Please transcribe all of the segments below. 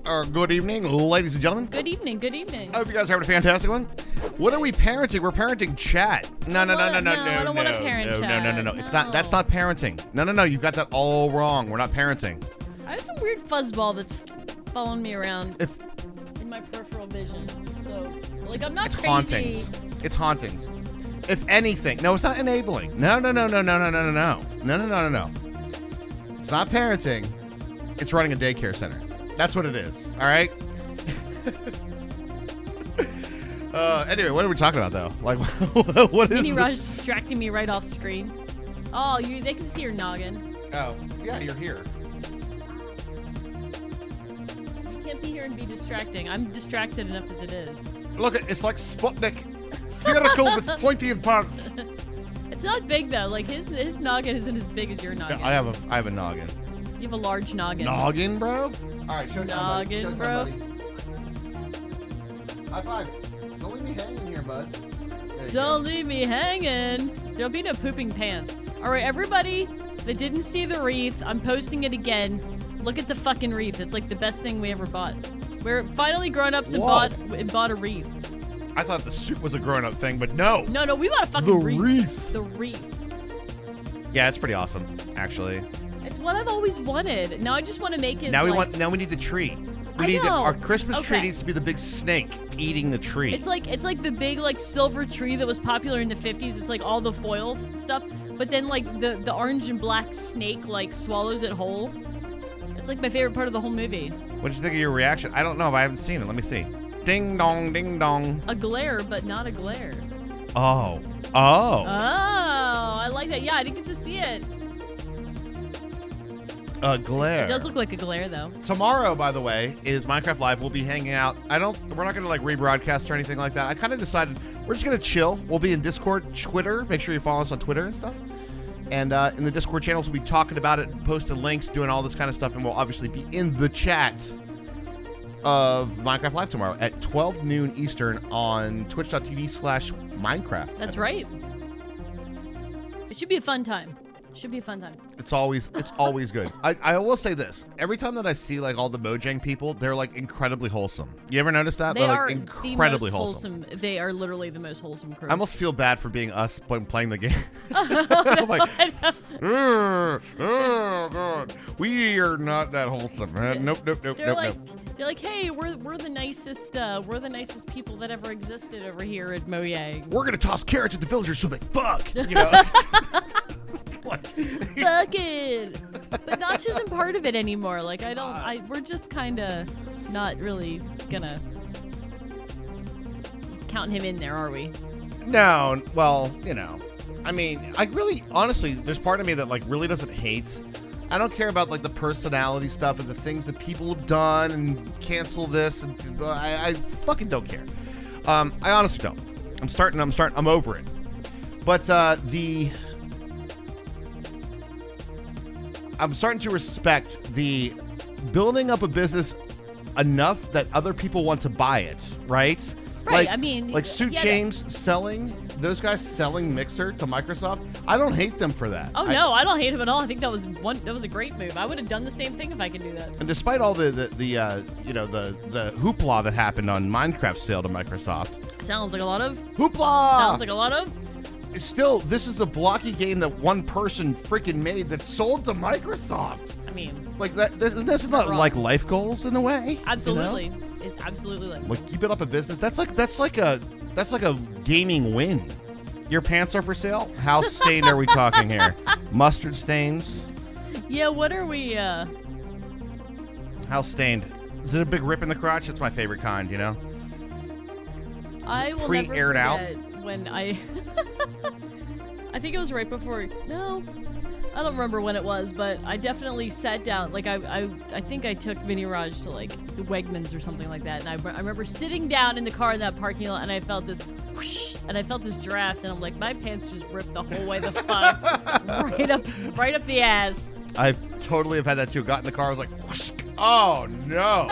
Good evening, ladies and gentlemen. Good evening, good evening. I hope you guys are having a fantastic one. What are we parenting? We're parenting chat. No. I don't want to parent chat. No. It's not. That's not parenting. No. You've got that all wrong. We're not parenting. I have some weird fuzzball that's following me around in my peripheral vision. So, like, I'm not crazy. Hauntings. It's hauntings. If anything, no, it's not enabling. No. It's not parenting. It's running a daycare center. That's what it is. All right. Anyway, what are we talking about though? Like, what is? Mini Raj distracting me right off screen. Oh, they can see your noggin. Oh, yeah, you're here. You can't be here and be distracting. I'm distracted enough as it is. Look, it's like Sputnik, spherical with pointy parts. It's not big though. Like his noggin isn't as big as your noggin. I have a noggin. You have a large noggin. Noggin, bro? All right, show noggin, bro. High five. Don't leave me hanging here, bud. Don't leave me hanging. There'll be no pooping pants. All right, everybody that didn't see the wreath, I'm posting it again. Look at the fucking wreath. It's like the best thing we ever bought. We're finally grown-ups and bought a wreath. I thought the suit was a grown-up thing, but no. No, we bought a fucking wreath. The wreath. Yeah, it's pretty awesome, actually. It's what I've always wanted. Now I just want to make it. Now we need the tree. Our Christmas tree needs to be the big snake eating the tree. It's like the big like silver tree that was popular in the 50s. It's like all the foiled stuff, but then like the orange and black snake like swallows it whole. It's like my favorite part of the whole movie. What did you think of your reaction? I don't know if I haven't seen it. Let me see. Ding dong, ding dong. A glare, but not a glare. Oh. I like that. Yeah, I didn't get to see it. A glare. It does look like a glare, though. Tomorrow, by the way, is Minecraft Live. We'll be hanging out. We're not going to like rebroadcast or anything like that. I kind of decided we're just going to chill. We'll be in Discord, Twitter. Make sure you follow us on Twitter and stuff. And in the Discord channels, we'll be talking about it, posting links, doing all this kind of stuff. And we'll obviously be in the chat of Minecraft Live tomorrow at 12 noon Eastern on twitch.tv/Minecraft. That's right. It should be a fun time. It's always good. I will say this. Every time that I see like all the Mojang people, they're like incredibly wholesome. You ever notice that? They're like are incredibly the most wholesome. They are literally the most wholesome crew. I almost feel bad for being us when playing the game. I'm like, oh God. We are not that wholesome. Nope. They're like, hey, we're the nicest people that ever existed over here at Mojang. We're gonna toss carrots at the villagers so they fuck. You know. Fuck it. But Notch isn't part of it anymore. Like we're just kind of not really gonna count him in there, are we? No. Well, I mean, honestly, there's part of me that like really doesn't hate. I don't care about like the personality stuff and the things that people have done and cancel this, and I fucking don't care. I honestly don't. I'm over it. But I'm starting to respect the building up a business enough that other people want to buy it, right? Right. Like Suit James those guys selling Mixer to Microsoft. I don't hate them for that. Oh no, I don't hate him at all. I think that was a great move. I would have done the same thing if I could do that. And despite all the hoopla that happened on Minecraft's sale to Microsoft, sounds like a lot of hoopla. Sounds like a lot of. Still, this is a blocky game that one person freaking made that sold to Microsoft. I mean, like that. This is not like life goals in a way. Absolutely, it's absolutely like you build up a business. That's like a gaming win. Your pants are for sale. How stained are we talking here? Mustard stains. Yeah. What are we? How stained? Is it a big rip in the crotch? That's my favorite kind. I will pre-aired never out. forget when I think it was right before. No, I don't remember when it was, but I definitely sat down. Like I think I took Vinny Raj to like the Wegmans or something like that, and I remember sitting down in the car in that parking lot, and I felt this whoosh, and I felt this draft, and I'm like, my pants just ripped the whole way the fuck right up the ass. I totally have had that too. Got in the car, I was like, whoosh. Oh no.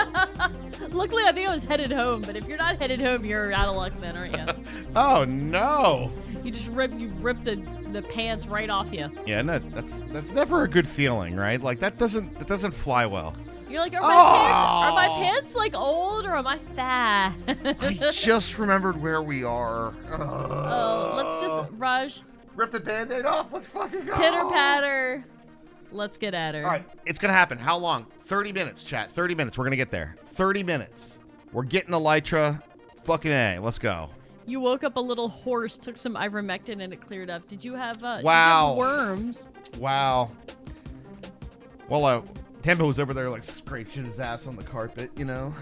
Luckily, I think I was headed home, but if you're not headed home, you're out of luck then, aren't you? Oh no. You just rip the pants right off you. Yeah, no, that's never a good feeling, right? Like that doesn't fly well. You're like, are my pants like old or am I fat? I just remembered where we are. Oh, let's just, Raj. Rip the Band-Aid off. Let's fucking go. Pitter patter. Let's get at her. All right, it's gonna happen. How long? 30 minutes, chat. 30 minutes. We're gonna get there. 30 minutes. We're getting Elytra. Fucking A. Let's go. You woke up a little hoarse, took some ivermectin, and it cleared up. Did you have Wow. worms? Wow. Well, Tambo was over there like scratching his ass on the carpet, you know.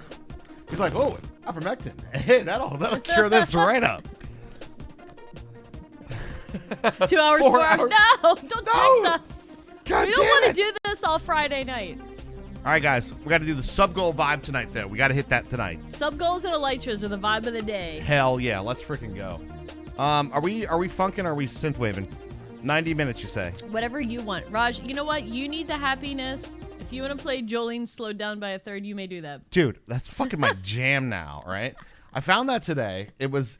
He's like, "Oh, ivermectin. Hey, that'll cure this right up." 2 hours, 4 hours. No, don't jinx us. God We don't damn want to it. do this all Friday night. All right, guys, we got to do the sub goal vibe tonight, though. We got to hit that tonight. Sub goals and elytras are the vibe of the day. Hell yeah, let's freaking go. Are we funking? Or are we synth waving? 90 minutes, you say? Whatever you want, Raj. You know what? You need the happiness. If you want to play Jolene slowed down by a third, you may do that. Dude, that's fucking my jam now, right? I found that today. It was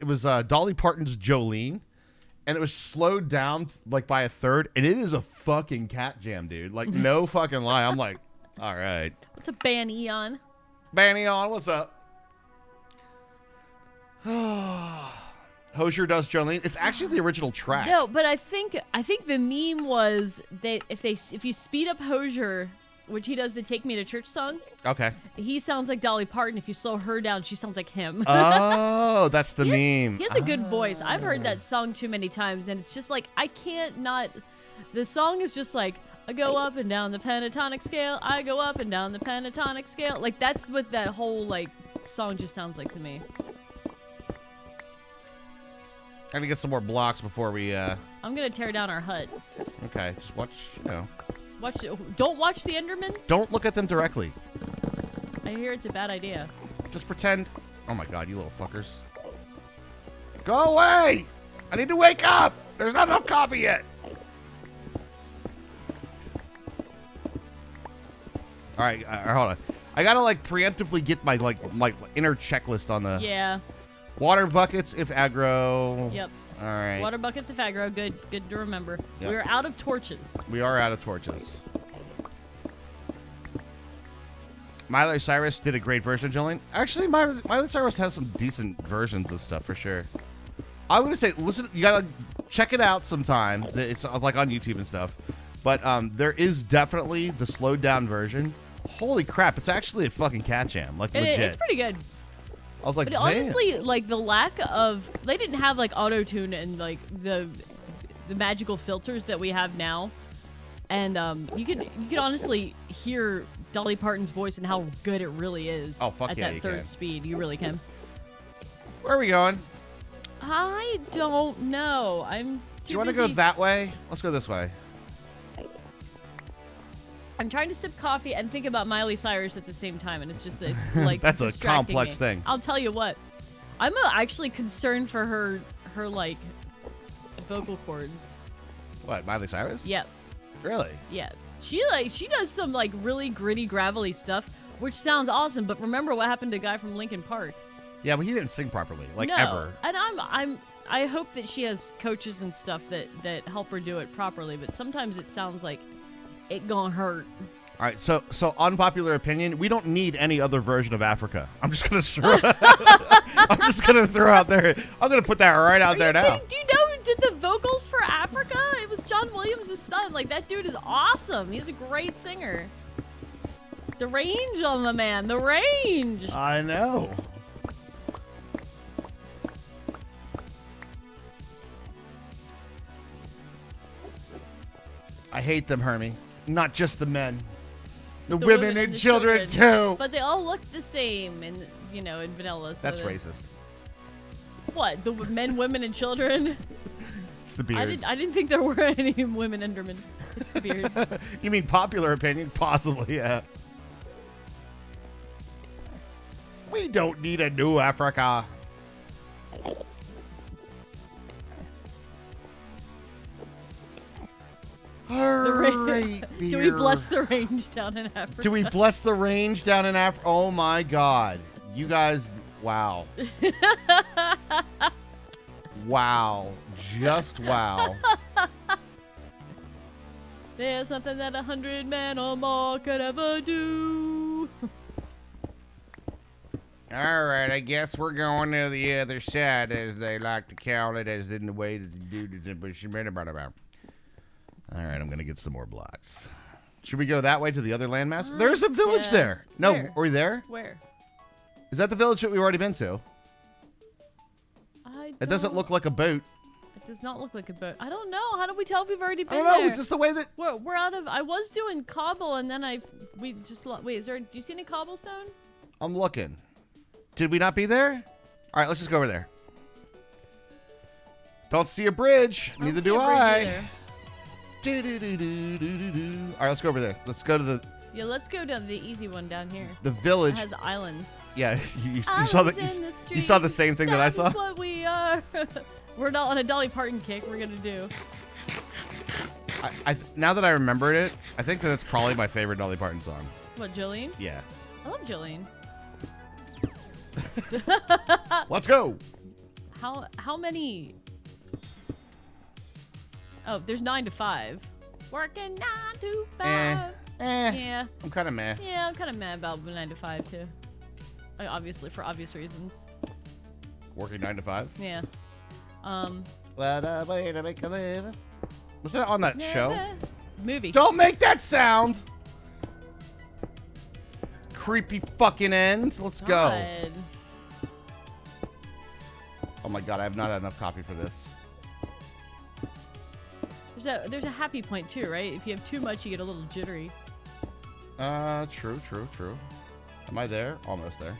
Dolly Parton's Jolene, and it was slowed down like by a third, and it is a fucking cat jam, dude. Like no fucking lie. I'm like, all right. What's a ban Eon? Banny on, what's up? Hosier does Jolene. It's actually the original track. No, but I think the meme was that if you speed up Hosier, which he does the "Take Me to Church" song, Okay. he sounds like Dolly Parton. If you slow her down, she sounds like him. Oh, that's the meme. He has a good voice. I've heard that song too many times, and it's just like I can't not. The song is just like I go up and down the pentatonic scale. I go up and down the pentatonic scale. Like that's what that whole like song just sounds like to me. I gotta get some more blocks before we. I'm gonna tear down our hut. Okay, just watch. You know. Don't watch the Enderman. Don't look at them directly. I hear it's a bad idea. Just pretend. Oh my god, you little fuckers. Go away! I need to wake up! There's not enough coffee yet! Alright, hold on. I gotta like preemptively get my my inner checklist on the Yeah. water buckets if aggro. Yep. Alright. Water buckets of aggro. Good to remember. Yep. We're out of torches. We are out of torches. Miley Cyrus did a great version of Jolene. Actually, Miley Cyrus has some decent versions of stuff for sure. I'm gonna say, listen, you gotta check it out sometime. It's like on YouTube and stuff. But there is definitely the slowed down version. Holy crap! It's actually a fucking cat jam. Like legit. It's pretty good. I was like, But damn. honestly, like the lack of they didn't have like auto tune and like the magical filters that we have now, and you can honestly hear Dolly Parton's voice and how good it really is. Oh, fuck at yeah, that you third can. speed, you really can. Where are we going? I don't know. I'm Do too you want to busy. go that way? Let's go this way. I'm trying to sip coffee and think about Miley Cyrus at the same time, and it's like That's a distracting complex me. thing. I'll tell you what, I'm actually concerned for her like vocal cords. What, Miley Cyrus? Yep, Really? yeah. She does some like really gritty, gravelly stuff, which sounds awesome. But remember what happened to the guy from Linkin Park? Yeah, but he didn't sing properly, like no. ever. And I hope that she has coaches and stuff that help her do it properly. But sometimes it sounds like it gonna hurt. All right, so unpopular opinion, we don't need any other version of Africa. I'm just gonna throw out there. I'm gonna put that right out there now. Do you know who did the vocals for Africa? It was John Williams' son. Like that dude is awesome. He's a great singer. The range on the man. The range. I know. I hate them, Hermy. Not just the men. The women and the children, too. But they all look the same in in vanilla. So That's racist. What? The men, women, and children? It's the beards. I didn't think there were any women Endermen. It's the beards. You mean popular opinion? Possibly, yeah. We don't need a new Africa. Alright, Do we bless the range down in Africa? Do we bless the range down in Africa? Oh my God. You guys, wow. Wow. Just wow. There's something that 100 men or more could ever do. All right, I guess we're going to the other side, as they like to call it, as in the way that you do the bush. All right, I'm going to get some more blocks. Should we go that way to the other landmass? There's a village there. No, Where? are we there? Where? Is that the village that we've already been to? It doesn't look like a boat. It does not look like a boat. I don't know. How do we tell if we've already been I don't know. there? Is this the way that... We're out of... I was doing cobble, and then we just... Wait, is there... Do you see any cobblestone? I'm looking. Did we not be there? All right, let's just go over there. Don't see a bridge. Neither do I. All right, let's go over there. Let's go to the... Yeah, let's go to the easy one down here. The village. It has islands. Yeah, you saw you saw the same thing that I saw? That's what we are. We're not on a Dolly Parton kick. We're going to do. Now that I remembered it, I think that's probably my favorite Dolly Parton song. What, Jolene? Yeah. I love Jolene. Let's go. How many? Oh, there's 9 to 5. Working 9 to 5. Yeah. I'm kind of meh. Yeah, I'm kind of mad about 9 to 5 too. Like, obviously, for obvious reasons. Working 9 to 5. Yeah. What a way to make a living. Was that on that show? Movie. Don't make that sound. Creepy fucking ends. Let's go. God. Oh my god, I have not had enough coffee for this. There's a happy point too, right? If you have too much, you get a little jittery. True. Am I there? Almost there.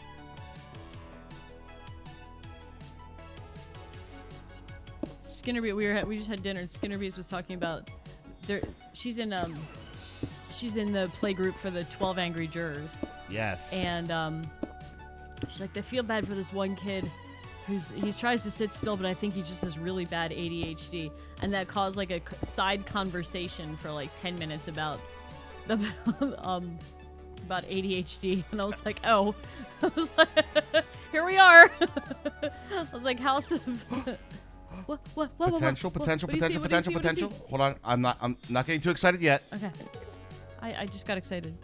Skinnerby, we just had dinner, and Skinnerby's was talking about she's in the play group for the 12 Angry Jurors. Yes. And she's like, they feel bad for this one kid he tries to sit still, but I think he just has really bad ADHD, and that caused like a side conversation for like 10 minutes about ADHD, and I was like, oh, I was like, here we are. I was like, House of what? Potential. Hold on, I'm not getting too excited yet. Okay, I just got excited.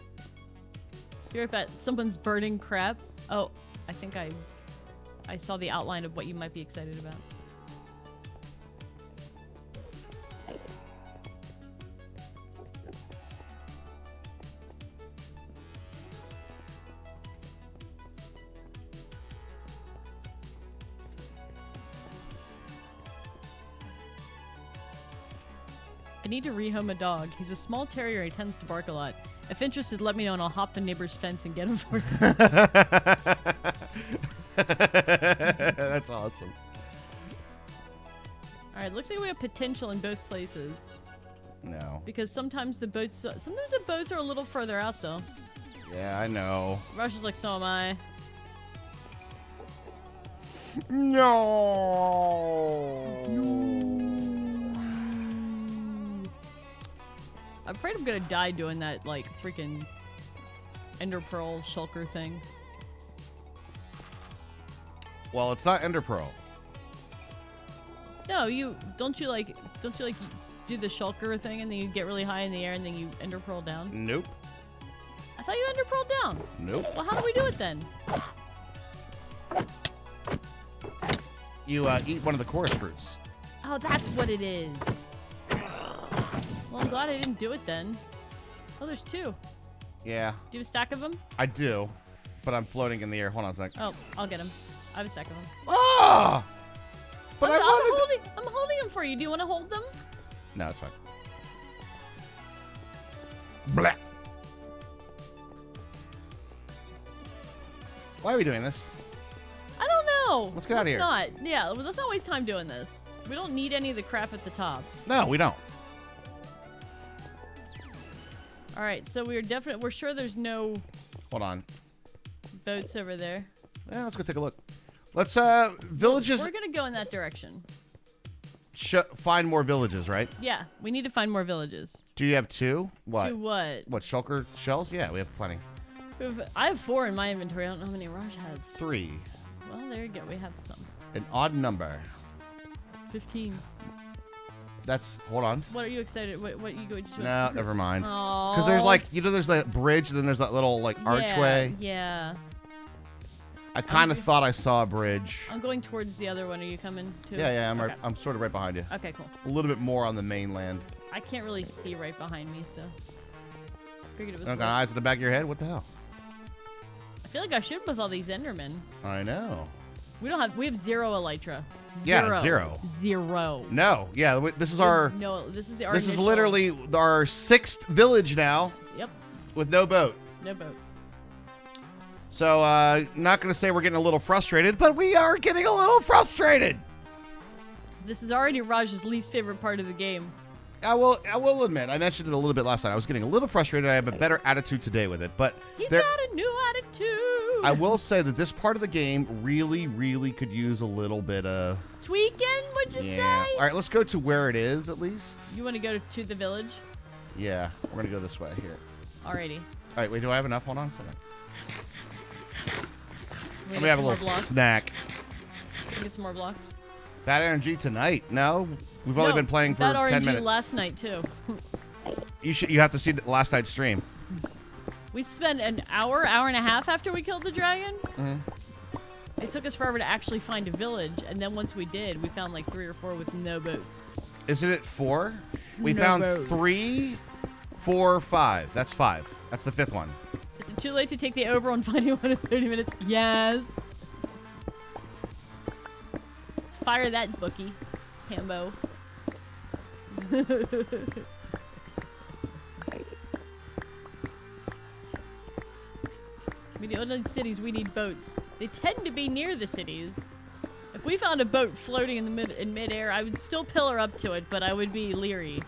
You're right about someone's burning crap. Oh, I think I saw the outline of what you might be excited about. I need to rehome a dog. He's a small terrier. He tends to bark a lot. If interested, let me know and I'll hop the neighbor's fence and get him for you. That's awesome. All right, looks like we have potential in both places. No. Because sometimes the boats are a little further out though. Yeah, I know. Rush is like, so am I. No. I'm afraid I'm gonna die doing that like freaking Ender Pearl shulker thing. Well, it's not Ender Pearl. No, don't you like do the shulker thing and then you get really high in the air and then you Ender Pearl down? Nope. I thought you Ender Pearl down. Nope. Well, how do we do it then? You eat one of the chorus fruits. Oh, that's what it is. Well, I'm glad I didn't do it then. Oh, there's 2. Yeah. Do you have a stack of them? I do, but I'm floating in the air. Hold on a sec. Oh, I'll get them. I have a stack of them. Ah! But I'm holding them for you. Do you want to hold them? No, it's fine. Blah. Why are we doing this? I don't know. Let's get out of here. Let's not waste time doing this. We don't need any of the crap at the top. No, we don't. All right, so we're sure there's no Hold on. boats over there. Yeah, let's go take a look. Let's villages. We're gonna go in that direction. Find more villages, right? Yeah, we need to find more villages. Do you have 2? What? 2 what? What, shulker shells? Yeah, we have plenty. I have 4 in my inventory. I don't know how many Raj has. 3. Well, there you go. We have some. An odd number. 15. Hold on. What are you excited? What you go? No, never mind. Oh. Because there's like, there's that bridge, then there's that little like archway. Yeah. I kind of thought I saw a bridge. I'm going towards the other one. Are you coming too? Yeah, Okay. I'm sort of right behind you. Okay, cool. A little bit more on the mainland. I can't really see right behind me, so figured it was. You got eyes in the back of your head? What the hell? I feel like I should with all these Endermen. I know. We have 0 elytra. Yeah, 0. 0. No, yeah, this is our. No, this is the. This is literally our 6th village now. Yep. With no boat. No boat. So, not going to say we're getting a little frustrated, but we are getting a little frustrated. This is already Raj's least favorite part of the game. I will admit, I mentioned it a little bit last night. I was getting a little frustrated. I have a better attitude today with it, but he's got a new attitude. I will say that this part of the game really, really could use a little bit of tweaking. Would you say? All right, let's go to where it is at least. You want to go to the village? Yeah, we're gonna go this way here. Alrighty. All right, wait. Do I have enough? Hold on a second. Let me have a little snack. Get some more blocks. Bad energy tonight? No, we've only been playing for 10 minutes. Bad RNG last night too. You have to see the last night's stream. We spent an hour and a half after we killed the dragon. Mm-hmm. It took us forever to actually find a village, and then once we did, we found like 3 or 4 with no boats. Isn't it 4? We No found boat. 3, 4, 5. That's 5. That's the 5th one. Is it too late to take the over on finding one in 30 minutes? Yes. Fire that bookie, Hambo. We need in cities. We need boats. They tend to be near the cities. If we found a boat floating in midair, I would still pillar up to it, but I would be leery.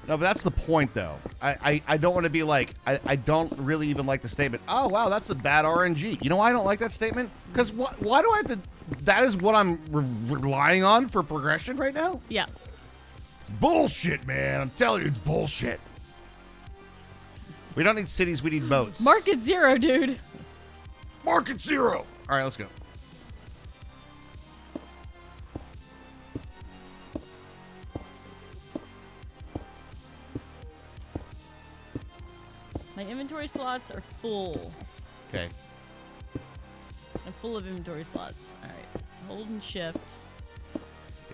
No, but that's the point, though. I don't want to be like, I don't really even like the statement, oh, wow, that's a bad RNG. You know why I don't like that statement? Because why do I have to, that is what I'm relying on for progression right now? Yeah. It's bullshit, man. I'm telling you, it's bullshit. We don't need cities, we need boats. Market 0, dude. Market 0. All right, let's go. My inventory slots are full. Okay. I'm full of inventory slots. All right. Holding shift.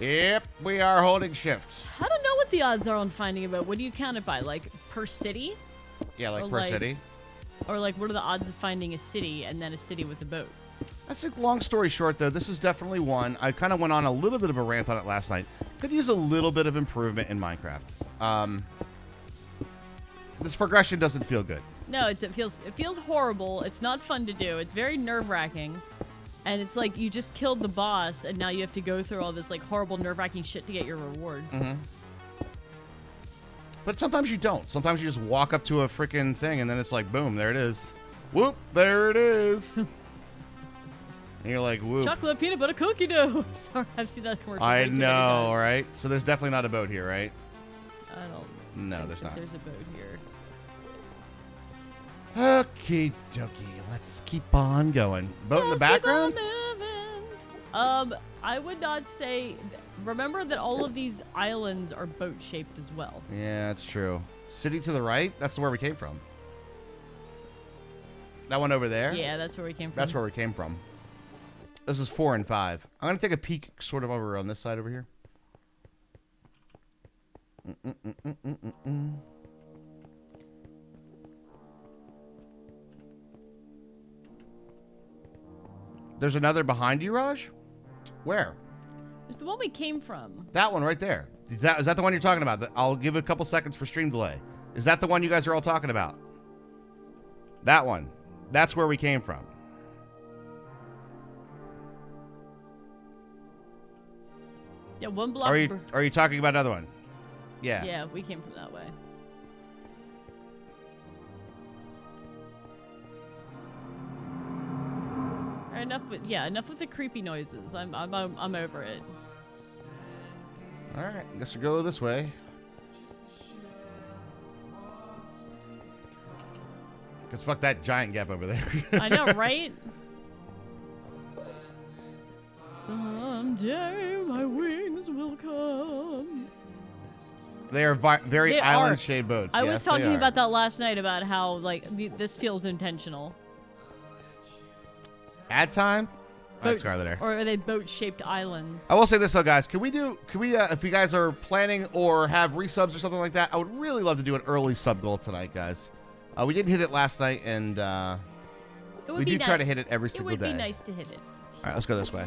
Yep, we are holding shift. I don't know what the odds are on finding a boat. What do you count it by? Like per city? Yeah, like Or per like- city. Or like what are the odds of finding a city and then a city with a boat? That's a long story short, though. This is definitely one. I kind of went on a little bit of a rant on it last night. Could use a little bit of improvement in Minecraft. This progression doesn't feel good. No, it feels horrible. It's not fun to do. It's very nerve-wracking. And it's like you just killed the boss and now you have to go through all this like horrible nerve-wracking shit to get your reward. Mm-hmm. But sometimes you don't. Sometimes you just walk up to a freaking thing and then it's like, boom, there it is. Whoop, there it is. And you're like, whoop. Chocolate peanut butter cookie dough. Sorry, I've seen that commercial. I way too many know, times. right? So there's definitely not a boat here, right? I don't. No, think there's that not. There's a boat here. Okie dokie. Let's keep on going. Boat in the Just keep background? on moving. I would not say. Remember that all of these islands are boat-shaped as well. Yeah, that's true. City to the right? That's where we came from. That one over there? Yeah, that's where we came from. That's where we came from. This is 4 and 5. I'm going to take a peek sort of over on this side over here. There's another behind you, Raj? Where? It's the one we came from. That one right there. Is that the one you're talking about? I'll give it a couple seconds for stream delay. Is that the one you guys are all talking about? That one. That's where we came from. Yeah, one block. Are you talking about another one? Yeah. Yeah, we came from that way. All right, enough with the creepy noises. I'm over it. All right. Guess we'll go this way. Cause fuck that giant gap over there. I know, right? Someday my wings will come. They are very They island-shaped boats. I Yes, was they talking are. about that last night about how like this feels intentional. Ad time? All right, Boat- Scarlet Air. Or are they boat-shaped islands? I will say this though, guys. Can we, if you guys are planning or have resubs or something like that, I would really love to do an early sub goal tonight, guys. We didn't hit it last night, and we do try to hit it every single day. It would be nice to hit it. All right, let's go this way.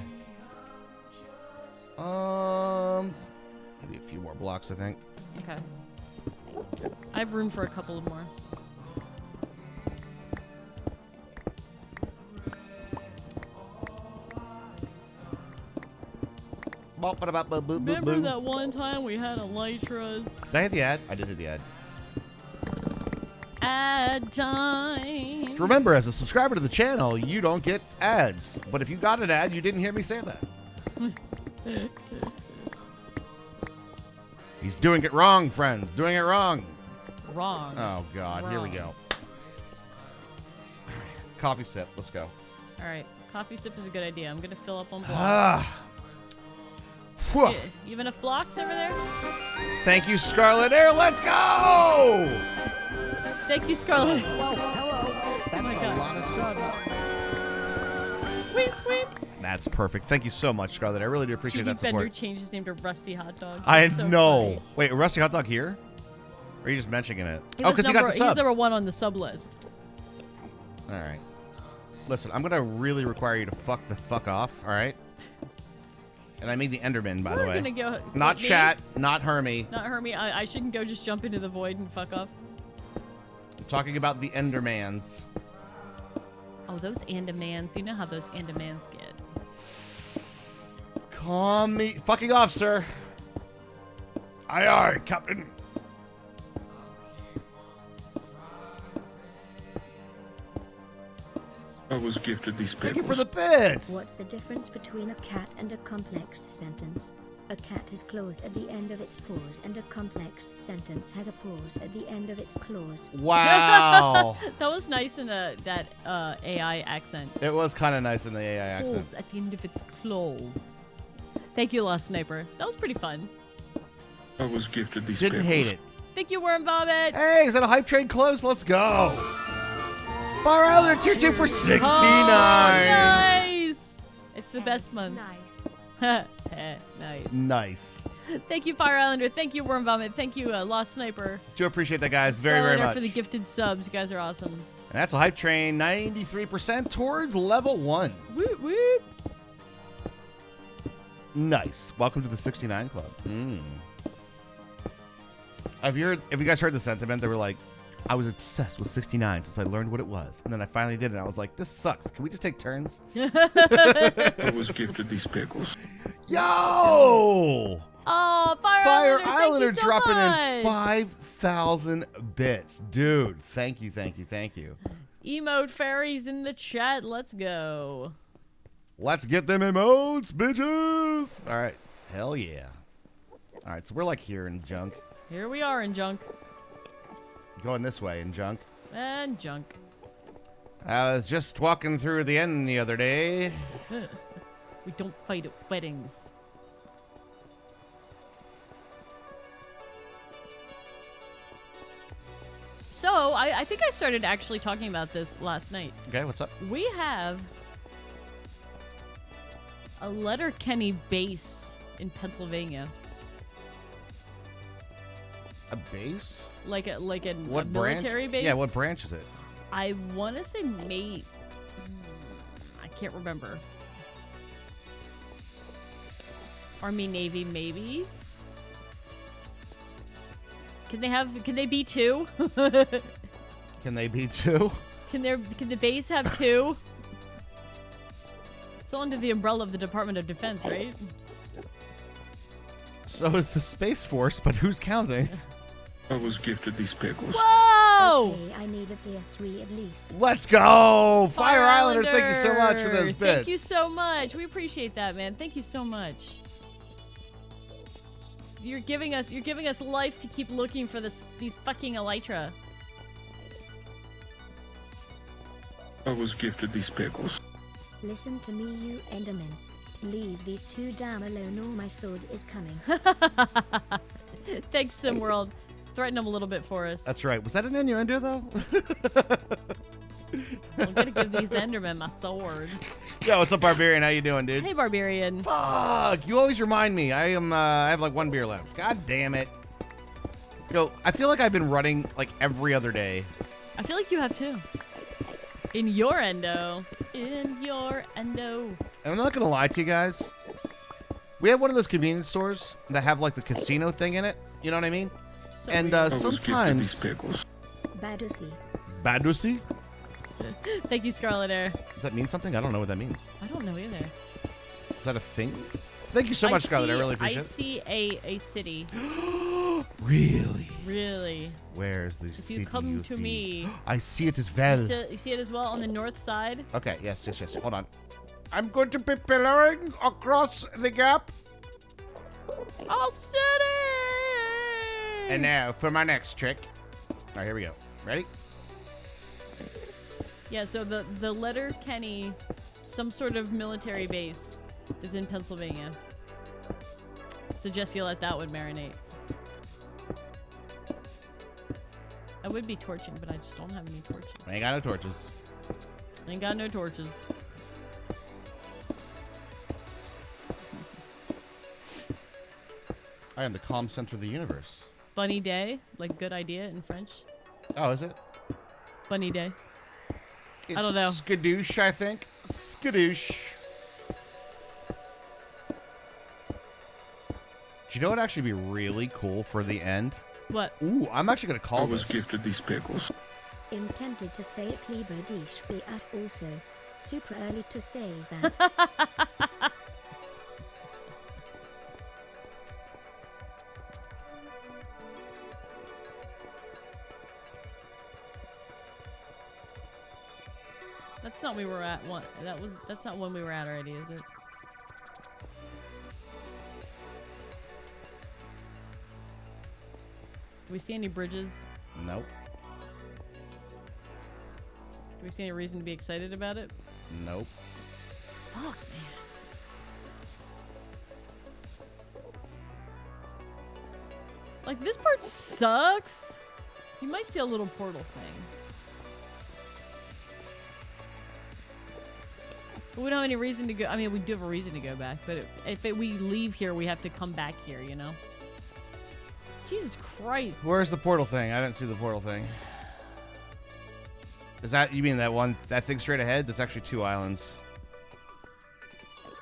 Maybe a few more blocks, I think. Okay. I have room for a couple of more. Remember that one time we had elytras? Did I hit the ad? I did hit the ad. Ad time. Remember, as a subscriber to the channel, you don't get ads. But if you got an ad, you didn't hear me say that. He's doing it wrong, friends. Doing it wrong. Wrong. Oh, God. Here we go. Coffee sip. Let's go. All right. Coffee sip is a good idea. I'm going to fill up on blocks. Ah. You have enough blocks over there? Thank you, Scarlet Air. Let's go! Thank you, Scarlet. Whoa, hello. That's a lot of subs. Weep, weep. That's perfect. Thank you so much, Scarlet. I really do appreciate Cheeky that support. Bender changed his name to Rusty Hot Dog. I That's so know. funny. Wait, Rusty Hot Dog here? Or are you just mentioning it? He Oh, was because he got the He's sub. number one on the sub list. All right. Listen, I'm going to really require you to fuck off, all right? And I mean the Enderman, by the We're way. gonna go. Not me? chat, not Hermy. Not Hermy. I shouldn't go just jump into the void and fuck off. I'm talking about the Endermans. Oh, those Andamans. You know how those Andamans get. Calm me. Fucking off, sir. Aye, aye, Captain. I was gifted these Thank you pickles. for the bits. What's the difference between a cat and a complex sentence? A cat has claws at the end of its paws, and a complex sentence has a pause at the end of its claws. Wow. That was nice in that AI accent. It was kind of nice in the AI accent. Pause at the end of its claws. Thank you, Lost Sniper. That was pretty fun. I was gifted these Didn't pickles. hate it. Thank you, Worm Vomit. Hey, is that a hype train close? Let's go. Fire Islander tier 2 for 69. Oh, nice. It's the best month. Nice. Nice. Nice. Thank you, Fire Islander. Thank you, Worm Vomit. Thank you, Lost Sniper. Do appreciate that, guys, very, very Skylander much. for the gifted subs. You guys are awesome. And that's a hype train, 93% towards level 1. Woot woot. Nice. Welcome to the 69 Club. Have you guys heard the sentiment? They were like, I was obsessed with 69 since I learned what it was. And then I finally did it, and I was like, this sucks. Can we just take turns? I was gifted these pickles. Yo! Oh, Fire Islander, Islander thank you so dropping much. in 5,000 bits. Dude, thank you, thank you, thank you. Emote fairies in the chat. Let's go. Let's get them emotes, bitches! All right. Hell yeah. All right, so we're like here in junk. Here we are in junk. Going this way in junk. And junk. I was just walking through the end the other day. We don't fight at weddings. So, I think I started actually talking about this last night. Okay, what's up? We have a Letterkenny base in Pennsylvania. A base? Like a What military branch? base? Yeah, what branch is it? I want to say mate. I can't remember. Army, Navy, maybe. Can they be two? Can they be two? Can the base have two? It's all under the umbrella of the Department of Defense, right? So is the Space Force, but who's counting? I was gifted these pickles. Whoa! Okay, I need a tier 3 at least. Let's go! Fire Islander, thank you so much for those Thank bits. you so much. We appreciate that, man. Thank you so much. You're giving us life to keep looking for these fucking elytra. I was gifted these pickles. Listen to me, you Enderman. Leave these two damn alone or my sword is coming. Thanks, SimWorld. Threaten them a little bit for us. That's right. Was that an innuendo, though? I'm gonna give these Endermen my sword. Yo, what's up, Barbarian? How you doing, dude? Hey, Barbarian. Fuck! You always remind me. I have like 1 beer left. God damn it. Yo, I feel like I've been running like every other day. I feel like you have too. In your endo. In your endo. I'm not gonna lie to you guys. We have one of those convenience stores that have like the casino thing in it. You know what I mean? So And weird. I was gifted sometimes. these pickles. Badusi. Badusi? Thank you, Scarlet Air. Does that mean something? I don't know what that means. I don't know either. Is that a thing? Thank you so much, Scarlett. I really appreciate I it. see a city. Really? Really. Where's the If city? you come to see? me. I see it as well. You see it as well on the north side? Okay, yes. Hold on. I'm going to be pillaring across the gap. Oh, city! And now for my next trick. All right, here we go. Ready? Yeah, so the letter Kenny, some sort of military base, is in Pennsylvania. Suggest you let that one marinate. I would be torching, but I just don't have any torches. I ain't got no torches. Ain't got no torches. I am the calm center of the universe. Bunny day, like good idea in French. Oh, is it? Bunny day. It's I don't know. Skadoosh, I think. Skadoosh. Do you know what would actually be really cool for the end? What? Ooh, I'm actually going to I call was this. gifted these pickles. Intended to say it lieber dich be at also. Super early to say that. That's not we were at one. That's not when we were at already, is it? Do we see any bridges? Nope. Do we see any reason to be excited about it? Nope. Fuck, man. Like, this part sucks. You might see a little portal thing. But we don't have any reason to go. I mean, we do have a reason to go back, but we leave here, we have to come back here, you know? Jesus Christ. Where's the portal thing? I didn't see the portal thing. Is that, you mean that thing straight ahead? That's actually 2 islands.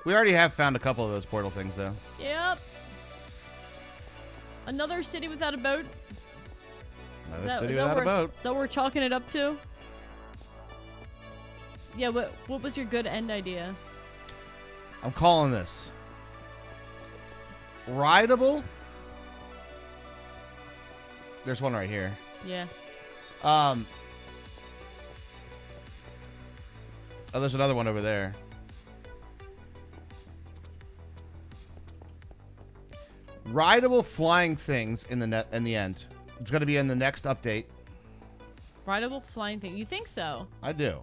We already have found a couple of those portal things, though. Yep. Another city without a boat. Another city without a boat. Is that what we're chalking it up to? Yeah, what was your good end idea? I'm calling this rideable. There's one right here. Yeah. Oh, there's another one over there. Rideable flying things in the end. It's going to be in the next update. Rideable flying thing. You think so? I do.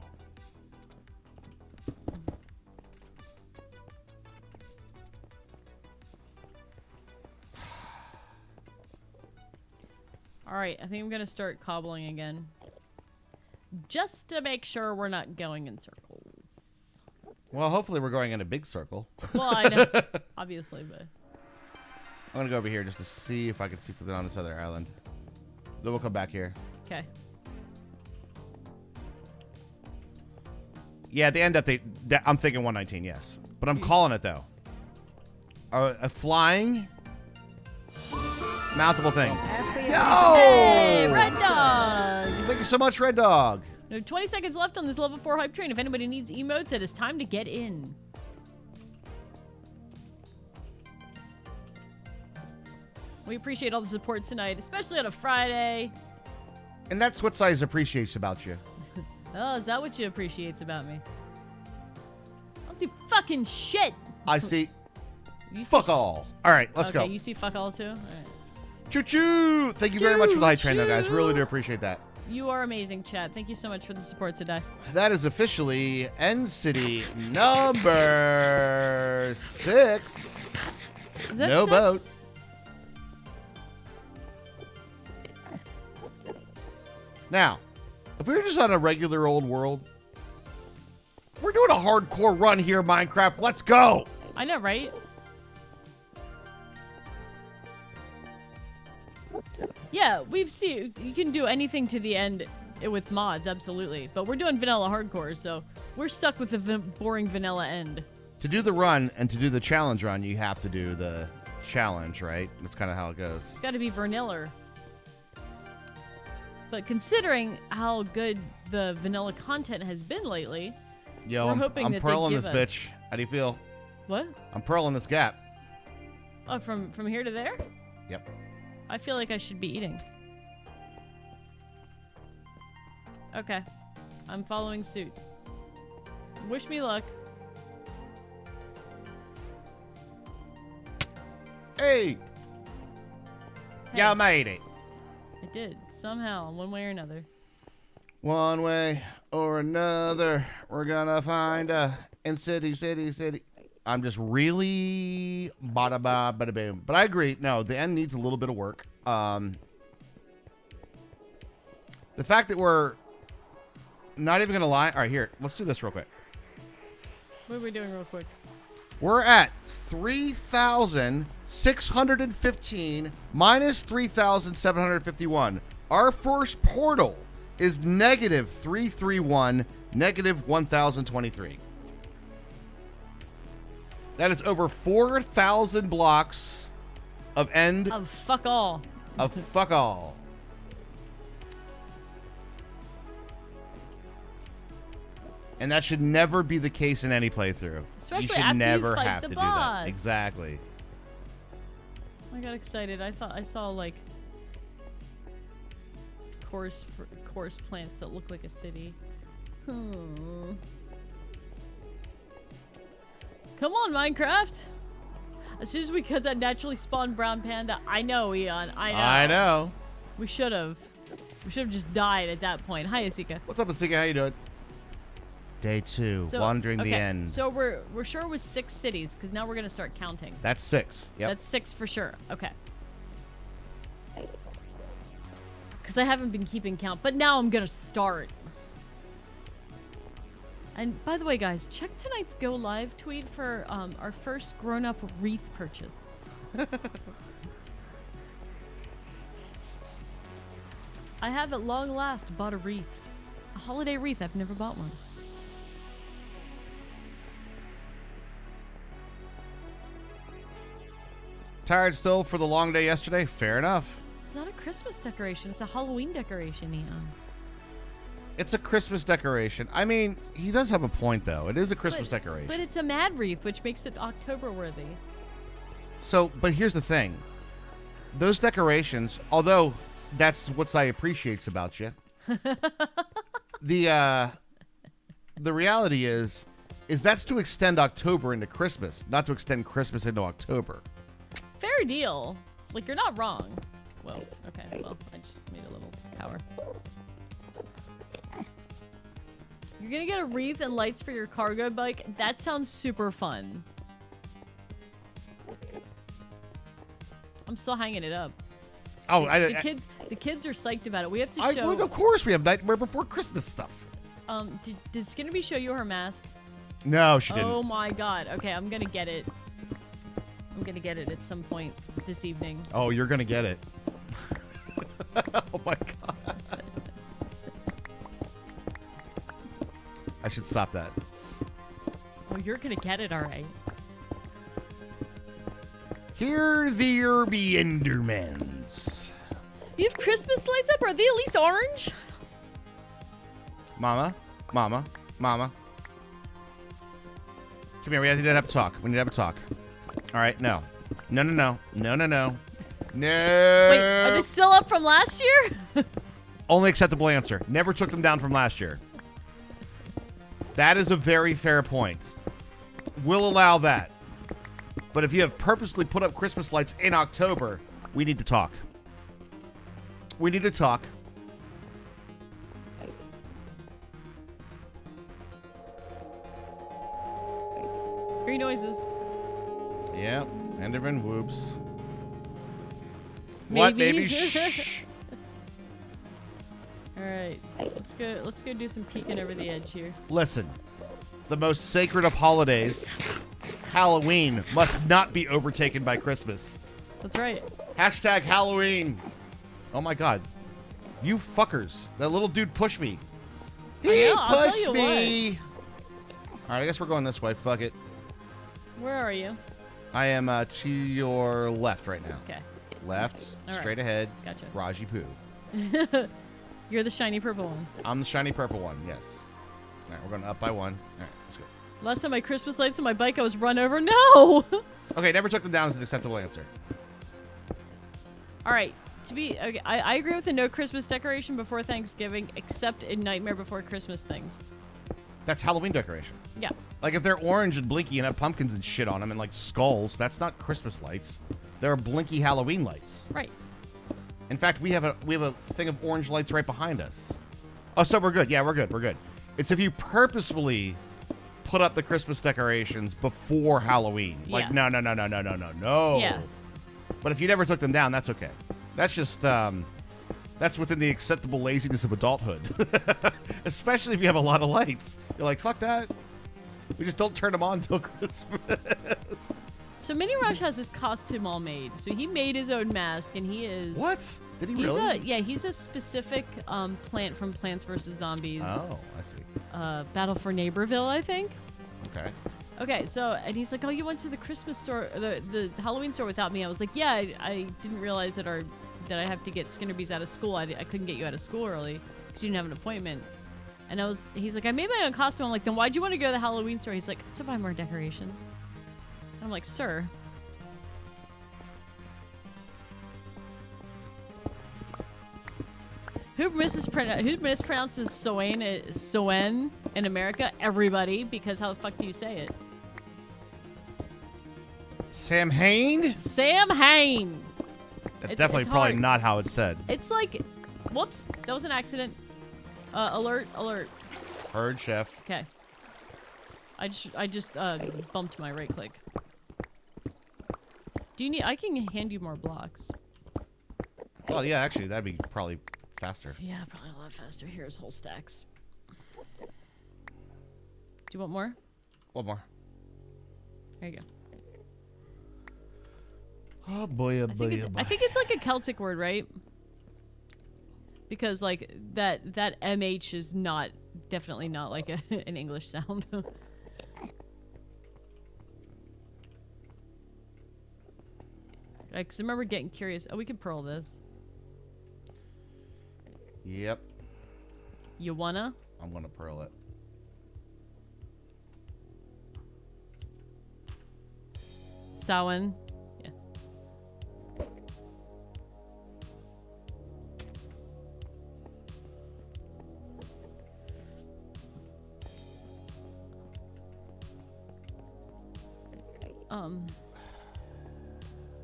Alright, I think I'm gonna start cobbling again. Just to make sure we're not going in circles. Well, hopefully we're going in a big circle. Well, I know. Obviously, but... I'm going to go over here just to see if I can see something on this other island. Then we'll come back here. Okay. Yeah, at the end update, I'm thinking 119, yes. But I'm calling it, though. A flying... mountable thing. Hey, Red Dog! Thank you so much, Red Dog. No, 20 seconds left on this level 4 hype train. If anybody needs emotes, it is time to get in. We appreciate all the support tonight, especially on a Friday. And that's what Size appreciates about you. Oh, is that what you appreciates about me? I don't see fucking shit. I see You see fuck all. All right, let's go. Okay, you see fuck all too? All right. Choo-choo! Thank you very much for the hype train, though, guys. Really do appreciate that. You are amazing, chat. Thank you so much for the support today. That is officially End City number 6. Is that No 6? boat. Now, If we were just on a regular old world, we're doing a hardcore run here, Minecraft. Let's go. I know, right? Yeah, we've seen you can do anything to the end with mods, absolutely. But we're doing vanilla hardcore, so we're stuck with the boring vanilla end. To do the run and to do the challenge run, you have to do the challenge, right? That's kind of how it goes. It's got to be vanilla. But considering how good the vanilla content has been lately, Yo, we're I'm hoping that they pearling give this us... bitch. How do you feel? What? I'm pearling this gap. Oh, from here to there? Yep. I feel like I should be eating. Okay. I'm following suit. Wish me luck. Hey! Hey. You made it. I did. Somehow, one way or another. One way or another, we're gonna find a in city. I'm just really bada ba bada boom. But I agree. No, the end needs a little bit of work. The fact that we're not even gonna lie. All right, here. Let's do this real quick. What are we doing real quick? We're at 3,615 minus 3,751. Our first portal is negative 331, negative 1,023. That is over 4,000 blocks of end Oh, fuck all. of fuck all. And that should never be the case in any playthrough. Especially you should after you never fight have the to boss. do that. Exactly. I got excited. I thought I saw like coarse plants that look like a city. Come on, Minecraft. As soon as we cut that naturally spawned brown panda, I know, Eon. I know. We should have. We should have just died at that point. Hi, Asika. What's up, Asika? How you doing? Day 2, wandering the end. So we're sure it was 6 cities, because now we're gonna start counting. That's 6. Yep. That's 6 for sure. Okay. Because I haven't been keeping count, but now I'm gonna start. And by the way, guys, check tonight's Go Live tweet for our first grown-up wreath purchase. I have at long last bought a wreath. A holiday wreath. I've never bought one. Tired still for the long day yesterday? Fair enough. It's not a Christmas decoration. It's a Halloween decoration, Eon. It's a Christmas decoration. I mean, he does have a point, though. It is a Christmas decoration. But it's a mad wreath, which makes it October-worthy. So, but here's the thing. Those decorations, although that's what I appreciates about you, the reality is that's to extend October into Christmas, not to extend Christmas into October. Fair deal. Like, you're not wrong. Well, okay. Well, I just made a little tower. You're gonna get a wreath and lights for your cargo bike? That sounds super fun. I'm still hanging it up. Oh, The kids are psyched about it. We have to show... Of course we have Nightmare Before Christmas stuff. Did Skinnerby show you her mask? No, she didn't. Oh my god. Okay, I'm gonna get it. I'm gonna get it at some point this evening. Oh, you're gonna get it. Oh my god. I should stop that. Oh, you're gonna get it, alright. Here the Herby Endermans. You have Christmas lights up? Are they at least orange? Mama. Come here, we need to have a talk. We need to have a talk. Alright, no. No. No. Wait, are they still up from last year? Only acceptable answer. Never took them down from last year. That is a very fair point. We'll allow that. But if you have purposely put up Christmas lights in October, we need to talk. We need to talk. Green noises. Yeah, Enderman whoops. Maybe. What, baby? Shh. All right, let's go. Let's go do some peeking over the edge here. Listen, the most sacred of holidays, Halloween, must not be overtaken by Christmas. That's right. Hashtag Halloween. Oh my God, you fuckers! That little dude pushed me. He know, I'll tell pushed you me. All right, I guess we're going this way. Fuck it. Where are you? I am to your left right now. Okay. Left, All right. straight ahead. Gotcha. Raji Poo. You're the shiny purple one. I'm the shiny purple one. Yes. All right, we're going up by one. All right, let's go. Last time my Christmas lights on my bike, I was run over. No. Okay, never took them down as an acceptable answer. All right. Okay, I agree with the no Christmas decoration before Thanksgiving, except in Nightmare Before Christmas things. That's Halloween decoration. Yeah. Like if they're orange and blinky and have pumpkins and shit on them and like skulls, that's not Christmas lights. They're blinky Halloween lights. Right. In fact, we have a thing of orange lights right behind us. Oh, so we're good. Yeah, we're good. We're good. It's if you purposefully put up the Christmas decorations before Halloween. Like Yeah. no. Yeah. But if you never took them down, that's okay. That's just that's within the acceptable laziness of adulthood. Especially if you have a lot of lights. You're like, fuck that. We just don't turn them on until Christmas. So Mini Rush has his costume all made. So he made his own mask, and he is. What? Did he He's really? he's a specific plant from Plants vs. Zombies. Oh, I see. Battle for Neighborville, I think. Okay. Okay, so, and he's like, oh, you went to the Christmas store, the Halloween store without me. I was like, yeah, I didn't realize that that I have to get Skinnerbees out of school. I couldn't get you out of school early because you didn't have an appointment. And he's like, I made my own costume. I'm like, then why'd you want to go to the Halloween store? He's like, to buy more decorations. I'm like, sir. Who mispronounces Soen in America? Everybody, because how the fuck do you say it? Sam Hain? Sam Hain. That's It's definitely probably hard. not how it's said. It's like, whoops, that was an accident. Alert. Heard, chef. Okay. I just bumped my right click. Do you need? I can hand you more blocks. Well, yeah, actually, that'd be probably faster. Yeah, probably a lot faster. Here's whole stacks. Do you want more? One more. There you go. Oh boy, oh boy, oh boy. I think it's like a Celtic word, right? Because like that MH is definitely not like an English sound. Because I remember getting curious. Oh, we could pearl this. Yep. You wanna? I'm gonna pearl it. Samhain. Yeah.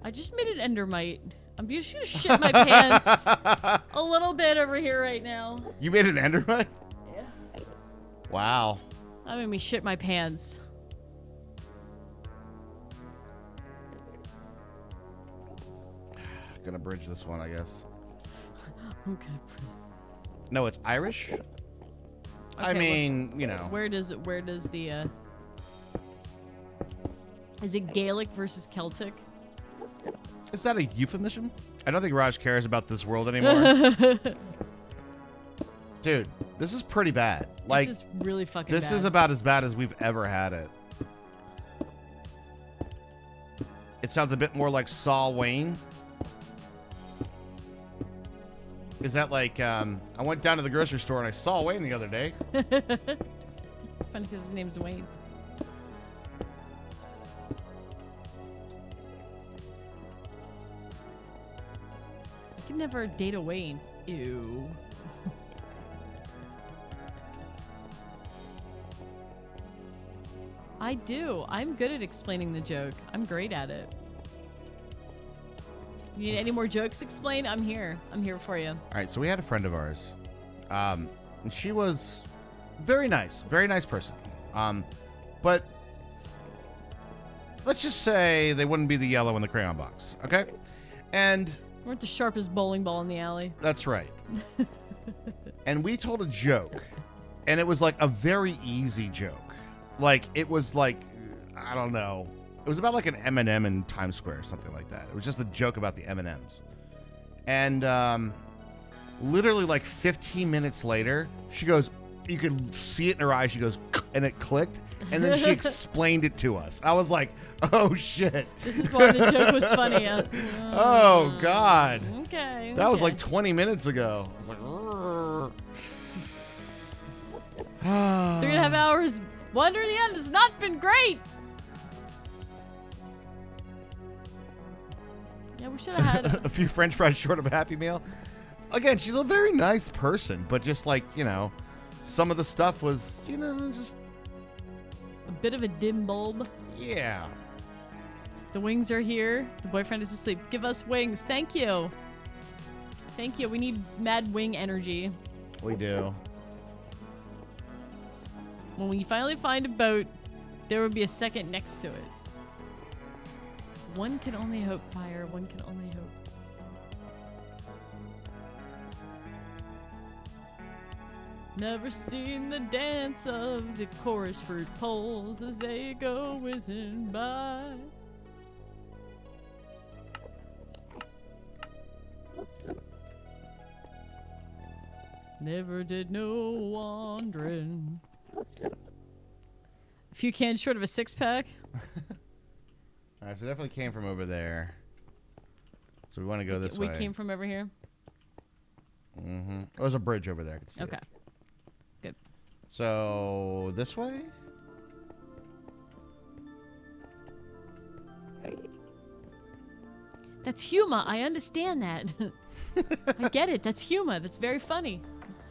I just made an endermite. I'm just gonna shit my pants a little bit over here right now. You made an endermite? Yeah. Wow. That made me shit my pants. Gonna bridge this one, I guess. Okay. No, it's Irish. I mean, you know. Where does the is it Gaelic versus Celtic? Is that a euphemism? I don't think Raj cares about this world anymore. Dude, this is pretty bad. Like, this is really fucking this bad. is about as bad as we've ever had it. It sounds a bit more like Saw Wayne. Is that like, I went down to the grocery store and I saw Wayne the other day. It's funny because his name's Wayne. I could never date a Wayne. Ew. I do. I'm good at explaining the joke. I'm great at it. You need any more jokes explained? I'm here. I'm here for you. All right, so we had a friend of ours. And she was very nice person. But let's just say they wouldn't be the yellow in the crayon box, okay? And Weren't the sharpest bowling ball in the alley. that's right. and we told a joke, and it was like a very easy joke. Like it was like, I don't know. It was about like an M&M in Times Square or something like that. It was just a joke about the M&Ms. And literally like 15 minutes later, she goes, you could see it in her eyes. She goes, and it clicked. And then she explained it to us. I was like, oh, shit. This is why the joke was funny. Oh, God. Okay. That was like 20 minutes ago. I was like, 3.5 hours. Wonder in the end has not been great. Yeah, we should have had a few French fries short of a Happy Meal. Again, she's a very nice person, but just like, some of the stuff was, just... a bit of a dim bulb. Yeah. The wings are here. The boyfriend is asleep. Give us wings. Thank you. Thank you. We need mad wing energy. We do. When we finally find a boat, there will be a second next to it. One can only hope, Fire. One can only hope. Never seen the dance of the chorus fruit poles as they go whizzing by. Never did no wandering. A few cans short of a 6-pack. All right, so definitely came from over there. So we want to go this way. We came from over here. Mm-hmm. Oh, there's a bridge over there. I can see Okay. it. Good. So this way? That's humor. I understand that. I get it. That's humor. That's very funny.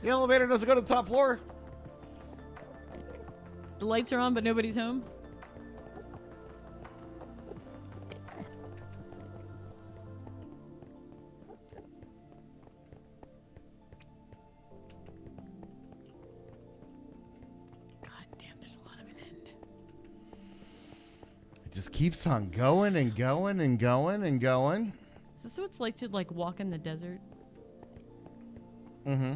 The elevator doesn't go to the top floor. The lights are on, but nobody's home. God damn, there's a lot of an end. It just keeps on going and going and going and going. Is this what it's like to walk in the desert? Mm-hmm.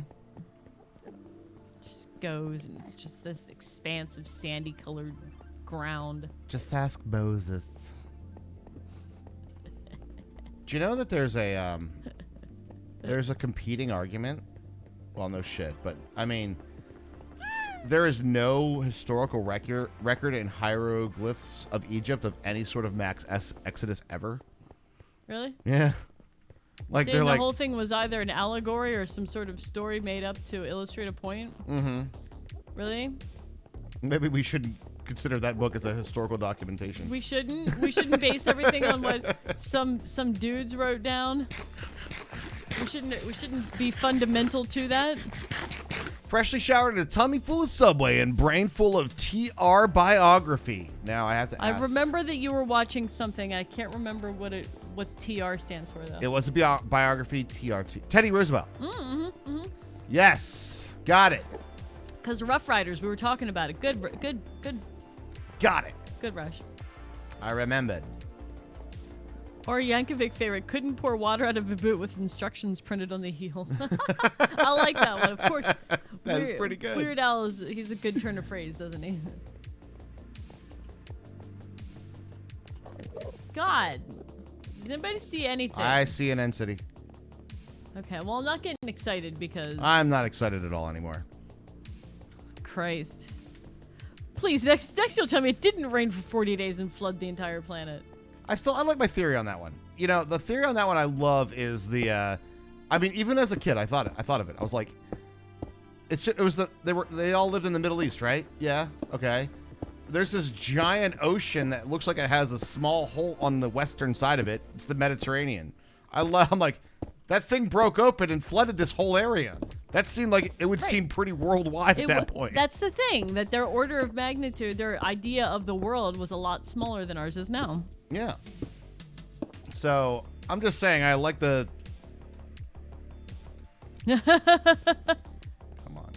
Just goes and it's just this expanse of sandy colored ground. Just ask Moses. Do you know that there's a competing argument? Well, no shit, but I mean, there is no historical record in hieroglyphs of Egypt of any sort of max exodus ever. Really? Yeah. Like Saying they're the like whole thing was either an allegory or some sort of story made up to illustrate a point. Mm-hmm. Really? Maybe we shouldn't consider that book as a historical documentation. We shouldn't. We shouldn't base everything on what some dudes wrote down. We shouldn't be fundamental to that. Freshly showered in a tummy full of Subway and brain full of TR biography. Now I have to ask. I remember that you were watching something. I can't remember what TR stands for though. It was a biography. TRT. Teddy Roosevelt. Mm-hmm. Mm-hmm. Yes, got it. Because Rough Riders, we were talking about it. Good. Got it. Good Rush. I remembered. Or Yankovic favorite, couldn't pour water out of a boot with instructions printed on the heel. I like that one, of course. That's pretty good. Weird Al he's a good turn of phrase, doesn't he? God. Does anybody see anything? I see an End City. Okay, well, I'm not getting excited because... I'm not excited at all anymore. Christ. Please, next you'll tell me it didn't rain for 40 days and flood the entire planet. I like my theory on that one. You know, the theory on that one I love is the, I mean, even as a kid, I thought of it. I was like, they all lived in the Middle East, right? Yeah. Okay. There's this giant ocean that looks like it has a small hole on the western side of it. It's the Mediterranean. I'm like, that thing broke open and flooded this whole area. That seemed like it would seem pretty worldwide at that point. That's the thing, that their order of magnitude, their idea of the world was a lot smaller than ours is now. Yeah. So, I'm just saying, I like the... Come on.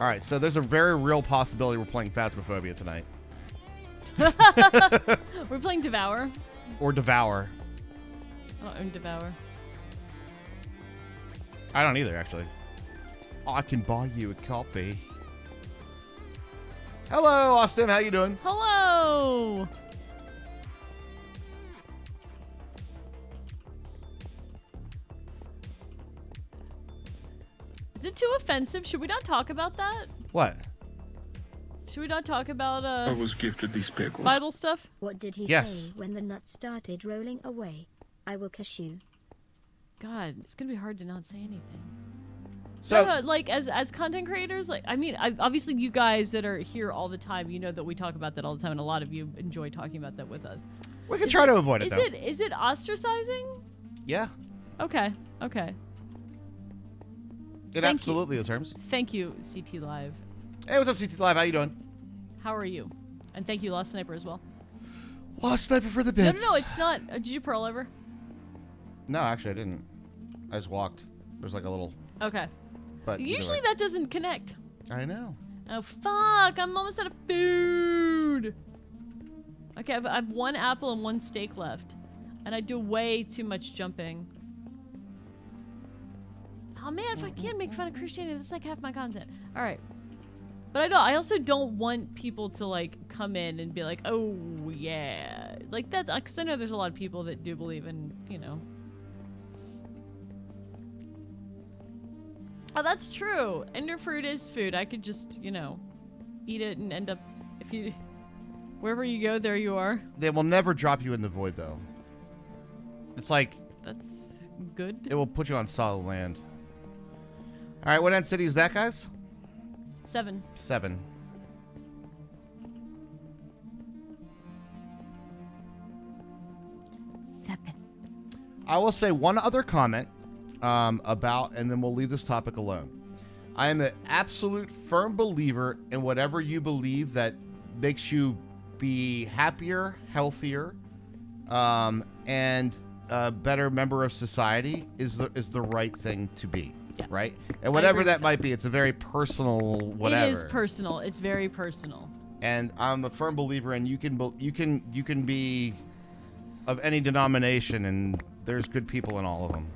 All right, so there's a very real possibility we're playing Phasmophobia tonight. We're playing Devour. Or Devour. Oh, and Devour. I don't either, actually. I can buy you a copy. Hello, Austin. How you doing? Hello. Is it too offensive? Should we not talk about that? What? Should we not talk about I was gifted these pickles. Bible stuff? What did he Yes. say when the nuts started rolling away? I will kiss you. God, it's gonna be hard to not say anything. So, No, like as content creators, like I mean, obviously you guys that are here all the time, you know that we talk about that all the time, and a lot of you enjoy talking about that with us. we can try to avoid it, Is though. is it ostracizing? Yeah. Okay, okay. It Thank you. absolutely is, Herms. Thank you, CT Live. Hey, what's up, CT Live? How you doing? How are you? And thank you, Lost Sniper, as well. Lost Sniper for the No, bits. no, it's not. Did you pearl over? No, actually, I didn't. I just walked. There's like a little... Okay. But either Usually way. that doesn't connect. I know. Oh, fuck. I'm almost out of food. Okay, I've one apple and one steak left. And I do way too much jumping. Oh, man, if I can't make fun of Christianity, that's like half my content. All right. But I also don't want people to, like, come in and be like, oh, yeah. Like, that's... Because I know there's a lot of people that do believe in, you know... Oh, that's true. Ender fruit is food. I could just, you know, eat it and end up... If you... Wherever you go, there you are. They will never drop you in the void, though. It's like... That's good. It will put you on solid land. All right, what end city is that, guys? 7. 7. I will say one other comment about, and then we'll leave this topic alone. I am an absolute firm believer in whatever you believe that makes you be happier, healthier, and a better member of society is the right thing to be. Yeah. Right? And whatever agree that with might be, it's a very personal whatever. It is personal. It's very personal. And I'm a firm believer in you can be of any denomination, and there's good people in all of them.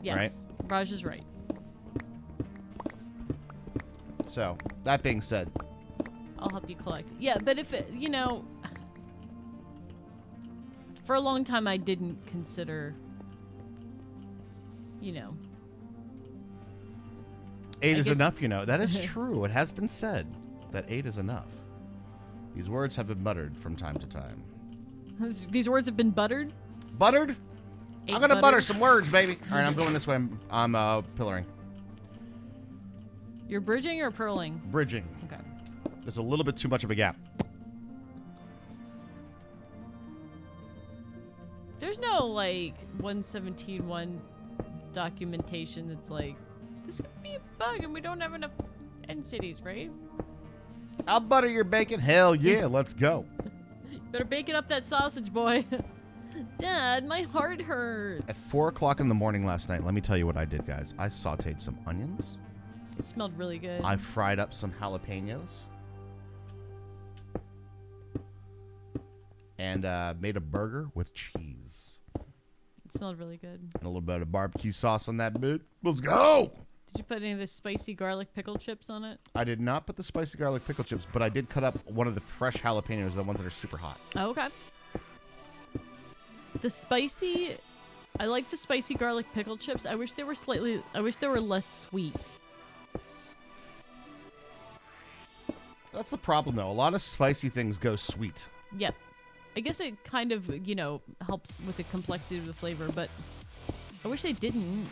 Yes. Right? Raj is right. So, that being said, I'll help you collect. Yeah, but if it, you know, for a long time I didn't consider, you know. 8 is guess- enough, you know. That is true. It has been said that 8 is enough. These words have been muttered from time to time. These words have been buttered. Buttered? Eight I'm gonna butter butters. some words, baby. All right, I'm going this way. I'm pillaring. You're bridging or purling? Bridging. Okay. There's a little bit too much of a gap. There's no like 117.1 documentation that's like this could be a bug and we don't have enough end cities, right? I'll butter your bacon. Hell yeah, let's go. Better bake it up that sausage, boy. Dad, my heart hurts. At 4 o'clock in the morning last night, let me tell you what I did, guys. I sauteed some onions. It smelled really good. I fried up some jalapenos. And made a burger with cheese. It smelled really good. And a little bit of barbecue sauce on that bit. Let's go! Did you put any of the spicy garlic pickle chips on it? I did not put the spicy garlic pickle chips, but I did cut up one of the fresh jalapenos, the ones that are super hot. Oh, okay. The spicy... I like the spicy garlic pickle chips. I wish they were less sweet. That's the problem, though. A lot of spicy things go sweet. Yep. I guess it kind of, you know, helps with the complexity of the flavor, but I wish they didn't.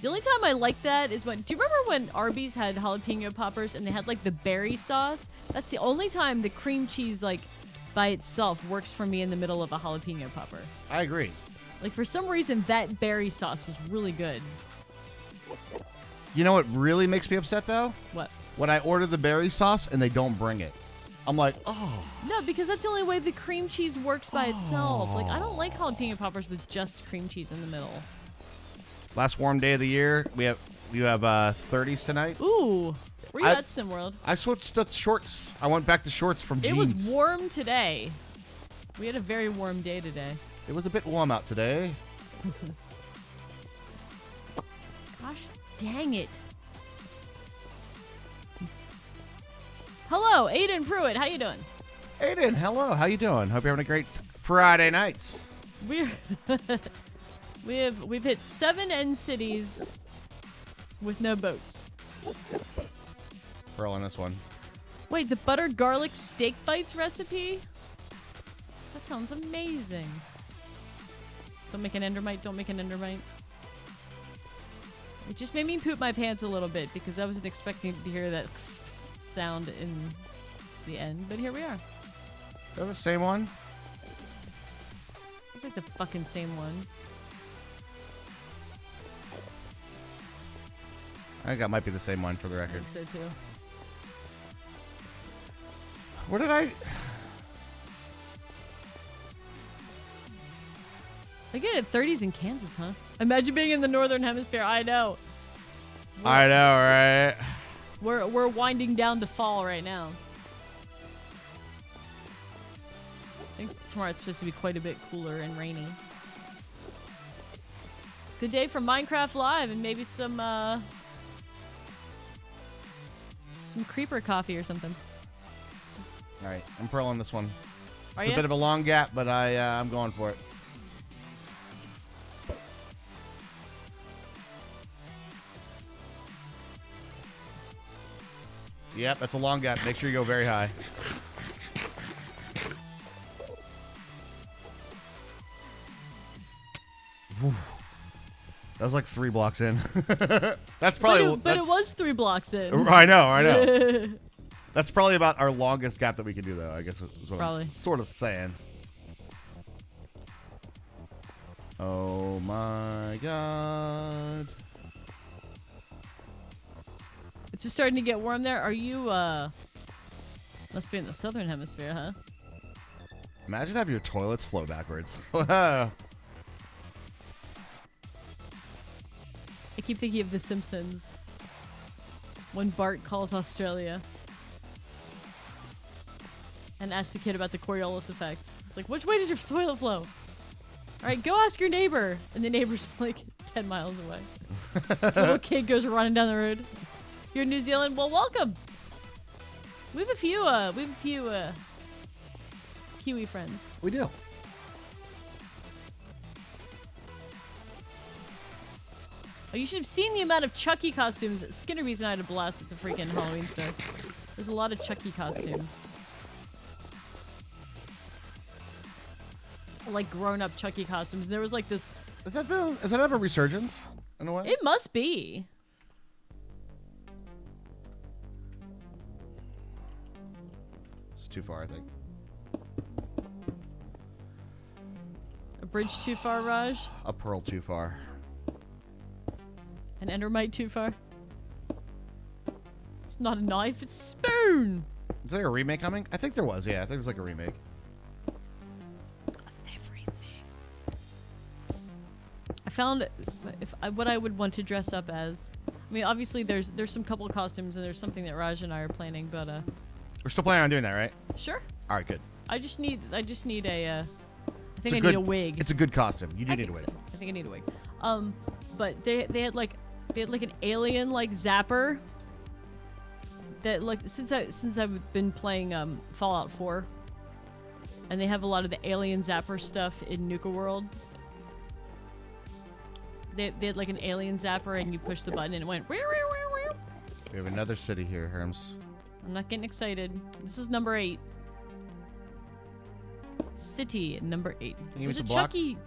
The only time I like that is when... Do you remember when Arby's had jalapeno poppers and they had, like, the berry sauce? That's the only time the cream cheese, like, by itself works for me in the middle of a jalapeno popper. I agree. Like, for some reason, that berry sauce was really good. You know what really makes me upset, though? What? When I order the berry sauce and they don't bring it. I'm like, oh. No, because that's the only way the cream cheese works by itself. Like, I don't like jalapeno poppers with just cream cheese in the middle. Last warm day of the year. We have 30s tonight. Ooh. Where you at, SimWorld? I switched to shorts. I went back to shorts from jeans. It was warm today. We had a very warm day today. It was a bit warm out today. Dang it. Hello, Aiden Pruitt. How you doing? Aiden, hello. How you doing? Hope you're having a great Friday night. We're we've hit 7 end cities with no boats. Pearl on this one. Wait, the buttered garlic steak bites recipe? That sounds amazing. Don't make an endermite, don't make an endermite. It just made me poop my pants a little bit because I wasn't expecting to hear that sound in the end, but here we are. Is that the same one? It's like the fucking same one. I think that might be the same one for the I record. think so too. Where did I... I get it 30s in Kansas, huh? Imagine being in the northern hemisphere. I know. I know, right? We're winding down to fall right now. I think tomorrow it's supposed to be quite a bit cooler and rainy. Good day from Minecraft Live and maybe some creeper coffee or something. All right, I'm Pearl on this one. Are It's a you? bit of a long gap, but I'm going for it. Yep, that's a long gap. Make sure you go very high. Whew. That was like 3 blocks in. That's probably. But it was 3 blocks in. I know. That's probably about our longest gap that we can do, though. I guess is what Probably. I'm sort of saying. Oh my god. It's just starting to get warm there. Are you, must be in the southern hemisphere, huh? Imagine having your toilets flow backwards. Wow. I keep thinking of The Simpsons. When Bart calls Australia and asks the kid about the Coriolis effect. It's like, which way does your toilet flow? All right, go ask your neighbor. And the neighbor's like 10 miles away. So the little kid goes running down the road. You're in New Zealand? Well, welcome. We have a few Kiwi friends. We do. Oh, you should have seen the amount of Chucky costumes. Skinnerbees and I had a blast at the freaking Halloween store. There's a lot of Chucky costumes. Like grown-up Chucky costumes. There was like this... Has that ever resurgence in a way? It must be. It's too far, I think. A bridge too far, Raj? A pearl too far. An endermite too far? It's not a knife, it's a spoon! Is there a remake coming? I think there was, yeah. I think there's like a remake. Everything. I found what I would want to dress up as. I mean, obviously there's some couple costumes and there's something that Raj and I are planning, but We're still planning on doing that, right? sure. All right, good. I just need a I think I good, need a wig. It's a good costume. You do I need a think wig. so. I think I need a wig. But they had like an alien like zapper that like since I've been playing Fallout 4, and they have a lot of the alien zapper stuff in Nuka World. They had like an alien zapper and you push the button and it went. Wee, wee, wee, wee. We have another city here, Herms. I'm not getting excited. This is number 8. City number 8. Can you There's a give me some blocks? Chucky.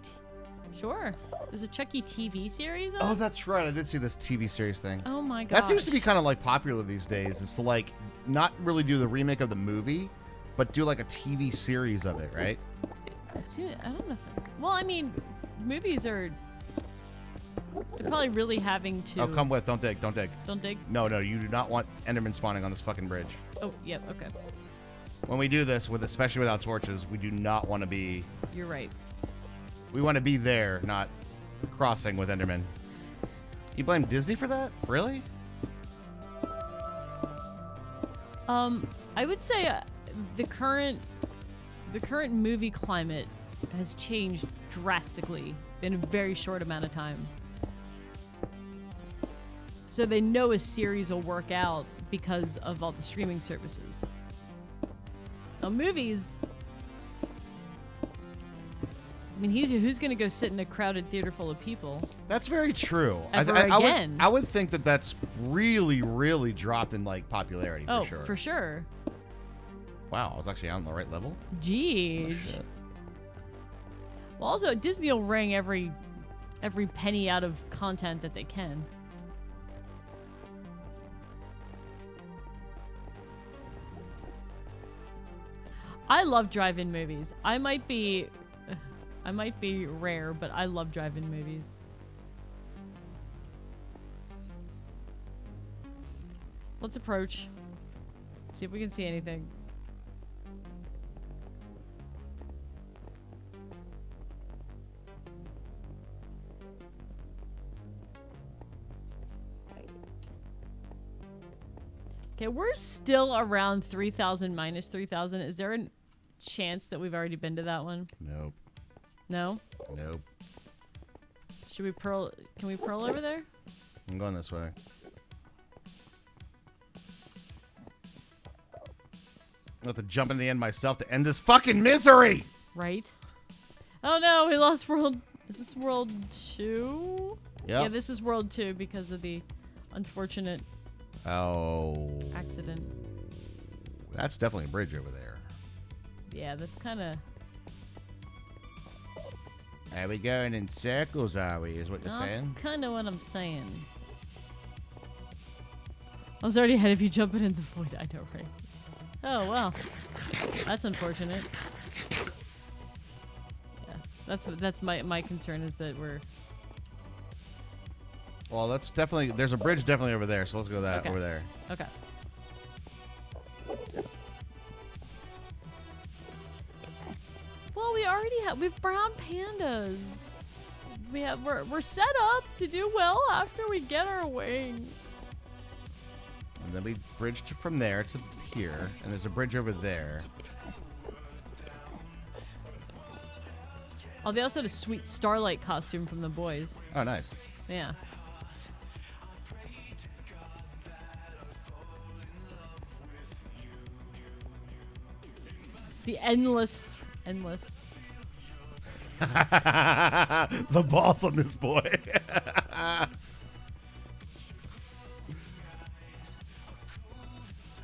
Sure. There's a Chucky TV series on? Oh, that's right. I did see this TV series thing. Oh my god. That seems to be kind of like popular these days. Is to like not really do the remake of the movie, but do like a TV series of it, right? I don't know if well, I mean, movies are they're probably really having to Oh, come with. Don't dig. Don't dig. Don't dig? No, you do not want Enderman spawning on this fucking bridge. Oh, yep, okay. When we do this, especially without torches, we do not want to be... You're right. We want to be there, not crossing with Enderman. You blame Disney for that? Really? I would say the current movie climate has changed drastically in a very short amount of time. So they know a series will work out because of all the streaming services. Now, movies. I mean, who's going to go sit in a crowded theater full of people? That's very true. Ever I again. I would think that that's really, really dropped in like popularity for sure. Oh, for sure. Wow, I was actually on the right level. Jeez. Oh, shit. Well, also Disney will wring every penny out of content that they can. I love drive-in movies. I might be rare, but I love drive-in movies. Let's approach. See if we can see anything. Okay, we're still around 3,000 minus 3,000. Is there a chance that we've already been to that one? Nope. No? Nope. Should we pearl? Can we pearl over there? I'm going this way. I'll have to jump in the end myself to end this fucking misery! Right. Oh no, we lost world. Is this world 2? Yep. Yeah, this is world 2 because of the unfortunate accident. That's definitely a bridge over there. Yeah, that's kind of. Are we going in circles, are we, is what you're saying? Kind of what I'm saying. I was already ahead of you jumping in the void. I know, right? Oh, well. That's unfortunate. Yeah, that's my concern is that we're... Well, that's definitely... There's a bridge definitely over there, so let's go that over there. Okay. Well, we already have... We've brown pandas. We're set up to do well after we get our wings. And then we bridged from there to here, and there's a bridge over there. Oh, they also had a sweet Starlight costume from the boys. Oh, nice. Yeah. The endless. The balls on this boy.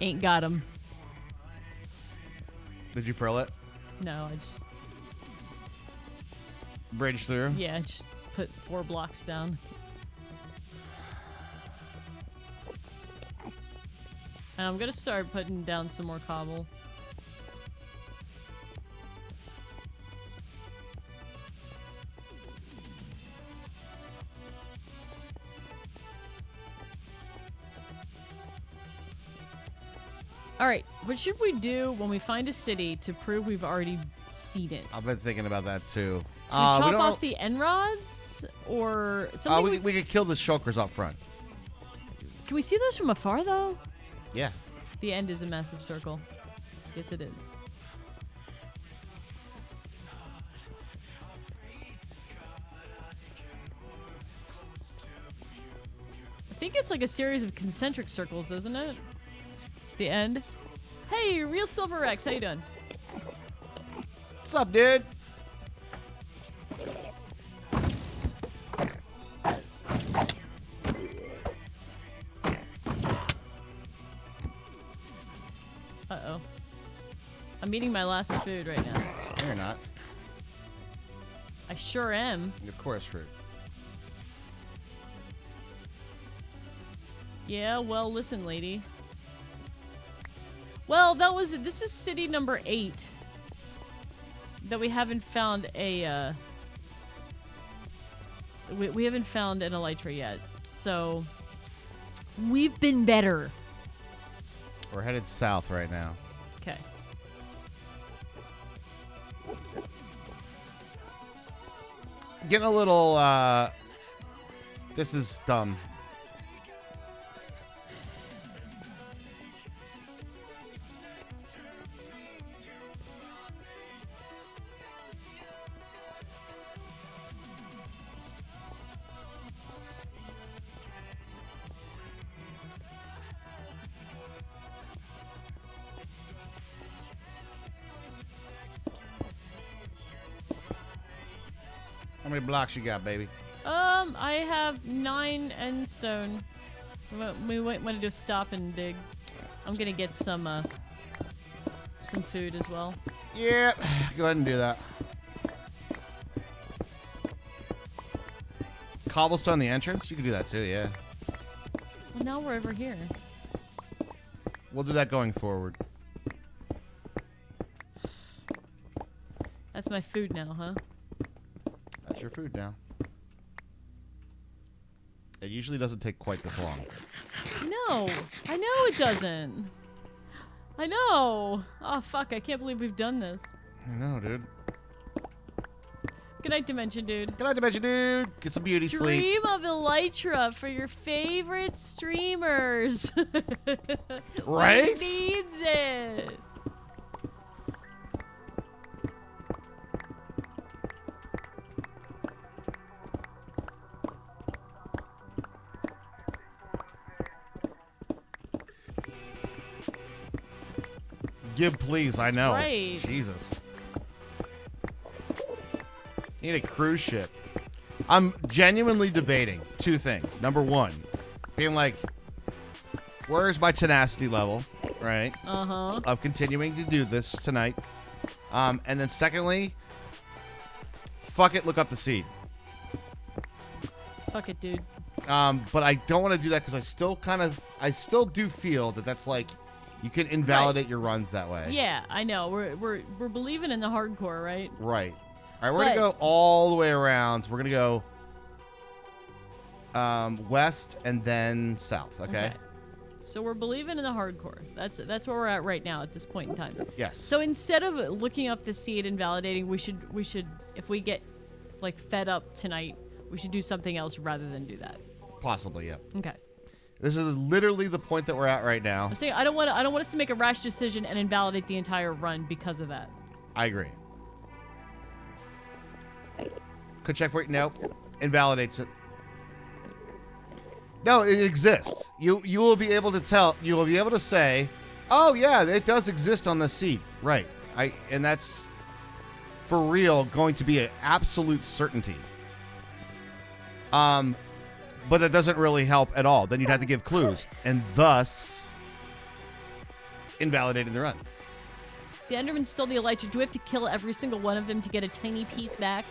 Ain't got him. Did you pearl it? No, I just... Bridge through? Yeah, just put 4 blocks down. And I'm gonna start putting down some more cobble. Alright, what should we do when we find a city to prove we've already seen it? I've been thinking about that too. Should we chop off the end rods? Or something? We could kill the shulkers up front. Can we see those from afar though? Yeah. The end is a massive circle. Yes, it is. I think it's like a series of concentric circles, isn't it? The end. Hey, Real Silver Rex, how you doing? What's up, dude? Uh-oh. I'm eating my last food right now. No, you're not. I sure am. Of course, fruit. Yeah, well, listen, lady. Well, this is city number 8 that we haven't found a, we haven't found an elytra yet. So, we've been better. We're headed south right now. Okay. Getting a little, this is dumb. How many blocks you got, baby? I have 9 end stone. We might want to do a stop and dig. I'm gonna get some food as well. Yeah, go ahead and do that. Cobblestone the entrance? You can do that too, yeah. Well, now we're over here. We'll do that going forward. That's my food now, huh? That's your food now. It usually doesn't take quite this long. No, I know it doesn't. I know. Oh, fuck, I can't believe we've done this. I know, dude. Good night, Dimension Dude. Good night, Dimension Dude. Get some beauty sleep. Dream of Elytra for your favorite streamers. Right? Who needs it? Give, please. I know. Right. Jesus. Need a cruise ship. I'm genuinely debating 2 things. Number 1, being like, where's my tenacity level, right? Uh-huh. Of continuing to do this tonight. And then secondly, fuck it, look up the seed. Fuck it, dude. But I don't want to do that because I still do feel that that's like, you can invalidate your runs that way. Yeah, I know. We're believing in the hardcore, right? Right. All right, we're going to go all the way around. We're going to go west and then south, okay? So we're believing in the hardcore. That's where we're at right now at this point in time. Yes. So instead of looking up the seed and validating, we should if we get like fed up tonight, we should do something else rather than do that. Possibly, yeah. Okay. This is literally the point that we're at right now. I'm saying I don't want us to make a rash decision and invalidate the entire run because of that. I agree. Could check for it. Nope. Invalidates it. No, it exists. You will be able to tell. You will be able to say, "Oh yeah, it does exist on the seed." Right. And that's for real going to be an absolute certainty. But that doesn't really help at all. Then you'd have to give clues, and thus invalidating the run. The Enderman's still the Elytra. Do we have to kill every single one of them to get a tiny piece back?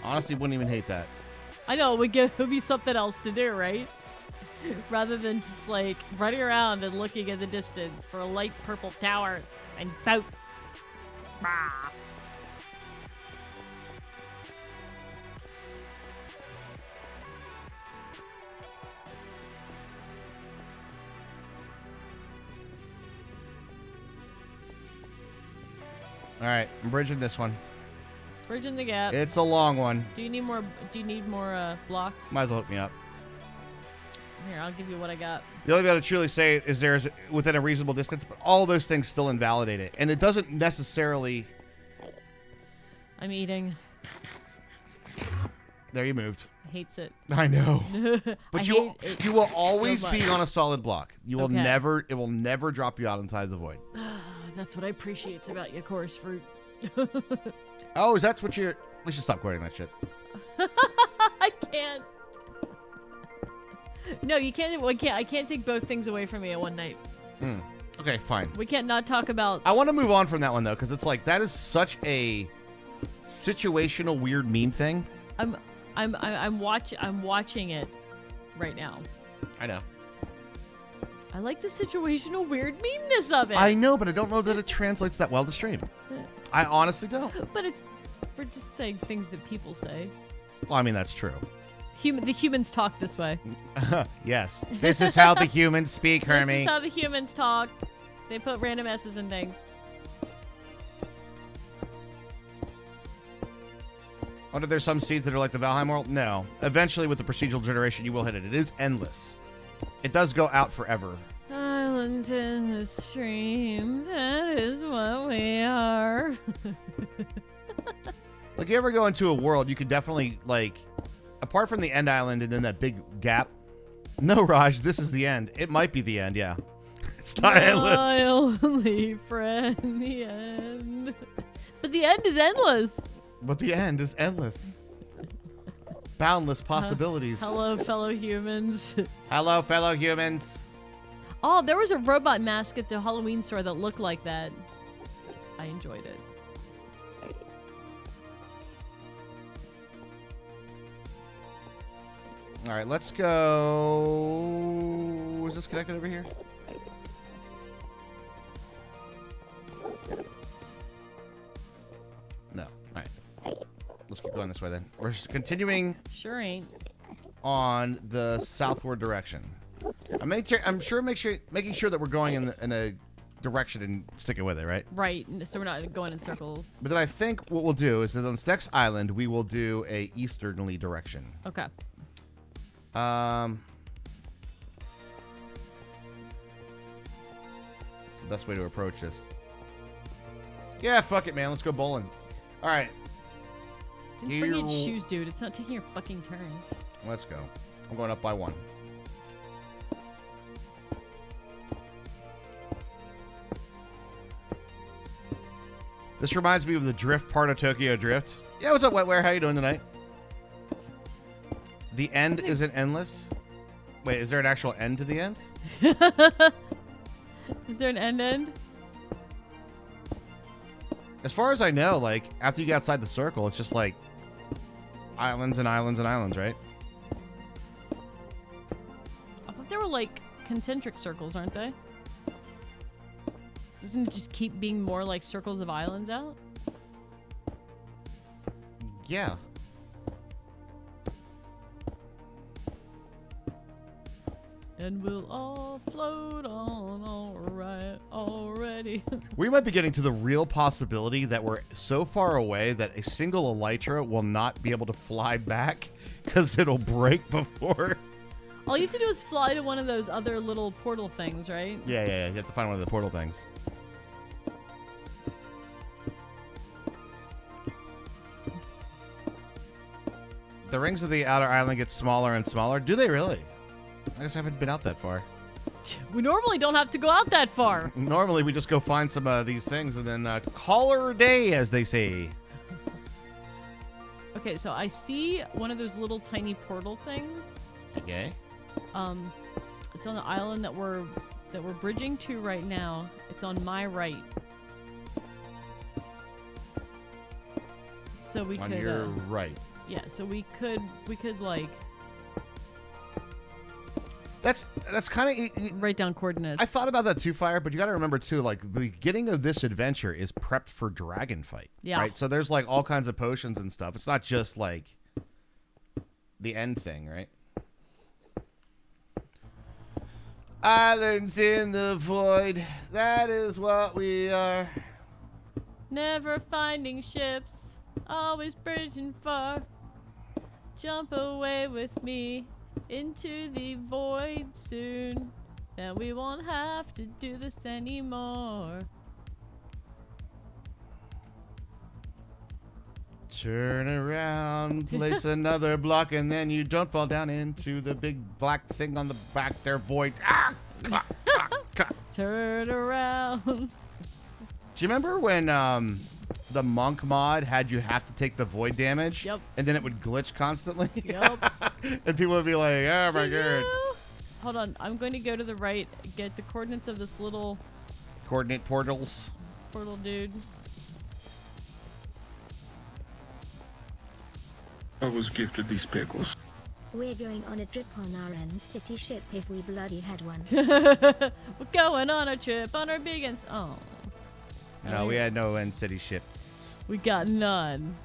Honestly, wouldn't even hate that. I know, it would be something else to do, right? Rather than just like running around and looking at the distance for light purple towers and boats. Bah. All right, I'm bridging this one. Bridging the gap. It's a long one. Do you need more? Do you need more blocks? Might as well hook me up. Here, I'll give you what I got. The only way to truly say is there's within a reasonable distance, but all those things still invalidate it, and it doesn't necessarily. I'm eating. There, you moved. Hates it. I know, but you will always so be much. on a solid block. You will Okay. never. It will never drop you out inside the void. That's what I appreciate about your course fruit. Oh, is that what you're? We should stop quoting that shit. I can't. No, you can't. I can't take both things away from me at one night. Okay, fine. We can't not talk about. I want to move on from that one though, because it's like that is such a situational weird meme thing. I'm watching it right now. I know. I like the situational weird memeness of it. I know, but I don't know that it translates that well to stream. I honestly don't. But we're just saying things that people say. Well, I mean, that's true. The humans talk this way. Yes. This is how the humans speak, Hermy. This is how the humans talk. They put random S's in things. Wonder if there's some seeds that are like the Valheim world? No. Eventually, with the procedural generation, you will hit it. It is endless. It does go out forever. Islands in the stream. That is what we are. Like, you ever go into a world, you could definitely, like, apart from the end island and then that big gap. No, Raj, this is the end. It might be the end, yeah. It's not endless. My only friend, the end. But the end is endless. But the end is endless. Boundless possibilities. Hello, fellow humans. Hello, fellow humans. Oh, there was a robot mask at the Halloween store that looked like that. I enjoyed it. All right, let's go. Is this connected over here? No. All right. Let's keep going this way then. We're continuing Sure ain't. on the southward direction. Making sure that we're going in a direction and sticking with it, right? Right, so we're not going in circles. But then I think what we'll do is that on this next island we will do a easternly direction. Okay. It's the best way to approach this. Yeah, fuck it, man. Let's go bowling. All right. Didn't bring your shoes, dude. It's not taking your fucking turn. Let's go. I'm going up by 1. This reminds me of the drift part of Tokyo Drift. Yeah, what's up, Wetware? How you doing tonight? The end isn't endless. Wait, is there an actual end to the end? Is there an end? As far as I know, like, after you get outside the circle, it's just like islands and islands and islands, right? I thought they were like concentric circles, aren't they? Doesn't it just keep being more like circles of islands out? Yeah. And we'll all float on alright already. We might be getting to the real possibility that we're so far away that a single elytra will not be able to fly back because it'll break before. All you have to do is fly to one of those other little portal things, right? Yeah. You have to find one of the portal things. The rings of the outer island get smaller and smaller. Do they really? I guess I haven't been out that far. We normally don't have to go out that far. Normally, we just go find some of these things and then call her a day, as they say. Okay, so I see one of those little tiny portal things. Okay. It's on the island that we're bridging to right now. It's on my right. So we On could your right. yeah, so we could like That's kind of... write down coordinates. I thought about that too, Fire, but you got to remember too, like, the beginning of this adventure is prepped for dragon fight. Yeah. Right? So there's like all kinds of potions and stuff. It's not just like the end thing, right? Islands in the void. That is what we are. Never finding ships, always bridging far. Jump away with me into the void soon. Then we won't have to do this anymore. Turn around, place another block, and then you don't fall down into the big black thing on the back there, void. Ah! Turn around. Do you remember when the monk mod had you have to take the void damage? Yep. And then it would glitch constantly? Yep. And people would be like, oh my god. Hold on, I'm going to go to the right, get the coordinates of this little Coordinate portals. portal dude. I was gifted these pickles. We're going on a trip on our end city ship if we bloody had one. We're going on a trip on our big ends. Oh. No, we had no end city ships. We got none.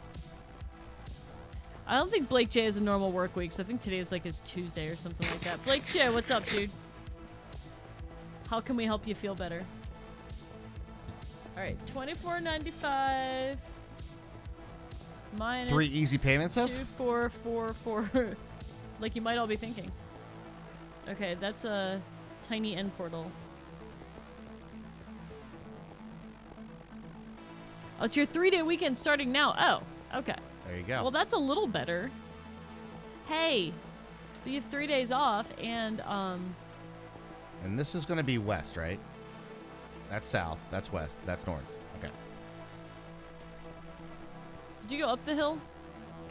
I don't think Blake J has a normal work week, so I think today is like his Tuesday or something like that. Blake J, what's up, dude? How can we help you feel better? Alright, $24.95 minus 3 easy payments of? 2444. Like you might all be thinking. Okay, that's a tiny end portal. Oh, it's your 3-day weekend starting now. Oh, okay. There you go. Well, that's a little better. Hey, you have 3 days off, and And this is going to be west, right? That's south. That's west. That's north. Okay. Did you go up the hill?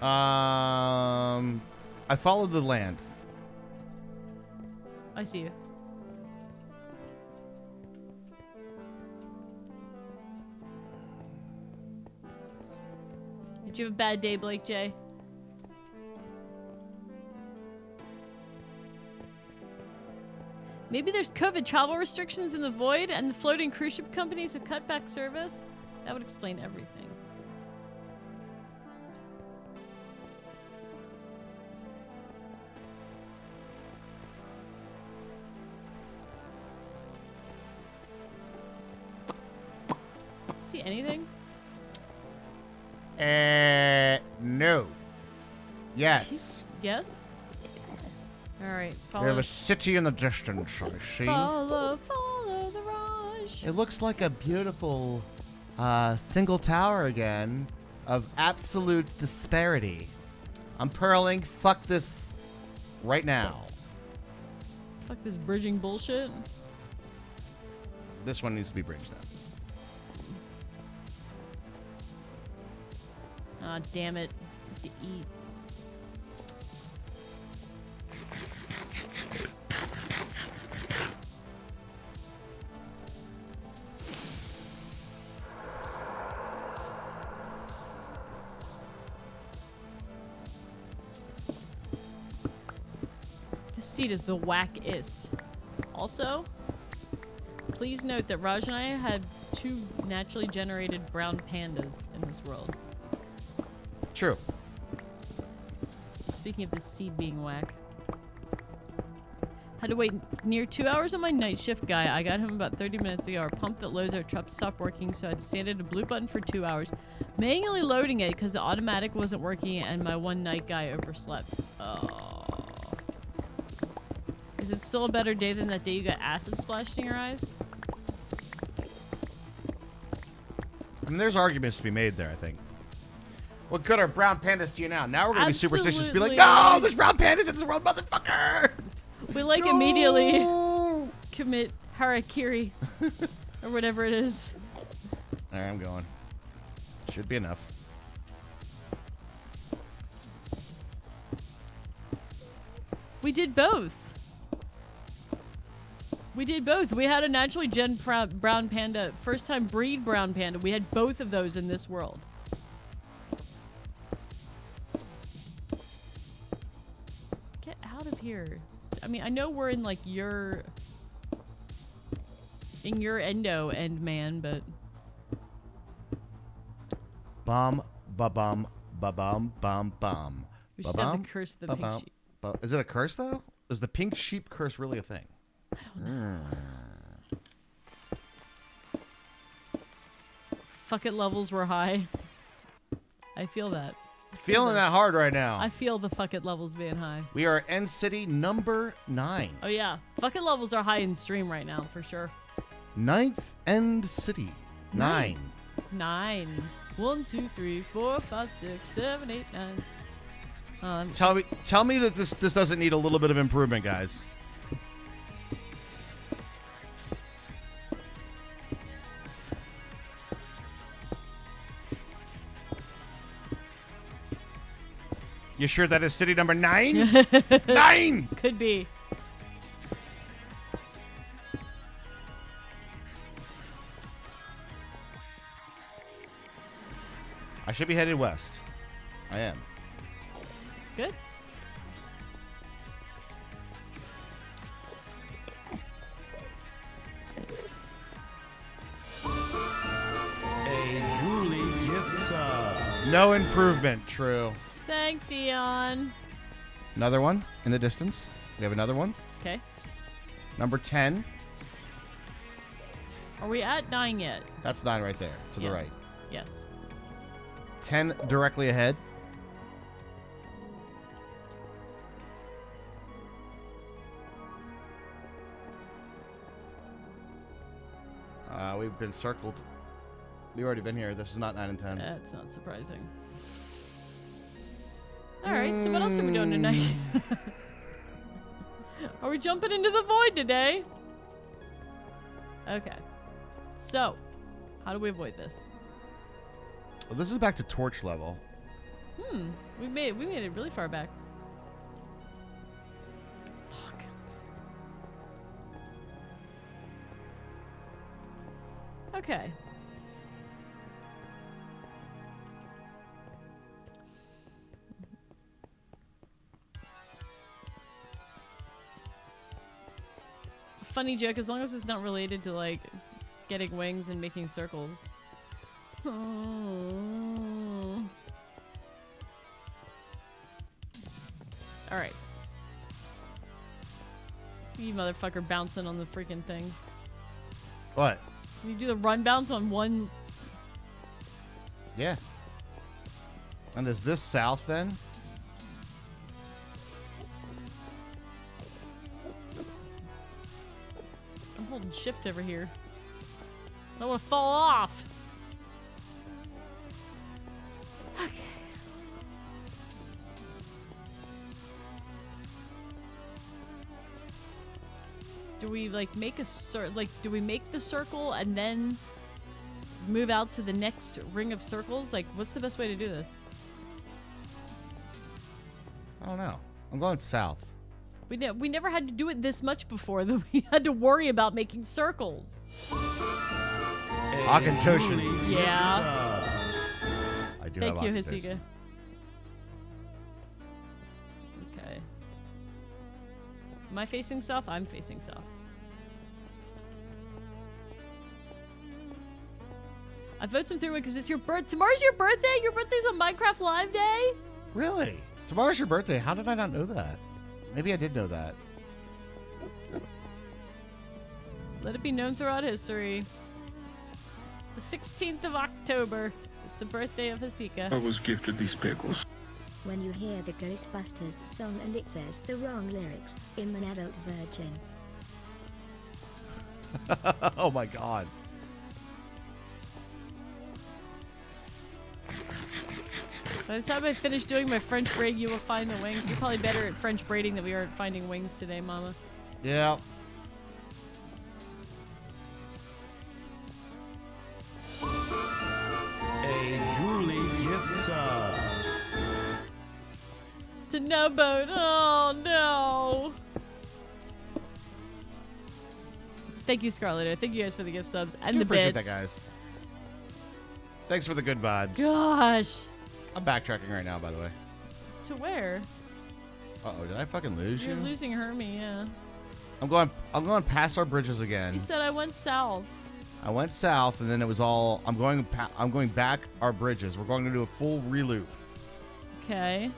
I followed the land. I see you. Did you have a bad day, Blake J? Maybe there's COVID travel restrictions in the void and the floating cruise ship companies have cut back service? That would explain everything. See anything? No. Yes. Yes? Alright, We have follow. a city in the distance, I see. Follow the Raj. It looks like a beautiful single tower again of absolute disparity. I'm purling. Fuck this right now. Fuck this bridging bullshit. This one needs to be bridged now. Ah, damn it. To eat. This seat is the wackest. Also, please note that Raj and I had 2 naturally generated brown pandas in this world. True. Speaking of this seed being whack. Had to wait near 2 hours on my night shift guy. I got him about 30 minutes ago. Our pump that loads our truck stopped working, so I had to stand at a blue button for 2 hours. Manually loading it because the automatic wasn't working and my one night guy overslept. Oh. Is it still a better day than that day you got acid splashed in your eyes? I mean, there's arguments to be made there, I think. What good are brown pandas to you now? Now we're going to be superstitious and be like, Absolutely. no, there's brown pandas in this world, motherfucker! We like No! immediately commit harakiri or whatever it is. All right, I'm going. Should be enough. We did both. We did both. We had a naturally gen brown panda, first time breed brown panda. We had both of those in this world. Get out of here. I mean, I know we're in like your endo end man, but Bum, ba-bum, ba-bum, bum, bum. we should have Ba-bum, the curse of the pink ba-bum, sheep. Is it a curse, though? Is the pink sheep curse really a thing? Fuck it, levels were high. I feel that. Feeling that hard right now. I feel the fuck it levels being high. We are End City number 9. Oh yeah, fuck it levels are high in stream right now for sure. 9th End City. 9. 9. 1, 2, 3, 4, 5, 6, 7, 8, 9. Tell me that this doesn't need a little bit of improvement, guys. You sure that is city number 9? 9! Could be. I should be headed west. I am. Good. A Julie gift sub. No improvement. True. Thanks, Eon. Another one in the distance. We have another one. Okay. Number 10. Are we at 9 yet? That's 9 right there to the Yes. right. Yes. 10 directly ahead. We've been circled. We've already been here. This is not 9 and 10. That's not surprising. Alright, so what else are we doing tonight? Are we jumping into the void today? Okay. So, how do we avoid this? Well, this is back to torch level. We made it really far back. Fuck. Okay. Funny joke, as long as it's not related to like getting wings and making circles. Alright. You motherfucker bouncing on the freaking things. What? You do the run bounce on one. Yeah. And is this south then? I'm holding shift over here. I don't want to fall off. Okay. Do we like make a do we make the circle and then move out to the next ring of circles? Like, what's the best way to do this? I don't know. I'm going south. We never had to do it this much before that we had to worry about making circles. Akantoshin. Yeah. I do Thank have you, Akantoshin. Hasiga. Okay. Am I facing south? I'm facing south. I vote some through it because it's your birth. Tomorrow's your birthday. Your birthday's on Minecraft Live Day. Really? Tomorrow's your birthday. How did I not know that? Maybe I did know that. Let it be known throughout history. The 16th of October is the birthday of Hasika. I was gifted these pickles. When you hear the Ghostbusters song and it says the wrong lyrics, I'm an adult virgin. Oh my god. By the time I finish doing my French braid, you will find the wings. You're probably better at French braiding than we are at finding wings today, Mama. Yeah. A Julie gift sub. To no boat. Oh no. Thank you, Scarlett. Thank you guys for the gift subs and Do the appreciate bits. that, guys. Thanks for the good vibes. Gosh. I'm backtracking right now, by the way. To where? Uh-oh, did I fucking lose You're you? losing Hermy, yeah. I'm going past our bridges again. You said I went south. I went south, and then it was all. I'm going back our bridges. We're going to do a full reloop. Okay.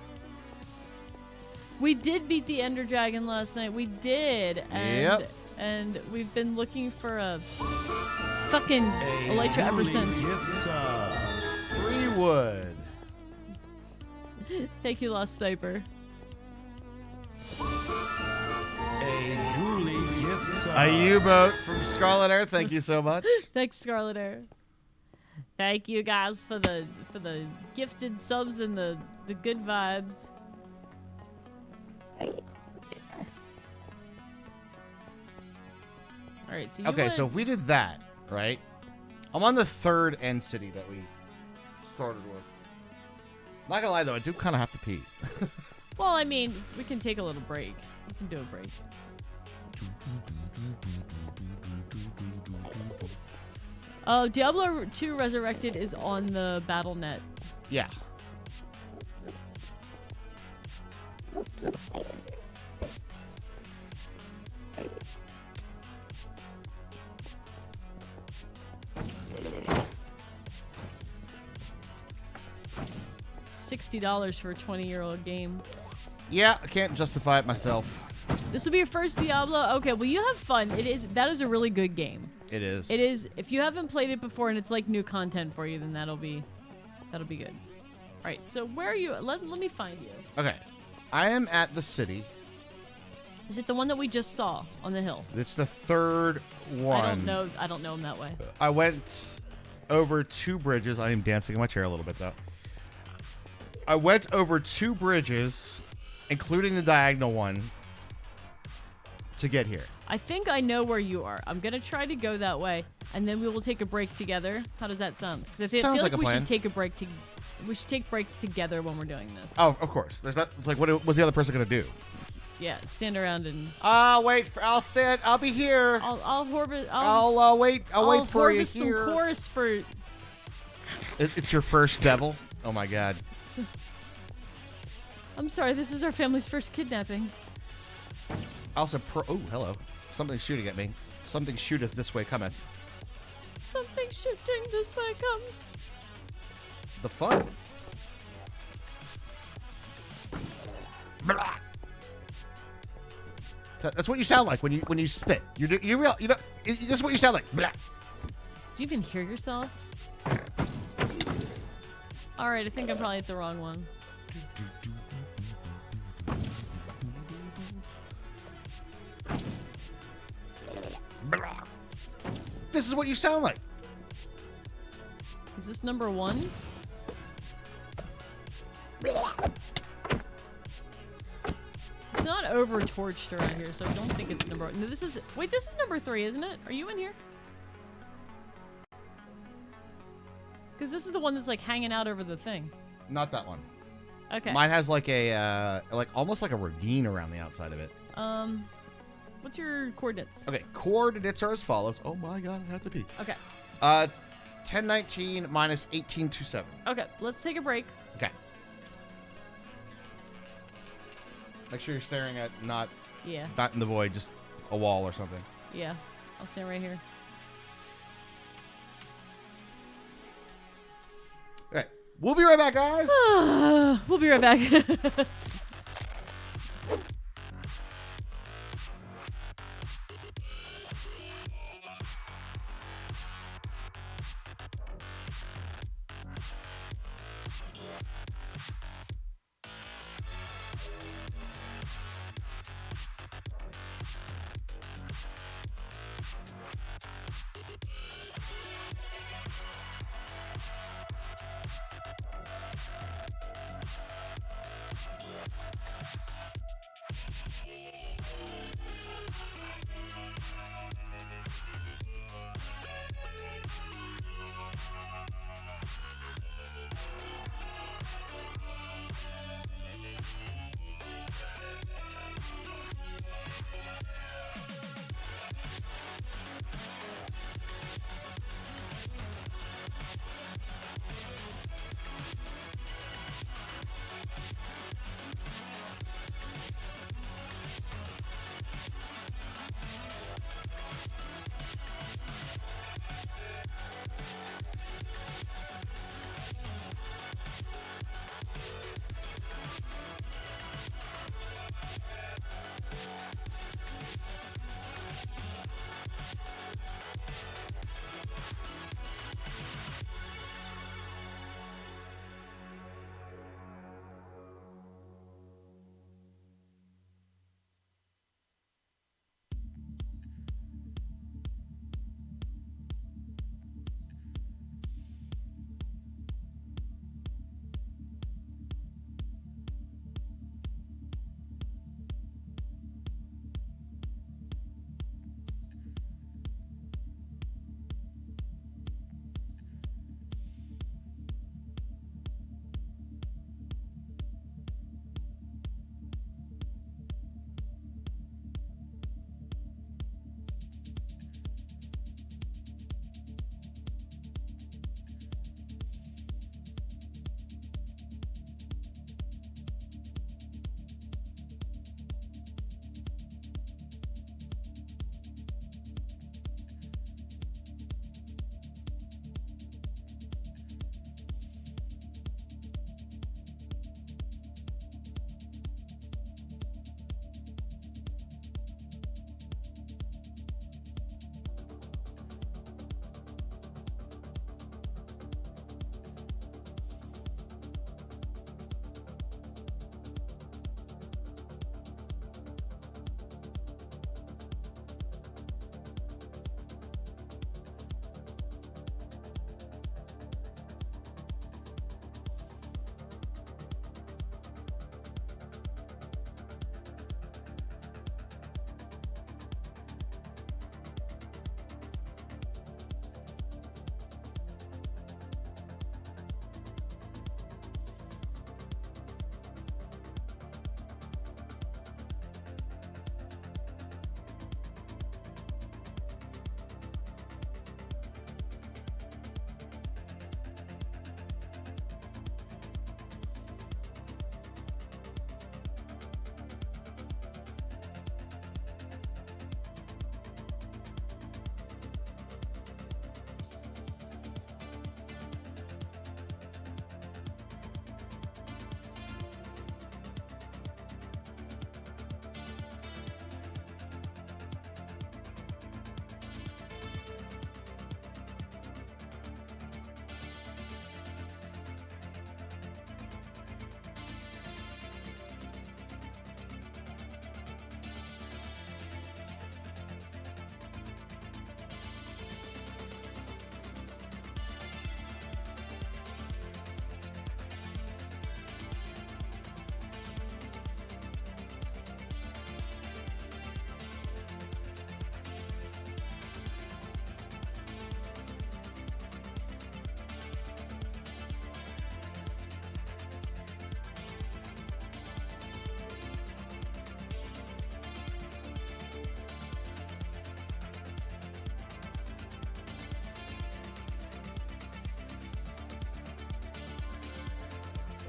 We did beat the Ender Dragon last night. We did. And, Yep. And we've been looking for a fucking A Elytra ever Julie since. gift sub. 3 wood. Thank you, Lost Sniper. A Julie gift sub. A U-boat from Scarlet Air. Thank you so much. Thanks, Scarlet Air. Thank you guys for the gifted subs and the good vibes. All right, so you Okay, went- so if we did that, right? I'm on the 3rd end city that we started with. Not gonna lie though, I do kind of have to pee. well, I mean, we can take a little break. We can do a break. Oh, Diablo 2 Resurrected is on the BattleNet. Yeah. $60 for a 20-year-old game. Yeah, I can't justify it myself. This will be your first Diablo. Okay, well, you have fun. That is a really good game. It is. It is. If you haven't played it before and it's like new content for you, then that'll be good. All right. So where are you? Let me find you. Okay. I am at the city. Is it the one that we just saw on the hill? It's the 3rd one. I don't know him that way. I went over 2 bridges. I am dancing in my chair a little bit though. I went over 2 bridges, including the diagonal one, to get here. I think I know where you are. I'm gonna try to go that way, and then we will take a break together. How does that sound? 'Cause I feel Sounds like like a we plan. should take a break We should take breaks together when we're doing this. Oh, of course. There's not. It's like, what was the other person gonna do? Yeah, stand around and. Wait. I'll stand. I'll be here. I'll wait. I'll wait for you some here. chorus for. It's your first devil. Oh my God. I'm sorry. This is our family's first kidnapping. Also, oh, hello. Something's shooting at me. Something shooteth this way cometh. Something shooting this way comes. The fuck? Blah. That's what you sound like when you spit. This is what you sound like. Blah. Do you even hear yourself? All right, I think I'm probably at the wrong one. Blah. This is what you sound like. Is this number 1? It's not over torched around here, so I don't think it's number 1. No, this is. Wait, this is number 3, isn't it? Are you in here? Because this is the one that's like hanging out over the thing. Not that one. Okay. Mine has like a almost like a ravine around the outside of it. What's your coordinates? Okay, coordinates are as follows. Oh my God, I have to pee. Okay. 1019 minus 1827. Okay, let's take a break. Okay. Make sure you're staring at not Yeah. in the void, just a wall or something. Yeah. I'll stand right here. Okay, we'll be right back, guys. We'll be right back.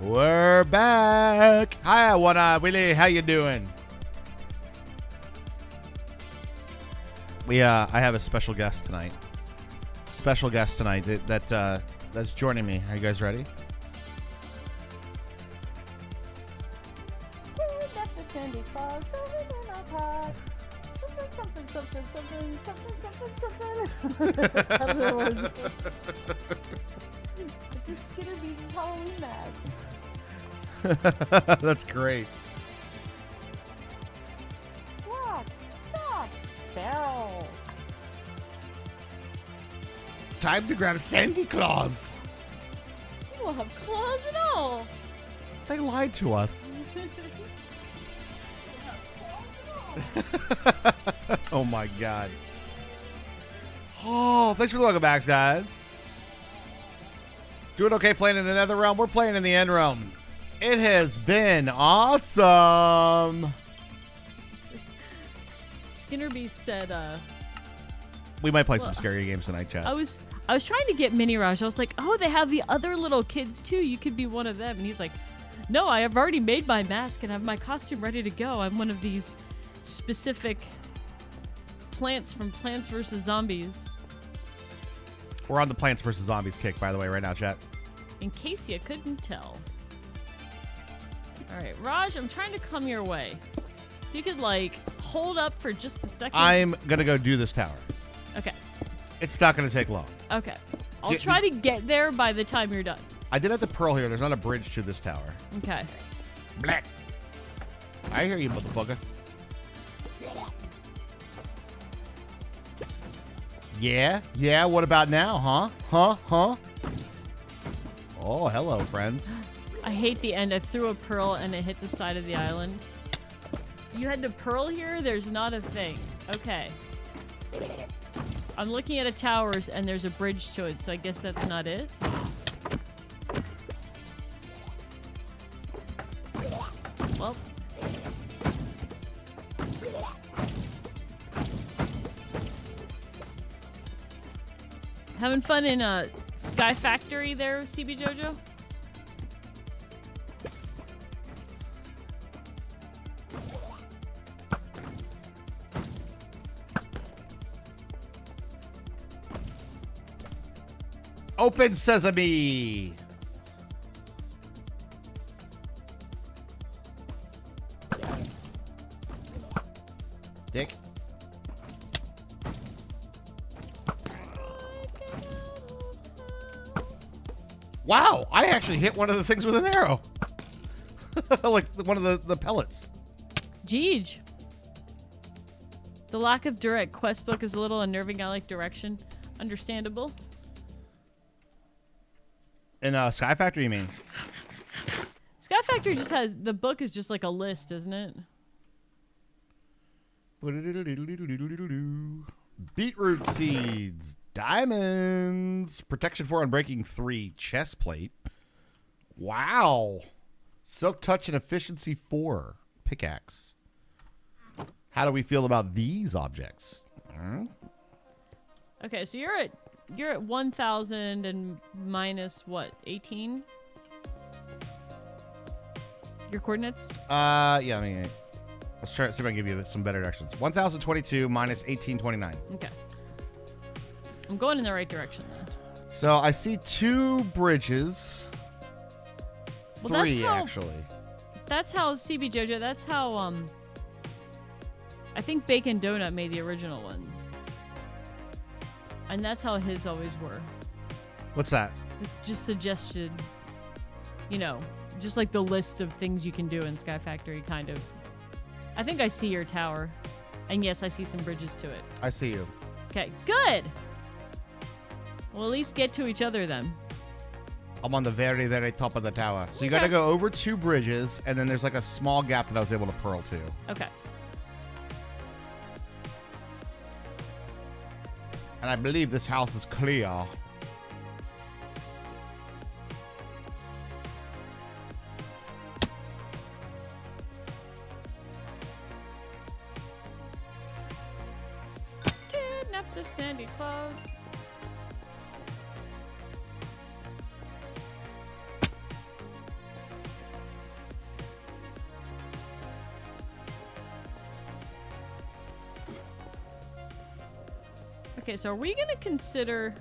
We're back. Hi, One Eye Willie. How you doing? I have a special guest tonight. That's joining me. Are you guys ready? It's a Skinner Bees' Halloween mask. That's great. Lock, shot, barrel. Time to grab Sandy Claus. You will have claws and all. They lied to us. Oh my god. Oh, thanks for the welcome back, guys. Doing okay playing in another realm. We're playing in the end realm. It has been awesome. Skinner Beast said, We might play some scary games tonight, chat. I was trying to get Mini Raj. I was like, oh, they have the other little kids too. You could be one of them. And he's like, no, I have already made my mask and have my costume ready to go. I'm one of these specific plants from Plants vs. Zombies. We're on the Plants vs. Zombies kick, by the way, right now, chat. In case you couldn't tell. All right, Raj, I'm trying to come your way. If you could, like, hold up for just a second. I'm going to go do this tower. Okay. It's not going to take long. Okay. I'll try to get there by the time you're done. I did have to pearl here. There's not a bridge to this tower. Okay. Black. I hear you, motherfucker. Yeah, what about now, huh? Oh, hello, friends. I hate the end. I threw a pearl and it hit the side of the island. You had to pearl here? There's not a thing. Okay. I'm looking at a tower and there's a bridge to it, so I guess that's not it. Well. Having fun in a Sky Factory there, CB Jojo? Open sesame. Dick. Wow, I actually hit one of the things with an arrow. Like one of the pellets. Jeej. The lack of direct quest book is a little unnerving. I like direction. Understandable. In Sky Factory, you mean? Sky Factory just has... The book is just like a list, isn't it? Beetroot seeds. Diamonds. Protection 4 Unbreaking 3. Chest plate. Wow. Silk touch and efficiency 4. Pickaxe. How do we feel about these objects? Okay, so you're at 1,000 and minus what? 18? Your coordinates? Yeah, I mean, let's try see if I can give you some better directions. 1,022 minus 1,829. Okay. I'm going in the right direction then. So I see 2 bridges. Well, 3 actually. That's how CB Jojo. That's how I think Bacon Donut made the original one, and that's how his always were. What's that? It just suggested, you know, just like the list of things you can do in Sky Factory, kind of. I think I see your tower, and yes, I see some bridges to it. I see you. Okay, good. We'll at least get to each other then. I'm on the very, very top of the tower. So you got to go over 2 bridges, and then there's like a small gap that I was able to pearl to. Okay. And I believe this house is clear. Kidnap the Sandy Claus. Okay, so are we gonna consider?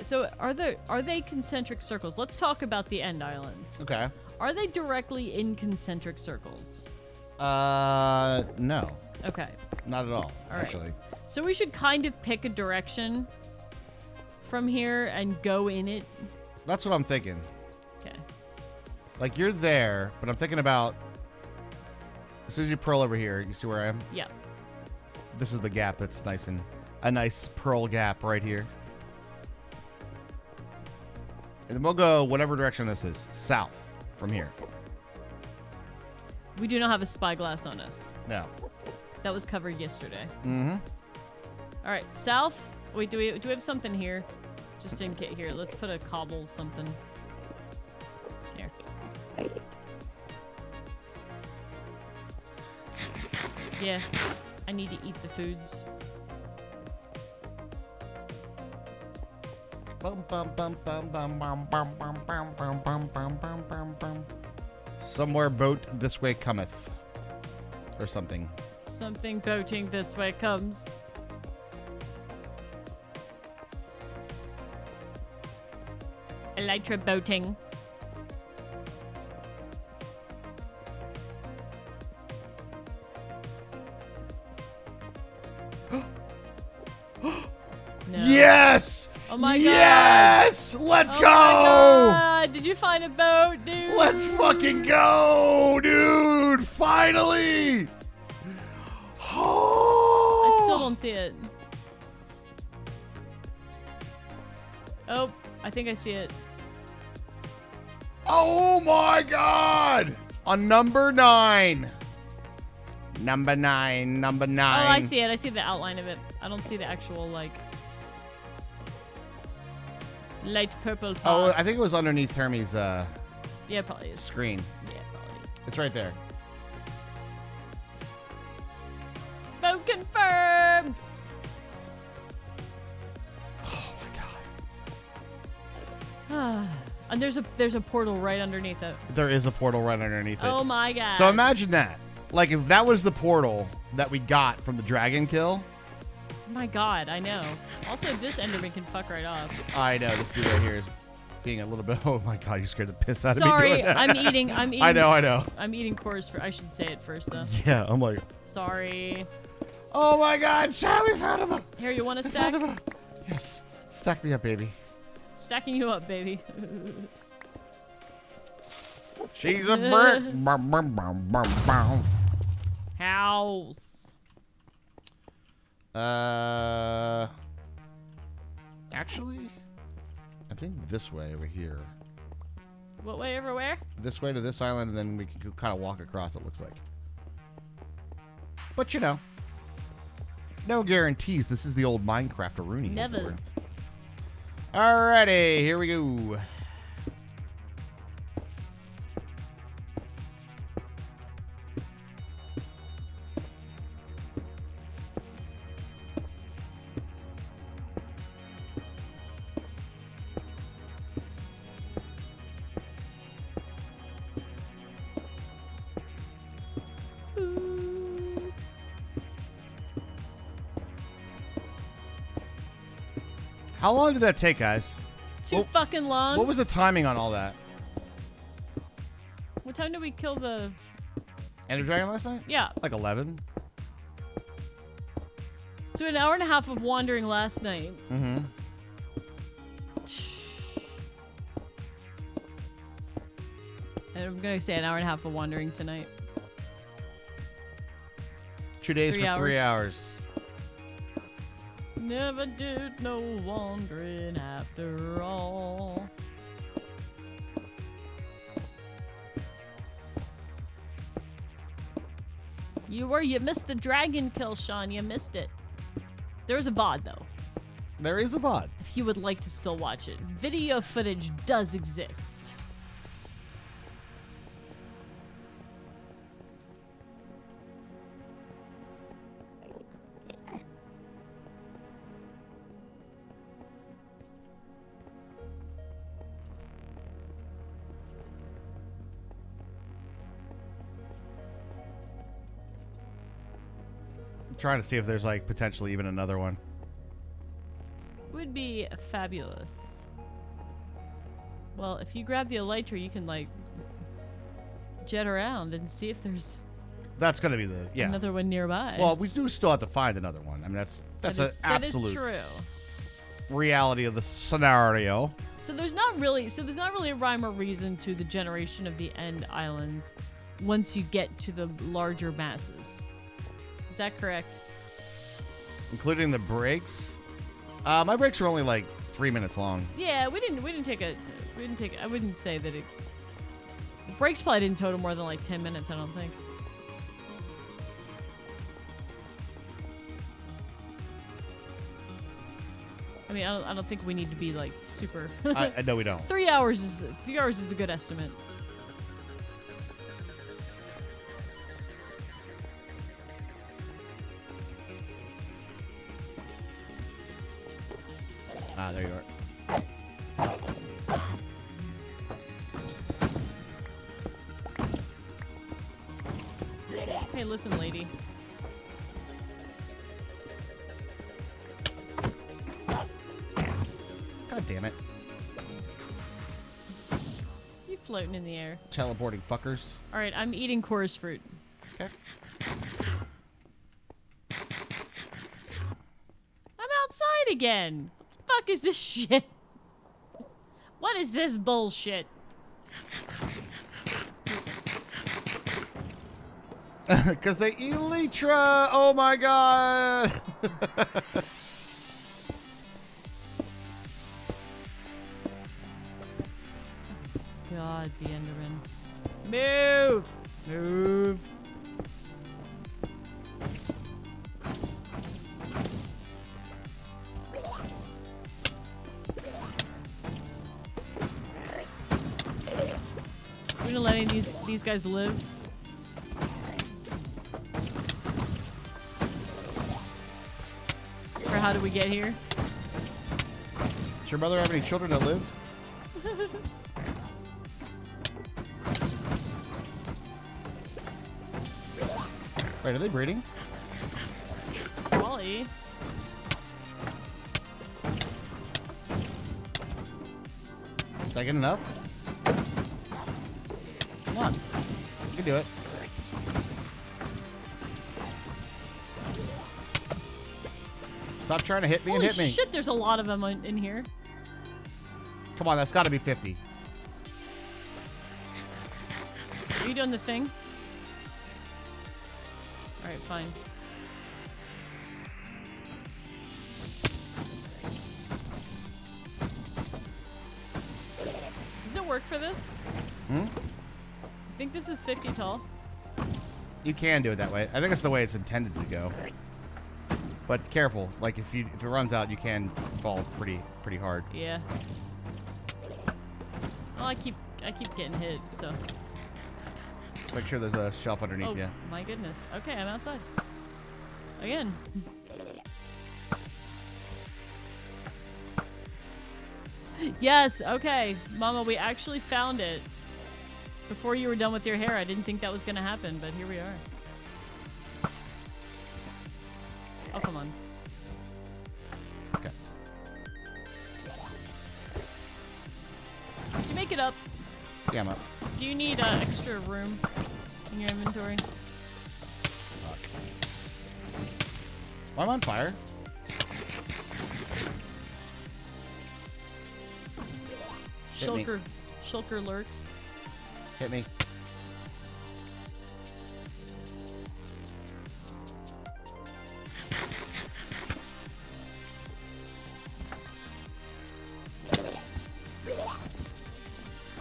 So are they concentric circles? Let's talk about the end islands. Okay. Are they directly in concentric circles? No, Okay. not at all. All right. Actually. So we should kind of pick a direction from here and go in it. That's what I'm thinking. Okay. Like you're there, but I'm thinking about as soon as you pearl over here, you see where I am? Yeah. This is the gap that's nice and a nice pearl gap right here. And then we'll go whatever direction this is, south from here. We do not have a spyglass on us. No. That was covered yesterday. Mm-hmm. All right, south. Wait, do we have something here? Just in case. Here, let's put a cobble something. Here. Yeah, I need to eat the foods. Bum, bum, bum, bum, bum, bum, bum, bum, bum, bum, bum, bum, bum, bum, bum. Somewhere boat this way cometh. Or something. Something boating this way comes. Elytra boating. No. Yes! Oh my god! Yes! Let's Oh go! my god! Did you find a boat, dude? Let's fucking go, dude! Finally! I still don't see it. Oh, I think I see it. Oh my god! On number 9. Number 9, number 9. Oh, I see it. I see the outline of it. I don't see the actual, like, light purple Oh, part. I think it was underneath Hermy's Yeah, it probably is. screen. Yeah, it probably is. It's right there. Boat confirmed! Oh my god. And there's a portal right underneath it. There is a portal right underneath it. Oh my god. So imagine that. Like, if that was the portal that we got from the dragon kill. Oh my god, I know. Also, this Enderman can fuck right off. I know, this dude right here is being a little bit... Oh my god, you scared the piss out of me Sorry, doing that. I'm eating. I know. I'm eating cores for. I should say it first though. Yeah, I'm like... Sorry. Oh my god, Chad, we found him! Here, you want a stack? Yes. Stack me up, baby. Stacking you up, baby. She's a brick. Bum, bum, bum, bum, bum. House. Actually, I think this way over here. What way? Everywhere? This way to this island, and then we can kind of walk across, it looks like. But, you know. No guarantees. This is the old Minecraft-a-rooney. as it were. Never. Alrighty, here we go. How long did that take, guys? Too fucking long. What was the timing on all that? What time did we kill the? Ender Dragon last night? Yeah. Like 11. So an hour and a half of wandering last night. Mm-hmm. And I'm gonna say an hour and a half of wandering tonight. 2 days 3 for 3 hours. Never did no wandering after all. You missed the dragon kill, Sean. You missed it. There's a VOD though. There is a VOD. If you would like to still watch it, video footage does exist. I'm trying to see if there's like potentially even another one. Fabulous. Well, if you grab the elytra, you can like jet around and see if there's That's gonna be the another one nearby. Well, we do still have to find another one. I mean, that's an absolute That is true. reality of the scenario. So there's not really a rhyme or reason to the generation of the end islands once you get to the larger masses. Is that correct? Including the breaks. My breaks are only like 3 minutes long. Yeah, we didn't take I wouldn't say that it breaks probably didn't total more than like 10 minutes, I don't think. I mean, I don't think we need to be like super. I know we don't. 3 hours is a good estimate. Ah, there you are. Hey, listen, lady. God damn it. You floating in the air. Teleporting fuckers. All right, I'm eating chorus fruit. Okay. I'm outside again. Fuck is this shit? What is this bullshit? Because they elytra. Oh my god. God, the Enderman. Move! Move! We're gonna let any of these guys live. For how did we get here? Does your mother have any children that live? Wait, are they breeding? Wally. Did I get enough? Come on. You can do it. Stop trying to hit me Holy and hit me. shit, there's a lot of them in here. Come on, that's got to be 50. Are you doing the thing? Alright, fine. Does it work for this? Hmm? I think this is 50 tall. You can do it that way. I think that's the way it's intended to go. But careful, like if it runs out, you can fall pretty hard. Yeah. Well, I keep getting hit, so. Just make sure there's a shelf underneath Oh you. my goodness. Okay, I'm outside. Again. Yes. Okay, Mama, we actually found it. Before you were done with your hair, I didn't think that was gonna happen, but here we are. Oh, come on. Okay. Did you make it up? Yeah, I'm up. Do you need extra room in your inventory? Why am I on fire? Hit me. Shulker lurks. Hit me.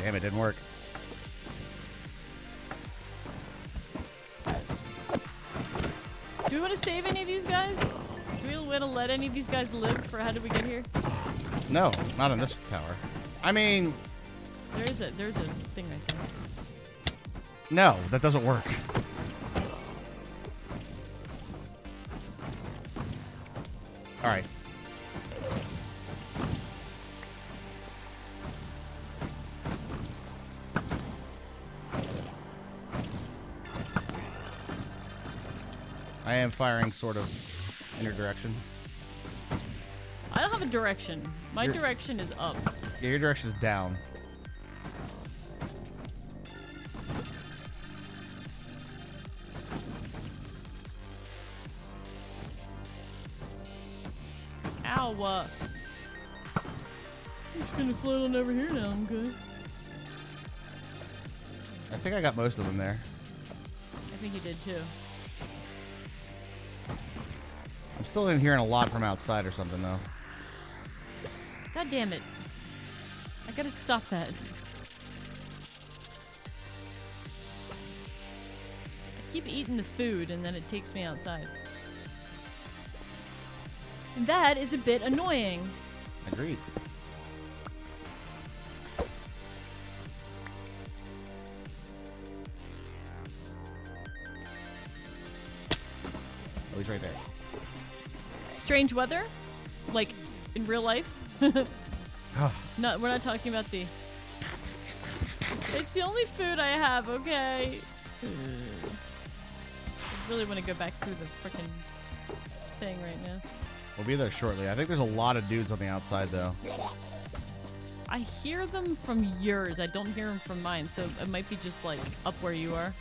Damn, it didn't work. Do we want to save any of these guys? Do we want to let any of these guys live for how did we get here? No, not on this tower. I mean, There's a thing right there. no, that doesn't work. All right. I am firing sort of in your direction. I don't have a direction. My You're- direction is up. Yeah, your direction is down. Ow, I'm just gonna float on over here now, okay? I think I got most of them there. I think you did too. I'm still in hearing a lot from outside or something, though. God damn it. I gotta stop that. I keep eating the food and then it takes me outside. And that is a bit annoying. Agreed. Oh, he's right there. Strange weather? Like, in real life? No, we're not talking about the... It's the only food I have, okay? I really want to go back through the frickin' thing right now. We'll be there shortly. I think there's a lot of dudes on the outside, though. I hear them from yours. I don't hear them from mine, so it might be just, like, up where you are.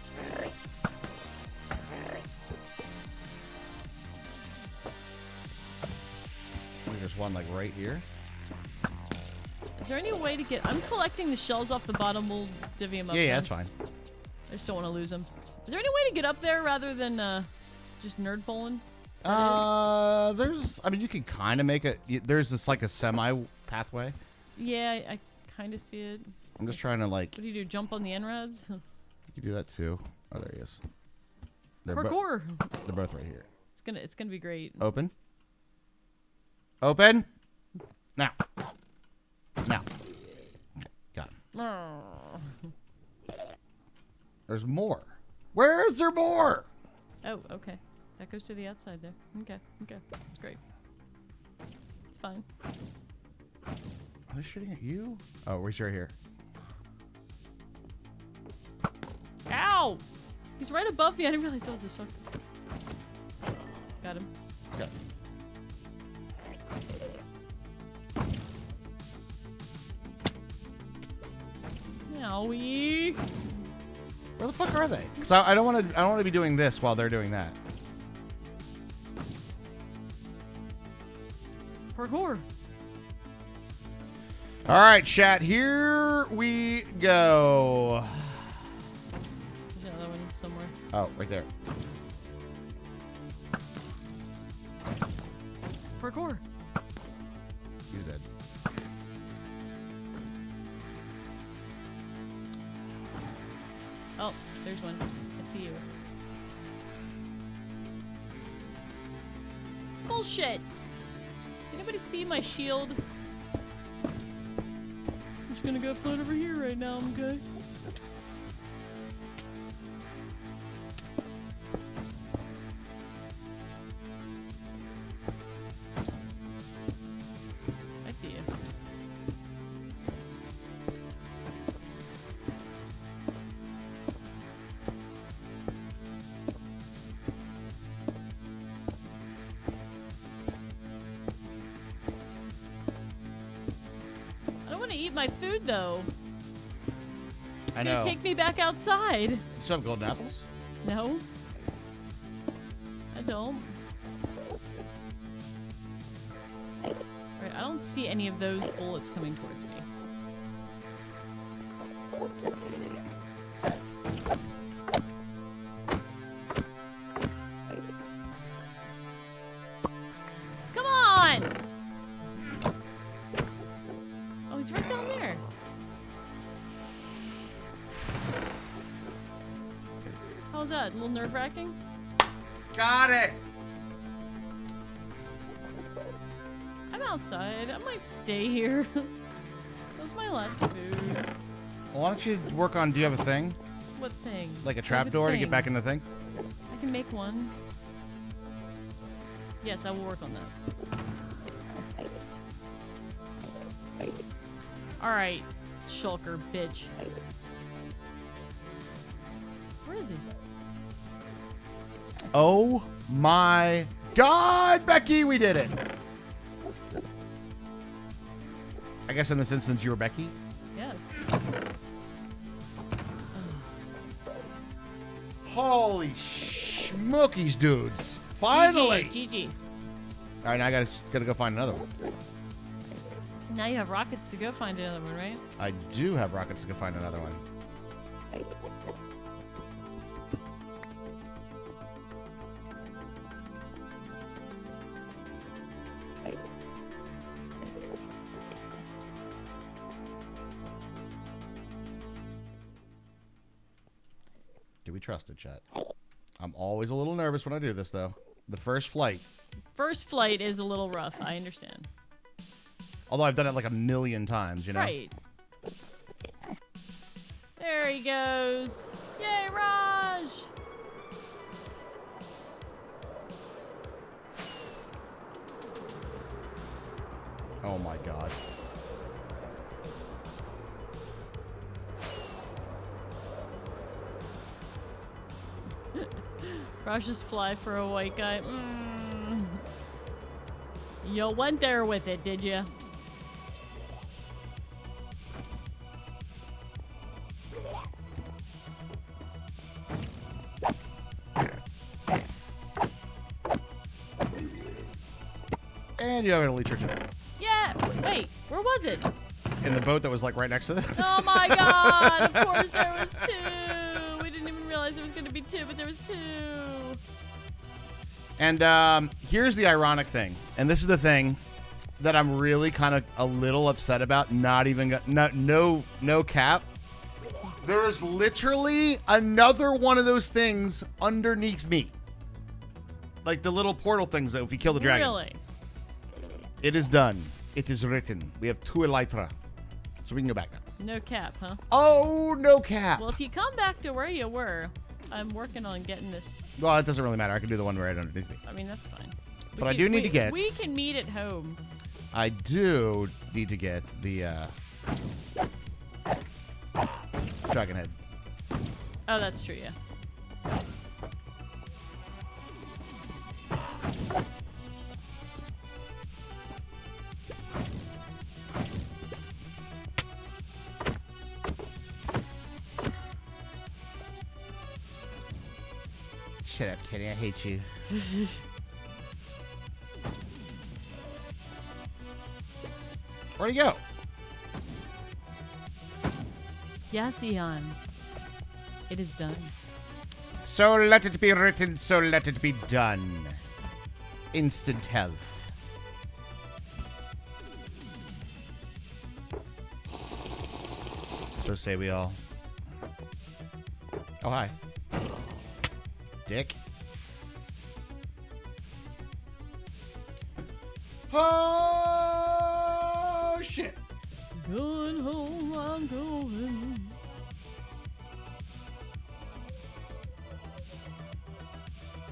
There's one, like, right here. Is there any way to get... I'm collecting the shells off the bottom. We'll divvy them up. Yeah, then. that's fine. I just don't want to lose them. Is there any way to get up there rather than just nerd pulling? There's... I mean, you can kind of make it... There's this, like, a semi-pathway. Yeah, I kind of see it. I'm just trying to, like... What do you do? Jump on the NRADs? You can do that, too. Oh, there he is. They're Parkour! They're both right here. It's gonna be great. Open. Open. Now. Now. Okay, got him. There's more. Where is there more? Oh, okay. That goes to the outside there. Okay, it's great. It's fine. Are they shooting at you? Oh, we're sure here. Ow! He's right above me. I didn't realize that was a shark. Got him. Okay. Owie. Where the fuck are they? Because I don't want to. I don't want to be doing this while they're doing that. Parkour. All right, chat. Here we go. There's another one somewhere. Oh, right there. Parkour. He's dead. Oh, there's one. I see you. Bullshit! Anybody see my shield? I'm just gonna go float over here right now, okay? I see you. I don't want to eat my food though. It's I gonna know. take me back outside. You still have golden apples? No. I don't. Alright, I don't see any of those bullets coming towards me. Come on! Oh, he's right down there. How was that? A little nerve-wracking? Got it. I'm outside. I might stay here. That was my last food. Well, why don't you work on? Do you have a thing? What thing? Like a I have trapdoor to get thing. back in the thing? I can make one. Yes, I will work on that. Alright, shulker bitch. Where is he? Oh my God, Becky, we did it. I guess in this instance, you were Becky. Yes. Holy smokies, dudes! Finally. GG. All right, now I gotta go find another one. Now you have rockets to go find another one, right? I do have rockets to go find another one. Do we trust it, chat? I'm always a little nervous when I do this, though. The first flight. First flight is a little rough. I understand. Although I've done it like a million times, you know? Right. There he goes. Yay, Raj! Oh my god. Raj just fly for a white guy. You went there with it, did you? And you have an elite church Yeah. Wait, where was it? in the boat that was like right next to it. Oh my god! Of course there was two. We didn't even realize there was going to be two, but there was two. And here's the ironic thing, and this is the thing that I'm really kind of a little upset about. Not even no cap. There's literally another one of those things underneath me, like the little portal things that if you kill the dragon. Really? It is done. It is written. We have 2 elytra, so we can go back now. No cap, huh? Oh, no cap. Well, if you come back to where you were, I'm working on getting this. Well, it doesn't really matter. I can do the one right underneath me. I mean, that's fine. But I do need to get- We can meet at home. I do need to get the dragon head. Oh, that's true, yeah. Shut up, Kenny. I hate you. Where'd he go? Yes, Eon. It is done. So let it be written, so let it be done. Instant health. So say we all. Oh, hi. Dick. Oh, shit. Going home, I'm going.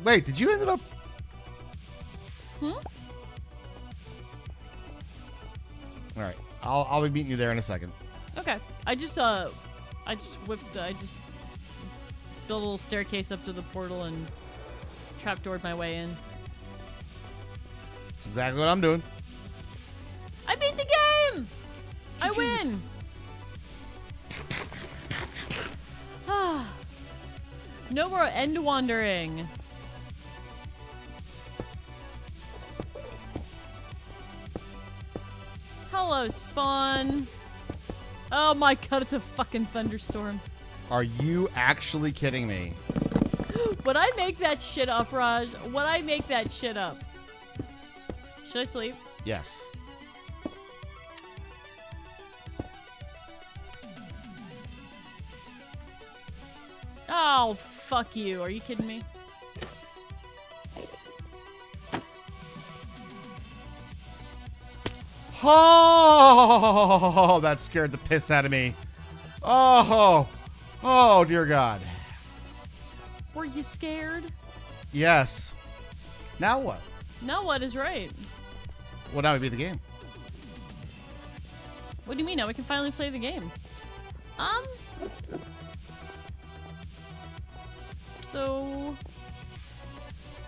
Wait, did you end up... Hmm? All right. I'll be meeting you there in a second. Okay. I just built a little staircase up to the portal and trapdoored my way in. That's exactly what I'm doing. I beat the game! I win! Ah. No more end wandering. Hello, Spawn. Oh my god, it's a fucking thunderstorm. Are you actually kidding me? Would I make that shit up, Raj? Would I make that shit up? Should I sleep? Yes. Oh, fuck you. Are you kidding me? Oh, that scared the piss out of me. Oh, oh, dear God. Were you scared? Yes. Now what? Now what is right? Well, now we beat the game. What do you mean? Now we can finally play the game. So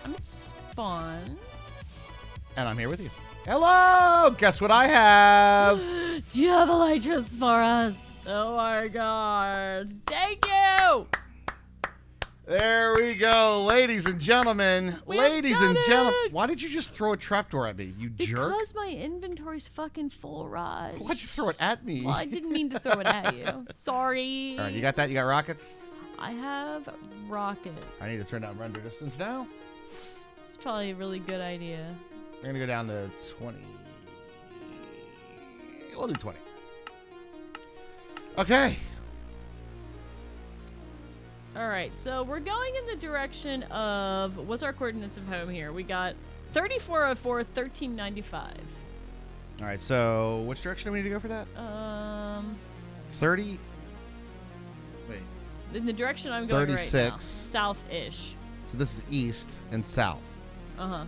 I'm at Spawn. And I'm here with you. Hello! Guess what I have? Do you have elytras for us? Oh my god. Thank you! There we go, ladies and gentlemen. Ladies and done gentlemen. it! Why did you just throw a trapdoor at me, you jerk? Because my inventory's fucking full, Raj. Why'd you throw it at me? Well, I didn't mean to throw it at you. Sorry. All right, you got that? You got rockets? I have rocket. I need to turn down render distance now. It's probably a really good idea. We're going to go down to 20. We'll do 20. Okay. All right, so we're going in the direction of, what's our coordinates of home here? We got 3404, 1395. All right, so which direction do we need to go for that? 30. Wait. In the direction I'm going right now. 36. South-ish. So this is east and south. Uh-huh.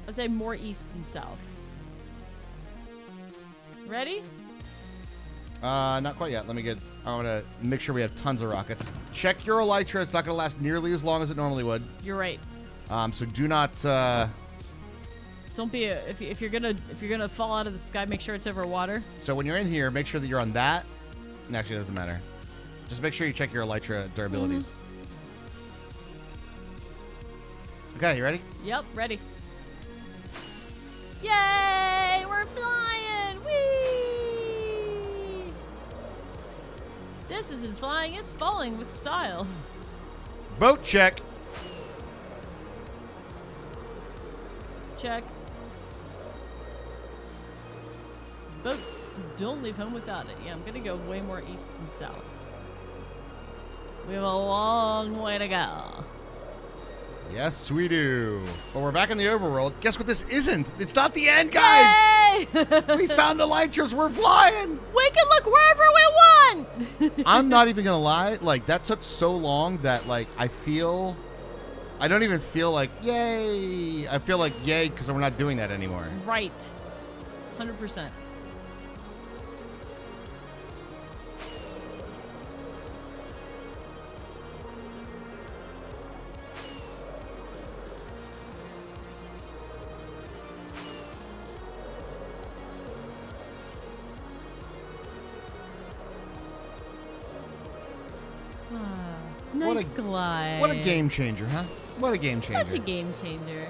I'd say more east than south. Ready? Not quite yet. I want to make sure we have tons of rockets. Check your elytra. It's not going to last nearly as long as it normally would. You're right. So do not. Don't be if you're gonna fall out of the sky, make sure it's over water. So when you're in here, make sure that you're on that. Actually, it doesn't matter. Just make sure you check your elytra durabilities. Okay, you ready? Yep, ready. Yay! We're flying! Whee! This isn't flying, it's falling with style. Boat check. Check. Boats, don't leave home without it. Yeah, I'm gonna go way more east than south. We have a long way to go. Yes, we do. But we're back in the overworld. Guess what this isn't? It's not the end, guys! Yay! We found elytras. We're flying! We can look wherever we want! I'm not even going to lie. Like, that took so long that, like, I don't even feel like, yay! I feel like, yay, because we're not doing that anymore. Right. 100%. Nice glide. What a game changer, huh? What a game changer. Such a game changer.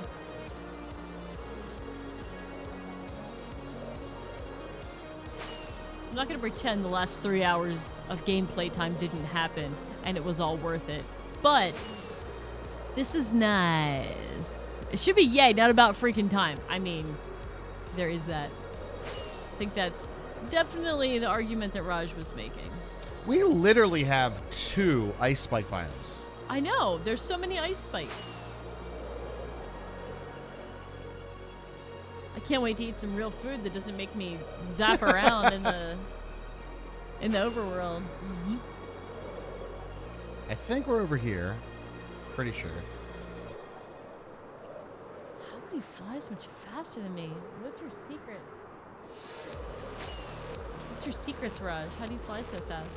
I'm not going to pretend the last 3 hours of gameplay time didn't happen and it was all worth it. But this is nice. It should be yay, not about freaking time. I mean, there is that. I think that's definitely the argument that Raj was making. We literally have 2 ice spike biomes. I know. There's so many ice spikes. I can't wait to eat some real food that doesn't make me zap around in the overworld. I think we're over here. Pretty sure. How do you fly so much faster than me? What's your secrets? What's your secrets, Raj? How do you fly so fast?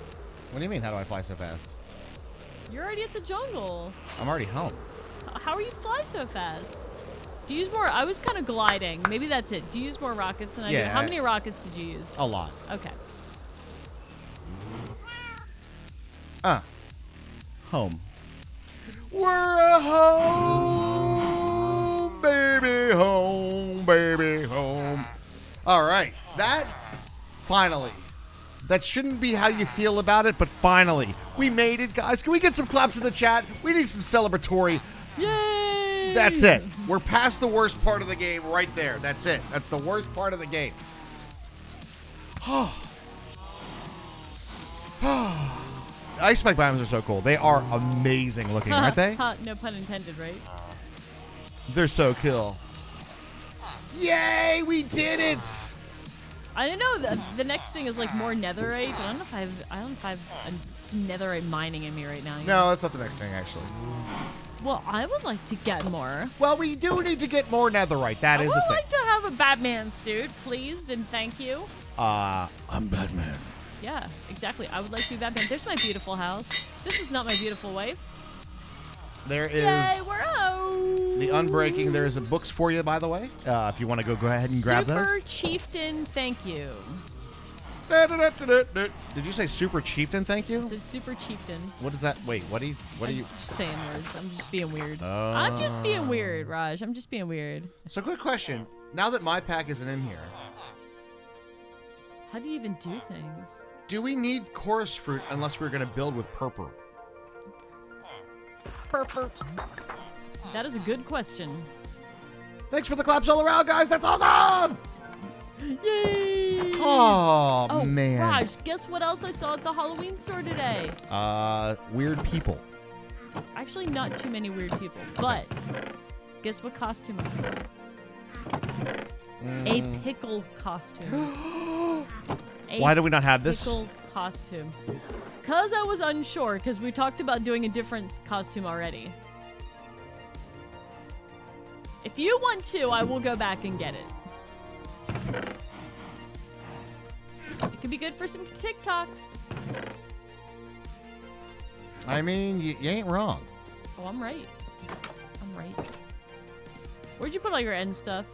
What do you mean, how do I fly so fast? You're already at the jungle. I'm already home. How are you fly so fast? Do you use more? I was kind of gliding. Maybe that's it. Do you use more rockets than I do? Yeah. How many rockets did you use? A lot. Okay. Home. We're home, baby, home, baby, home. All right, that finally. That shouldn't be how you feel about it, but finally, we made it, guys. Can we get some claps in the chat? We need some celebratory. Yay! That's it. We're past the worst part of the game right there. That's it. That's the worst part of the game. Ice spike biomes are so cool. They are amazing looking, aren't they? No pun intended, right? They're so cool. Yay, we did it! I don't know. The next thing is like more netherite, but I don't know if I have a netherite mining in me right now. No, that's not the next thing, actually. Well, I would like to get more. Well, we do need to get more netherite. That is I the would thing. like to have a Batman suit, please, and thank you. I'm Batman. Yeah, exactly. I would like to be Batman. There's my beautiful house. This is not my beautiful wife. There is. Yay, we're out. the Unbreaking. There's a books for you, by the way. If you want to go ahead and grab Super those. Chieftain, thank you. Did you say Super Chieftain? Thank I you. said Super Chieftain. What is that? Wait, what are you? I'm just saying words. I'm just being weird. Oh. I'm just being weird, Raj. I'm just being weird. So, quick question. Now that my pack isn't in here, How do you even do things? do we need chorus fruit unless we're going to build with purple? Purple. That is a good question. Thanks for the claps all around, guys. That's awesome. Yay! Oh, man. Raj, guess what else I saw at the Halloween store today? Weird people. Actually, not too many weird people, but guess what costume I saw? A pickle costume. Why do we not have this? Pickle costume. Because I was unsure, because we talked about doing a different costume already. If you want to, I will go back and get it. It could be good for some TikToks. I mean, you ain't wrong. Oh, I'm right. I'm right. Where'd you put all your end stuff?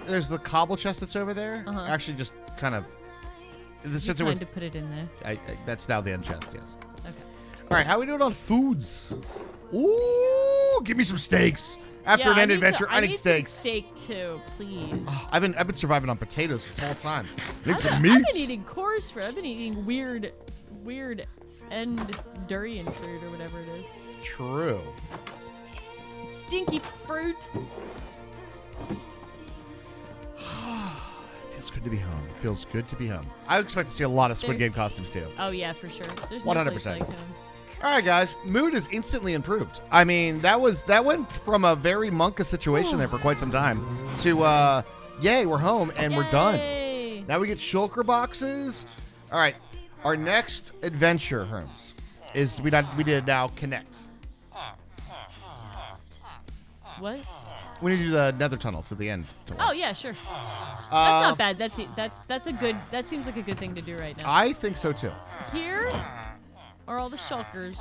There's the cobble chest that's over there. Uh-huh. Actually, just kind of. Since You it was, kind of put it in there. that's now the end chest. Yes. Okay. All right, how we doing on foods? Ooh, give me some steaks. After Yeah, an I end need adventure, to- I need some steaks. steak too, please. Oh, I've been surviving on potatoes this whole time. Need some I've meat. been eating coarse fruit. I've been eating weird end durian fruit or whatever it is. True. Stinky fruit. Feels good to be home. Feels good to be home. I expect to see a lot of Squid There's- Game costumes too. Oh yeah, for sure. There's 100%. No place like him. All right, guys. Mood is instantly improved. I mean, that went from a very monka situation there for quite some time to yay, we're home and we're done. Yay! Now we get shulker boxes. All right, our next adventure, Herms, is we need to now connect. What? We need to do the nether tunnel to the end. Oh yeah, sure. That's not bad. That's a good. That seems like a good thing to do right now. I think so too. Here are all the shulkers.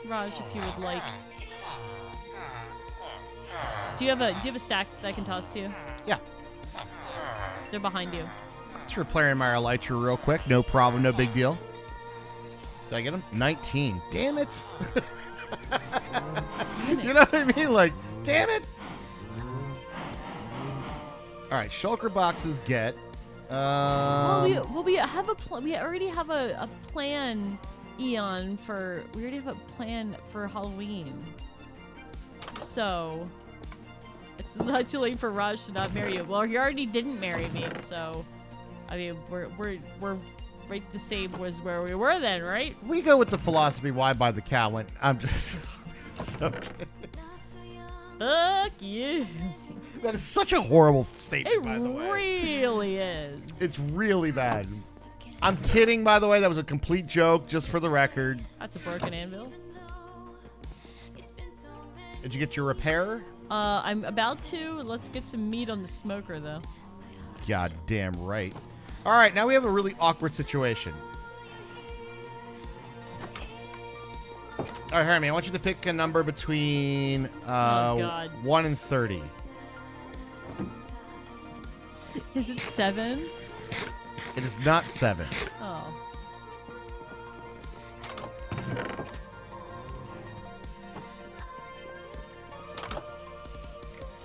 Raj, if you would like. Do you have a stack that I can toss to you? Yeah. They're behind you. Let's repair my elytra real quick. No problem. No big deal. Did I get him? 19. Damn it. Damn it. You know what I mean? Like, damn it. All right, shulker boxes get. Well, we have a we already have a plan, Eon, for we already have a plan for Halloween. So it's not too late for Raj to not marry you. Well, he already didn't marry me, so I mean we're right the same as where we were then, right? We go with the philosophy. Why buy the cow when I'm just so kidding. Fuck you. That is such a horrible statement, It by the way. really is. It's really bad. I'm kidding, by the way. That was a complete joke, just for the record. That's a broken anvil. Did you get your repair? I'm about to. Let's get some meat on the smoker though. God damn right. All right, now we have a really awkward situation. All right, Hermy, I want you to pick a number between God. 1 and 30. Is it 7? It is not 7. Oh.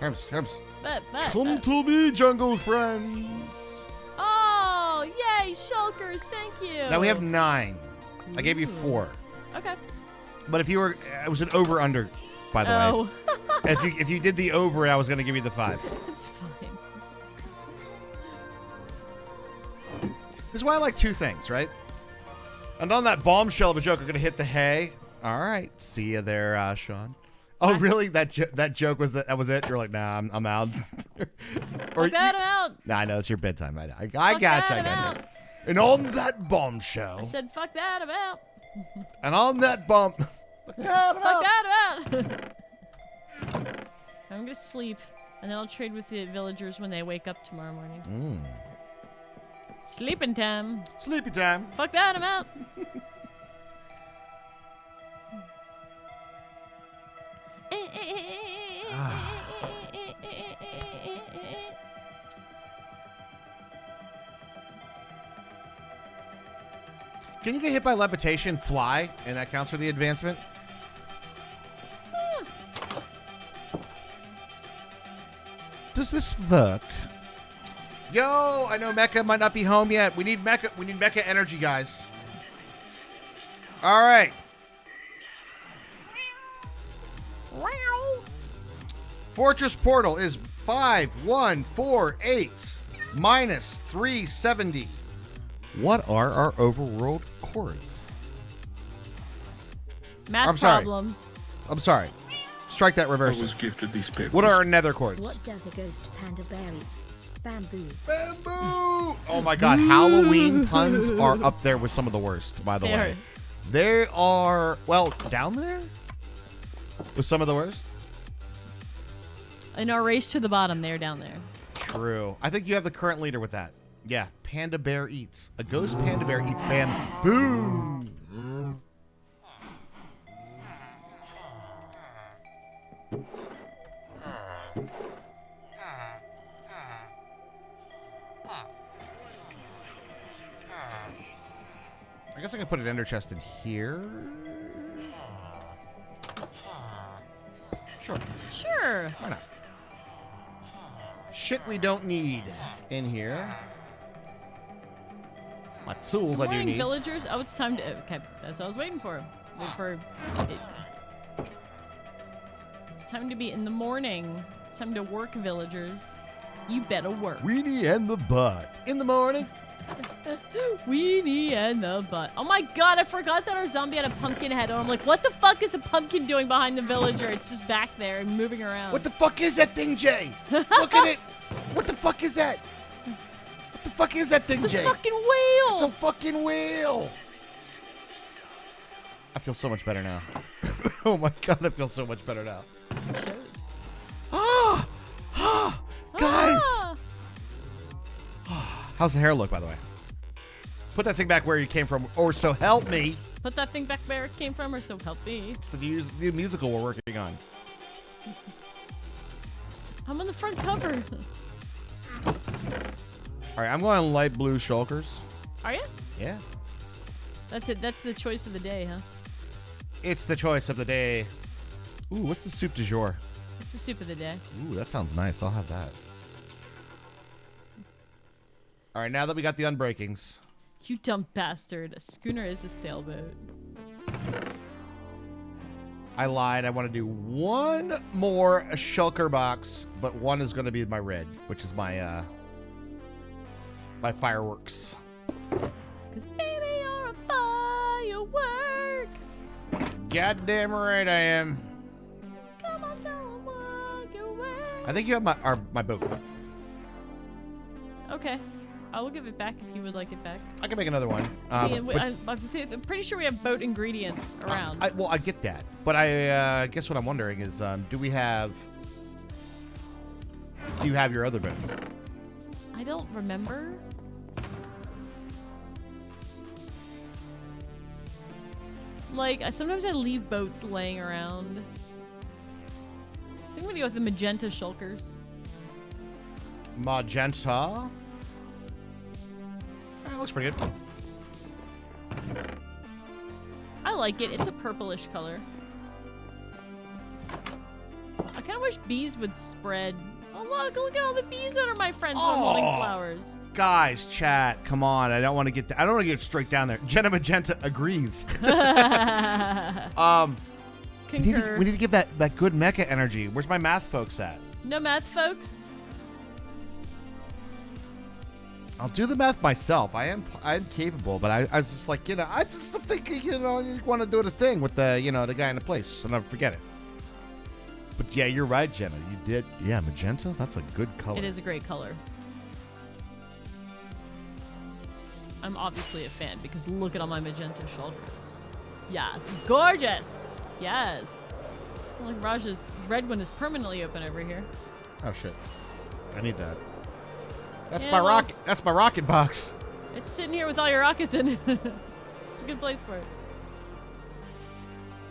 Herms. But. Come to me, jungle friends. Oh, yay, shulkers, thank you. Now we have 9. I gave you 4. Okay. But if you were, it was an over/under, by the way. Oh, If you did the over, I was going to give you the 5. it's fine. This is why I like 2 things, right? And on that bombshell of a joke, we're going to hit the hay. All right. See you there, Sean. Oh, really? That joke was that was it? You're like, nah, I'm out. Or Fuck that out. Nah, I know, it's your bedtime. I Fuck gotcha. that I gotcha. about. And on that bombshell. I said, fuck that about. And on that bump. Fuck that Fuck about. that about. I'm gonna sleep, and then I'll trade with the villagers when they wake up tomorrow morning. Sleeping time. Sleepy time. Fuck that about. Can you get hit by levitation, fly, and that counts for the advancement? Does this work? Yo, I know Mecha might not be home yet. We need Mecha. We need Mecha energy, guys. All right. Fortress portal is 5148 minus 370. What are our overworld chords? Math I'm sorry. problems. I'm sorry. Strike that I reverse. was gifted these pickles. What are our nether chords? What does a ghost panda bear eat? Bamboo. Bamboo! Oh my god, Halloween puns are up there with some of the worst, by the They way. are. They are, well, down there with some of the worst. In our race to the bottom, they're down there. True. I think you have the current leader with that. Yeah, Panda Bear eats. A ghost panda bear eats bamboo. I guess I can put an ender chest in here. Sure. Sure. Why not? Shit we don't need in here. My tools I do Morning, need. villagers. Oh, it's time to. Okay, that's what I was waiting for. Wait for it. It's time to be in the morning. It's time to work, villagers. You better work. Weenie and the butt. In the morning. Weenie and the butt. Oh my god, I forgot that our zombie had a pumpkin head on. I'm like, what the fuck is a pumpkin doing behind the villager? It's just back there and moving around. What the fuck is that thing, Jay? Look at it. What the fuck is that? What the fuck is that thing, It's Jay? a fucking It's a whale! fucking whale. I feel so much better now. Oh my god, I feel so much better now. Ah! Ah! Guys! Ah! How's the hair look, by the way? Put that thing back where you came from, or so help me. Put that thing back where it came from, or so help me. It's the musical we're working on. I'm on the front cover. All right, I'm going light blue shulkers. Are you? Yeah. That's it. That's the choice of the day, huh? It's the choice of the day. Ooh, what's the soup du jour? It's the soup of the day. Ooh, that sounds nice. I'll have that. All right, now that we got the unbreakings. You dumb bastard. A schooner is a sailboat. I lied. I want to do one more shulker box, but one is going to be my red, which is my my fireworks. Cause baby, you're a firework. Goddamn right I am. Come on down and walk your way. I think you have my boat. Okay. I will give it back if you would like it back. I can make another one. I'm But, pretty sure we have boat ingredients around. well, I get that, but I guess what I'm wondering is, do you have your other boat? I don't remember. Like, sometimes I leave boats laying around. I think I'm gonna go with the magenta shulkers. Magenta. Looks pretty good. I like it. It's a purplish color. I kind of wish bees would spread. Oh, look at all the bees that are my friends when I'm holding flowers. Guys, chat, come on. I don't want to get straight down there. Jenna Magenta agrees. Concur. We need to give that good mecha energy. Where's my math folks at? No math, folks. I'll do the math myself. I'm capable, but I was just like, I just thinking, you want to do the thing with the, the guy in the place, so never forget it. But yeah, you're right, Jenna. You did. Yeah, magenta. That's a good color. It is a great color. I'm obviously a fan because look at all my magenta shoulders. Yes, gorgeous. Yes. Like Raj's red one is permanently open over here. Oh shit! I need that. That's Yeah, my well- rocket. That's my rocket box. It's sitting here with all your rockets in it. It's a good place for it.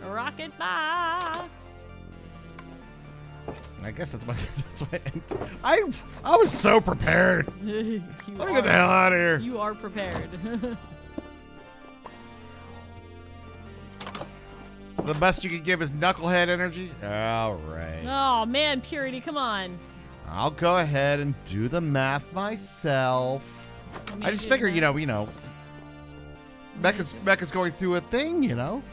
A rocket box. I guess that's my. I was so prepared. You Let me get the hell out of here. You are prepared. The best you can give is knucklehead energy? All right. Oh, man, Purity, come on. I'll go ahead and do the math myself. Want me I to just do figured, that? Becca's going through a thing, you know?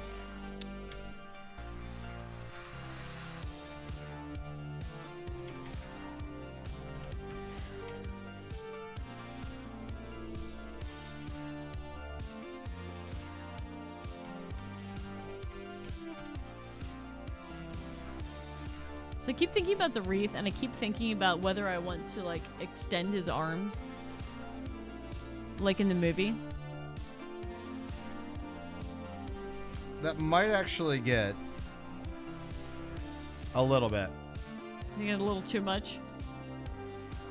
So I keep thinking about the wreath, and I keep thinking about whether I want to, like, extend his arms. Like in the movie. That might actually get a little bit. You get a little too much?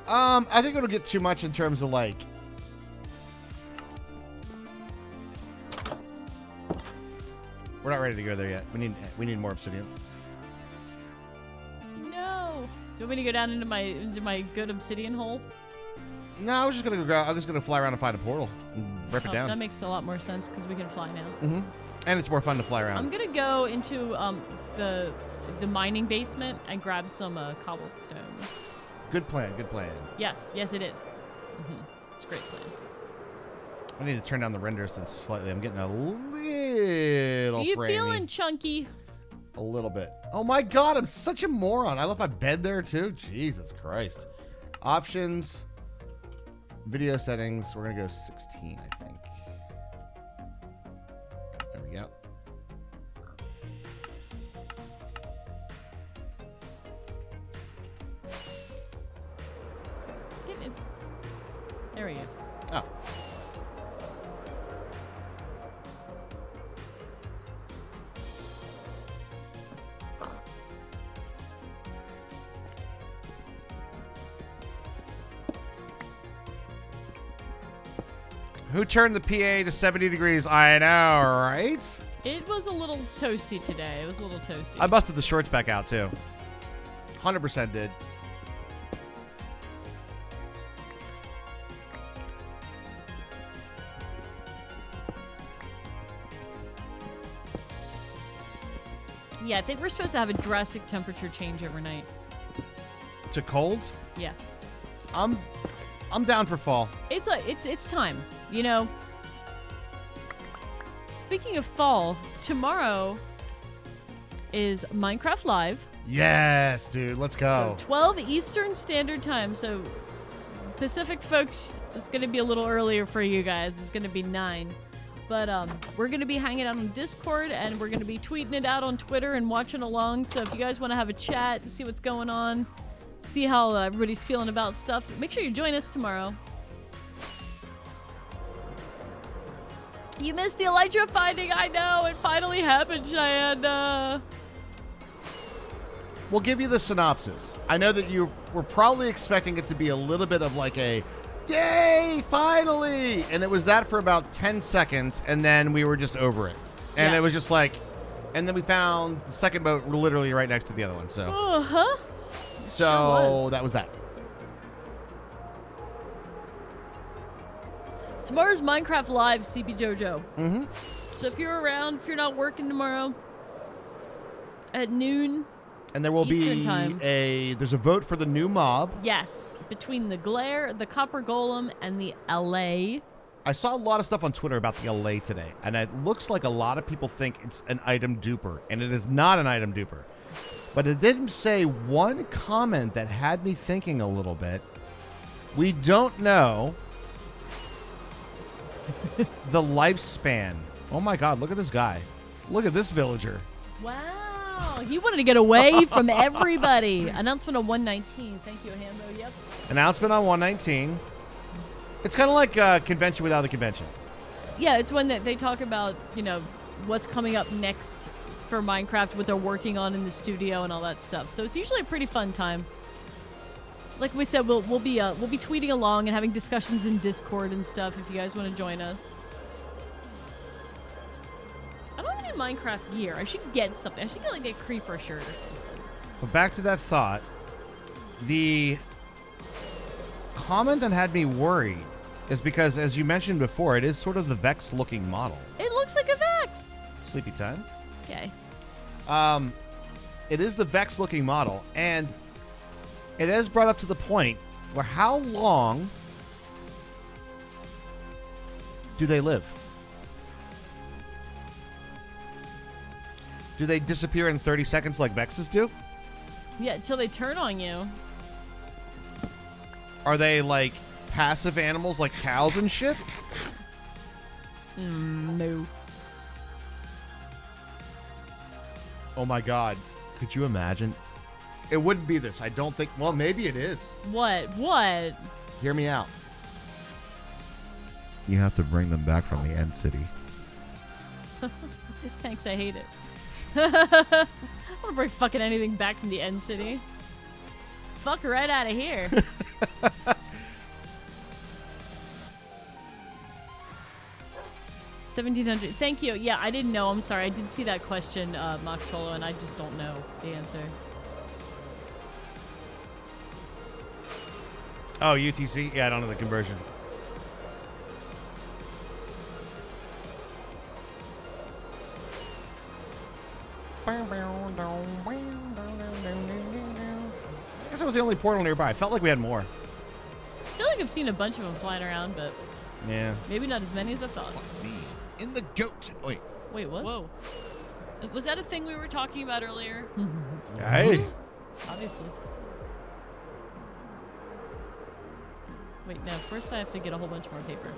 I think it'll get too much in terms of, like... We're not ready to go there yet. We need more obsidian. No. Do you want me to go down into my good obsidian hole? No, I was just gonna go. I was gonna fly around and find a portal and rip it down. That makes a lot more sense because we can fly now. Mm-hmm. And it's more fun to fly around. I'm gonna go into the mining basement and grab some cobblestone. Good plan. Good plan. Yes, it is. It's a great plan. I need to turn down the render distance slightly. I'm getting a little. Are you framey. feeling chunky? A little bit. Oh my God! I'm such a moron. I left my bed there too. Jesus Christ. Options. Video settings. We're gonna go 16, I think. There we go. There we go. Oh. Who turned the PA to 70 degrees? I know, right? It was a little toasty today. It was a little toasty. I busted the shorts back out, too. 100% did. Yeah, I think we're supposed to have a drastic temperature change overnight. To cold? Yeah. I'm down for fall. It's time, you know. Speaking of fall, tomorrow is Minecraft Live. Yes, dude. Let's go. So 12 Eastern Standard Time. So Pacific folks, it's going to be a little earlier for you guys. It's going to be 9. But we're going to be hanging out on Discord, and we're going to be tweeting it out on Twitter and watching along. So if you guys want to have a chat and see what's going on, see how everybody's feeling about stuff, make sure you join us tomorrow. You missed the Elytra finding, I know. It finally happened, Cheyenne. We'll give you the synopsis. I know that you were probably expecting it to be a little bit of like a, yay, finally! And it was that for about 10 seconds, and then we were just over it. And Yeah. it was just like, and then we found the second boat literally right next to the other one. So, Uh-huh. so that was that. Tomorrow's Minecraft Live, CB JoJo. Mm-hmm. So if you're around, if you're not working tomorrow, at noon, And there will Eastern be time. there's a vote for the new mob. yes, between the Glare, the Copper Golem, and the LA. I saw a lot of stuff on Twitter about the LA today, and it looks like a lot of people think it's an item duper, and it is not an item duper. But it didn't say one comment that had me thinking a little bit. We don't know the lifespan. Oh my God, look at this guy. Look at this villager. Wow, he wanted to get away from everybody. Announcement on 119. Thank you, Hambo. Yep. Announcement on 119. It's kind of like a convention without a convention. Yeah, it's when they talk about, you know, what's coming up next for Minecraft, what they're working on in the studio and all that stuff. So it's usually a pretty fun time. Like we said, we'll be tweeting along and having discussions in Discord and stuff if you guys want to join us. I don't have any Minecraft gear. I should get something. I should get like a creeper shirt or something. But back to that thought, the comment that had me worried is because, as you mentioned before, it is sort of the Vex-looking model. It looks like a Vex. Sleepy time. Okay. It is the Vex-looking model, and it has brought up to the point where how long do they live? Do they disappear in 30 seconds like Vexes do? Yeah, until they turn on you. Are they like passive animals like cows and shit? No. Oh my god. Could you imagine? It wouldn't be this. I don't think. Well, maybe it is. What? What? Hear me out. You have to bring them back from the end city. Thanks, I hate it. I want to bring fucking anything back from the end city. Fuck right out of here. 1700. Thank you. Yeah, I didn't know. I'm sorry. I did see that question, Mock Cholo, and I just don't know the answer. Oh, UTC? Yeah, I don't know the conversion. I guess it was the only portal nearby. I felt like we had more. I feel like I've seen a bunch of them flying around, but Yeah. maybe not as many as I thought. In the goat. Wait. Wait, what? Whoa. Was that a thing we were talking about earlier? Hey. Obviously. Wait, no. First I have to get a whole bunch more paper.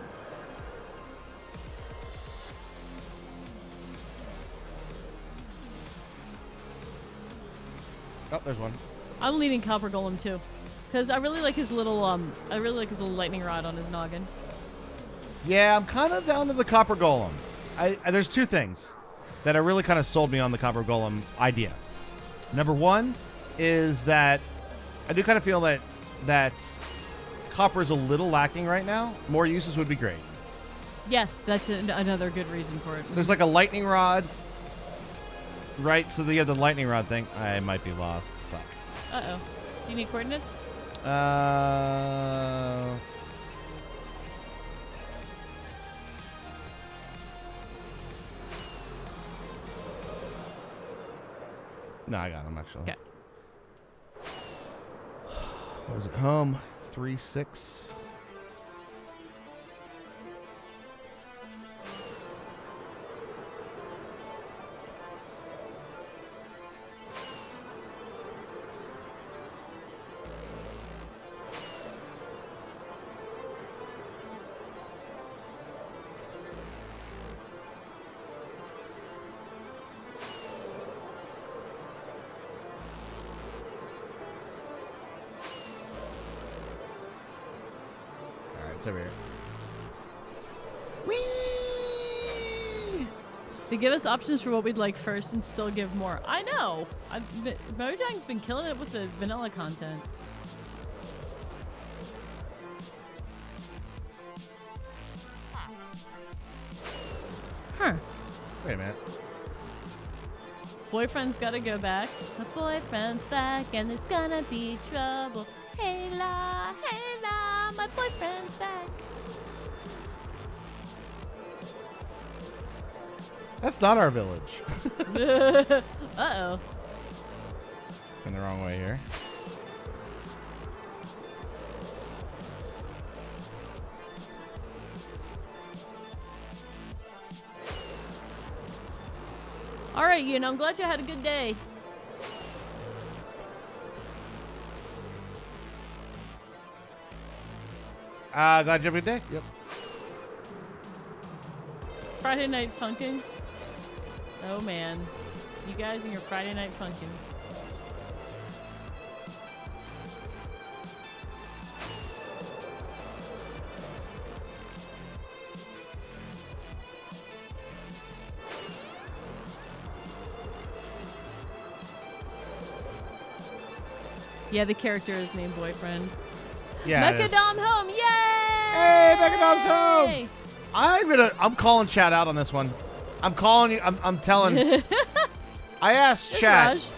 Oh, there's one. I'm leading Copper Golem too, because I really like his little lightning rod on his noggin. Yeah, I'm kind of down to the Copper Golem. There's two things that are really kind of sold me on the Copper Golem idea. Number one is that I do kind of feel that copper is a little lacking right now. More uses would be great. Yes, that's another good reason for it. There's like a lightning rod, right? So you have the lightning rod thing. I might be lost. Fuck. Uh-oh. Do you need coordinates? No, I got them actually. Okay. What is it? Home 3-6. It's over here. Whee! They give us options for what we'd like first and still give more. I know. Mojang's been killing it with the vanilla content. Huh. Wait a minute. Boyfriend's gotta go back. The boyfriend's back and there's gonna be trouble. Hey la, my boyfriend's back. That's not our village. Uh-oh. In the wrong way here. All right, Yoon, I'm glad you had a good day. Glad you have a good day. Yep. Friday night funkin'. Oh man, you guys and your Friday night funkin'. Yeah, the character is named Boyfriend. Yeah. it is. Mechadom home, yay! Hey, Mechadom's home! I'm calling chat out on this one. I'm calling you. I'm telling. I asked There's chat Raj.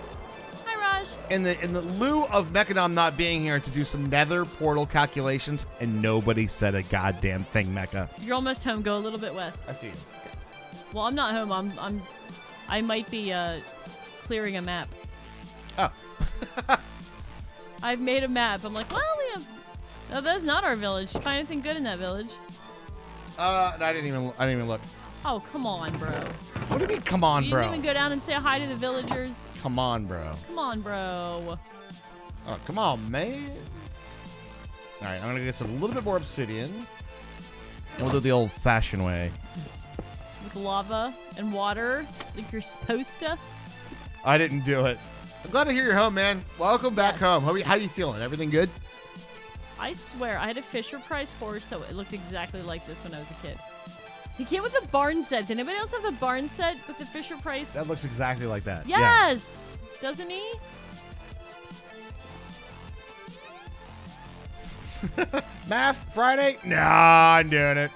Hi, Raj. in the lieu of Mechadom not being here to do some Nether portal calculations, and nobody said a goddamn thing, Mecha. You're almost home. Go a little bit west. I see. Well, I'm not home. I might be clearing a map. Oh. I've made a map. I'm like, well, we have. No, that's not our village. Did you find anything good in that village? No, I didn't even look. Oh, come on, bro. What do you mean, come on, You bro? didn't even go down and say hi to the villagers. Come on, bro. Come on, bro. Oh, come on, man. All right, I'm gonna get some a little bit more obsidian, and we'll do the old-fashioned way. With lava and water, like you're supposed to. I didn't do it. I'm glad to hear you're home, man. Welcome back Yes. home. How you feeling? Everything good? I swear, I had a Fisher Price horse that it looked exactly like this when I was a kid. He came with a barn set. Did anybody else have a barn set with the Fisher Price? That looks exactly like that. Yes! Doesn't he? Yeah. Math Friday? Nah, I'm doing it.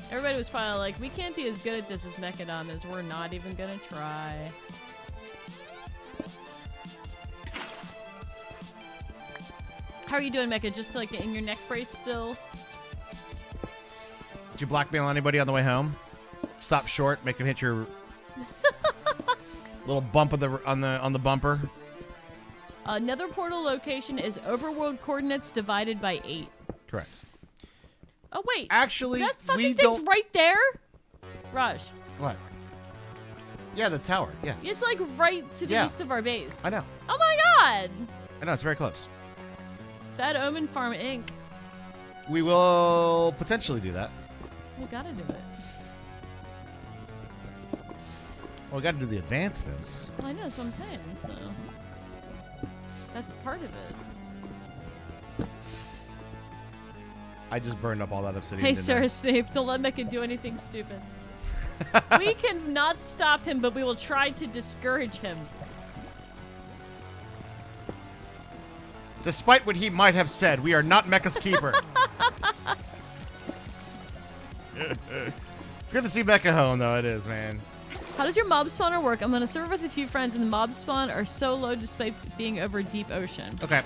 Everybody was probably like, we can't be as good at this as Mechadom is. We're not even gonna try. How are you doing, Mecha? Just like in your neck brace still? Did you blackmail anybody on the way home? Stop short, make him hit your little bump on the bumper. Nether portal location is overworld coordinates divided by 8. Correct. Oh wait, Actually, that we fucking thing's don't. right there. Raj, What? Yeah, the tower. Yeah, it's like right to the Yeah. east of our base. I know. Oh my god, I know. It's very close. that Omen Farm Inc. We will potentially do that. We gotta do it. Well, we got to do the advancements. Well, I know, that's what I'm saying. So that's part of it. I just burned up all that obsidian. Hey, didn't I? Sarah Snape, don't let Mecha do anything stupid. We can not stop him, but we will try to discourage him. Despite what he might have said, we are not Mecha's keeper. It's good to see Mecha home, though. It is, man. How does your mob spawner work? I'm on a server with a few friends, and the mob spawn are so low despite being over deep ocean. Okay.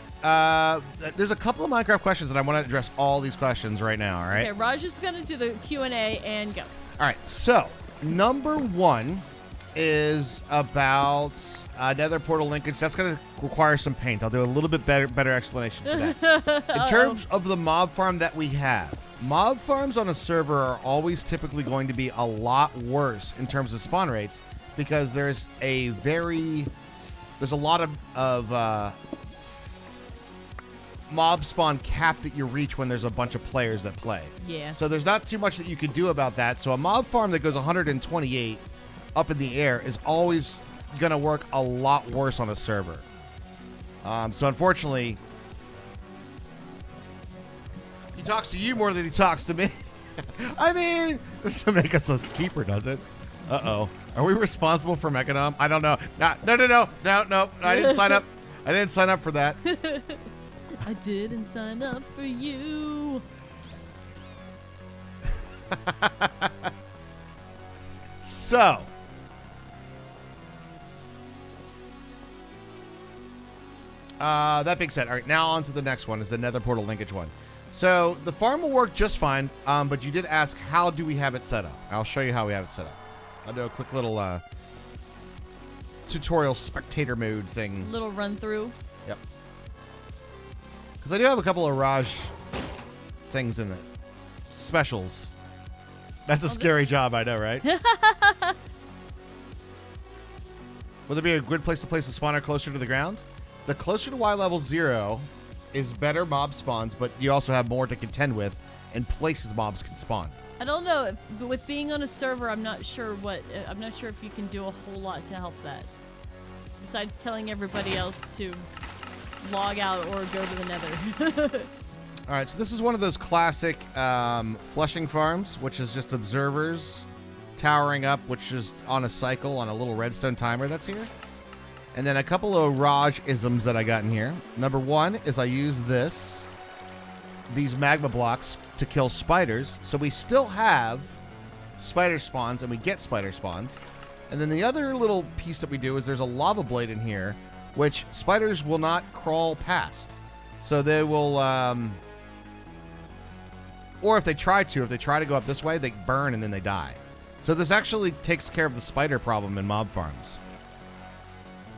There's a couple of Minecraft questions, and I want to address all these questions right now, all right? Okay, Raj is going to do the Q&A and go. All right. So, number one is about nether portal linkage. That's going to require some paint. I'll do a little bit better explanation for that. In terms of the mob farm that we have, mob farms on a server are always typically going to be a lot worse in terms of spawn rates because there's a lot of mob spawn cap that you reach when there's a bunch of players that play. Yeah. So there's not too much that you can do about that. So a mob farm that goes 128 up in the air is always going to work a lot worse on a server. So unfortunately, he talks to you more than he talks to me. I mean, this doesn't make us a keeper, does it? Uh-oh. Are we responsible for Mechadom? I don't know. No. I didn't sign up. I didn't sign up for that. I didn't sign up for you. So, that being said, all right, now on to the next one is the nether portal linkage one. So the farm will work just fine, but you did ask how do we have it set up. I'll show you how we have it set up. I'll do a quick little tutorial spectator mode thing. Little run through. Yep. Because I do have a couple of Raj things in it. Specials. That's a scary job, I know, right? Would there be a good place to place the spawner closer to the ground? The closer to Y level 0 is better mob spawns, but you also have more to contend with and places mobs can spawn. I don't know, but with being on a server, I'm not sure if you can do a whole lot to help that. Besides telling everybody else to log out or go to the nether. All right, so this is one of those classic flushing farms, which is just observers towering up, which is on a cycle on a little redstone timer that's here. And then a couple of Raj-isms that I got in here. Number one is I use these magma blocks to kill spiders. So we still have spider spawns, and we get spider spawns. And then the other little piece that we do is there's a lava blade in here, which spiders will not crawl past. So they will, or if they try to go up this way, they burn and then they die. So this actually takes care of the spider problem in mob farms.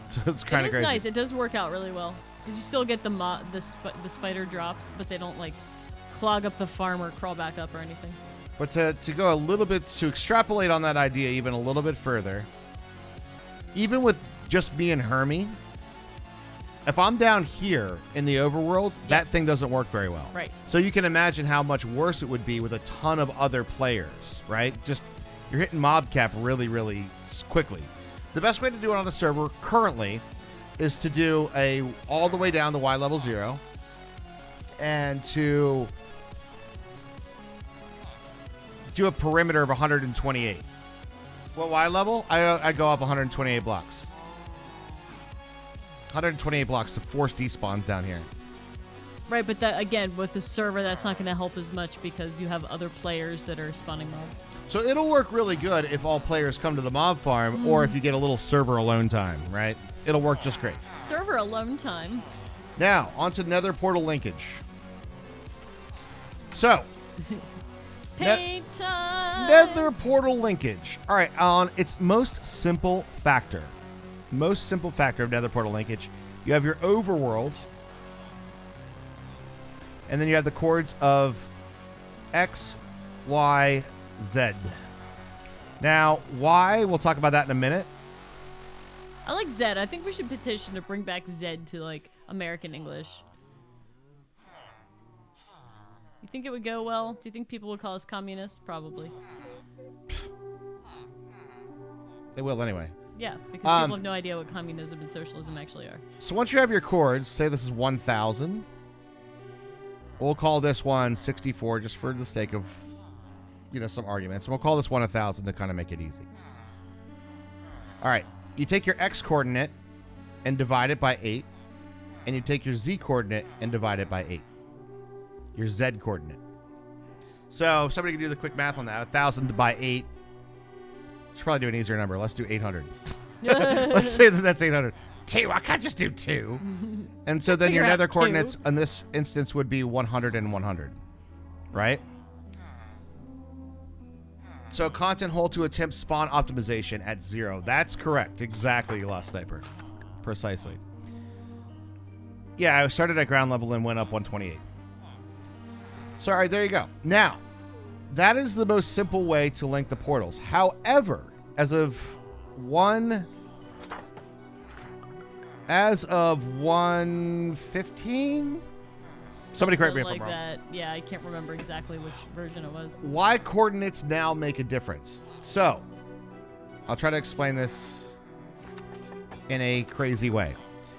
So it's kind It of is crazy. nice. It does work out really well. Because you still get the spider drops, but they don't, like, clog up the farm or crawl back up or anything. But to go a little bit, to extrapolate on that idea even a little bit further, even with just me and Hermy, if I'm down here in the overworld, that thing doesn't work very well. Right. So you can imagine how much worse it would be with a ton of other players, right? Just, you're hitting mob cap really, really quickly. The best way to do it on a server currently is to do all the way down to Y level 0 and to do a perimeter of 128. What Y level? I go up 128 blocks. 128 blocks to force despawns down here. Right, but that, again, with the server, that's not going to help as much because you have other players that are spawning mobs. So it'll work really good if all players come to the mob farm or if you get a little server alone time, right? It'll work just great. Server alone time. Now, onto nether portal linkage. So, Paint time. nether portal linkage. All right, on its most simple factor of nether portal linkage, you have your overworld, and then you have the chords of X, Y, Z. Now, Y, we'll talk about that in a minute. I like Zed. I think we should petition to bring back Zed to, like, American English. You think it would go well? Do you think people would call us communists? Probably. They will anyway. Yeah, because people have no idea what communism and socialism actually are. So once you have your chords, say this is 1,000. We'll call this one 64 just for the sake of, some arguments. And we'll call this one 1,000 to kind of make it easy. All right. You take your X coordinate and divide it by 8. And you take your Z coordinate and divide it by 8. Your Z coordinate. So somebody can do the quick math on that. 1,000 by 8. Should probably do an easier number. Let's do 800. Let's say that's 800. 2. I can't just do 2. And so then Figure your out nether 2. coordinates in this instance would be 100 and 100. Right? So content hole to attempt spawn optimization at 0. That's correct. Exactly, Lost Sniper. Precisely. Yeah, I started at ground level and went up 128. Sorry, there you go. Now, that is the most simple way to link the portals. However, as of 1:15, somebody correct me if I'm like wrong. that. Yeah, I can't remember exactly which version it was. Y coordinates now make a difference. So, I'll try to explain this in a crazy way.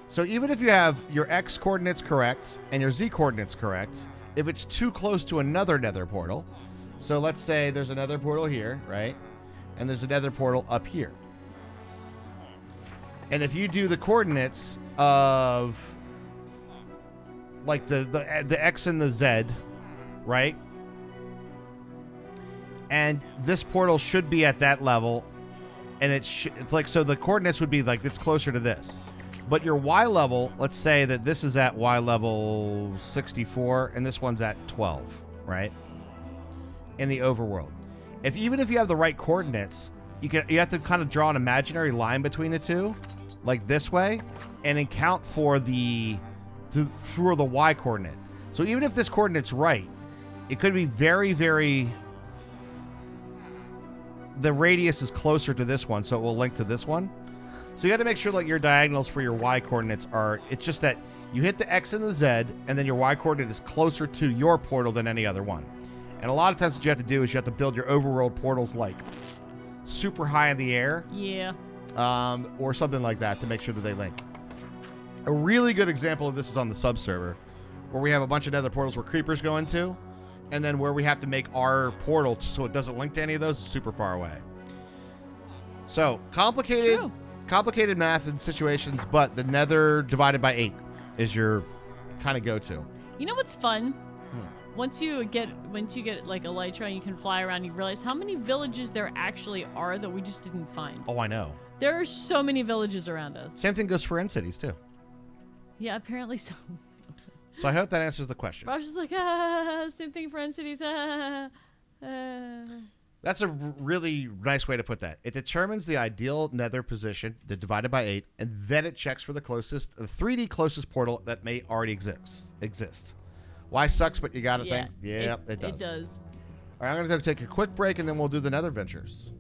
So even if you have your X coordinates correct and your Z coordinates correct, if it's too close to another nether portal, so let's say there's another portal here, right? And there's another portal up here. And if you do the coordinates of like the X and the Z, right? And this portal should be at that level, and it's like, so the coordinates would be like it's closer to this. But your Y level, let's say that this is at Y level 64 and this one's at 12, right? In the overworld. Even if you have the right coordinates, you have to kind of draw an imaginary line between the two, like this way, and then count for the Y coordinate. So even if this coordinate's right, it could be very, very, the radius is closer to this one, so it will link to this one. So you got to make sure like your diagonals for your Y coordinates are, it's just that you hit the X and the Z, and then your Y coordinate is closer to your portal than any other one. And a lot of times what you have to do is you have to build your overworld portals like super high in the air. Yeah. Or something like that to make sure that they link. A really good example of this is on the sub-server, where we have a bunch of nether portals where creepers go into, and then where we have to make our portal so it doesn't link to any of those is super far away. So, complicated math and situations, but the nether divided by 8 is your kind of go-to. You know what's fun? Once you get like Elytra and you can fly around, you realize how many villages there actually are that we just didn't find. Oh, I know. There are so many villages around us. Same thing goes for end cities, too. Yeah, apparently so. So I hope that answers the question. I was just like, same thing for end cities. That's a really nice way to put that. It determines the ideal nether position, the divided by 8, and then it checks for the 3D closest portal that may already exist. Why sucks, but you got to think. Yeah, it does. It does. All right, I'm going to take a quick break, and then we'll do the nether ventures.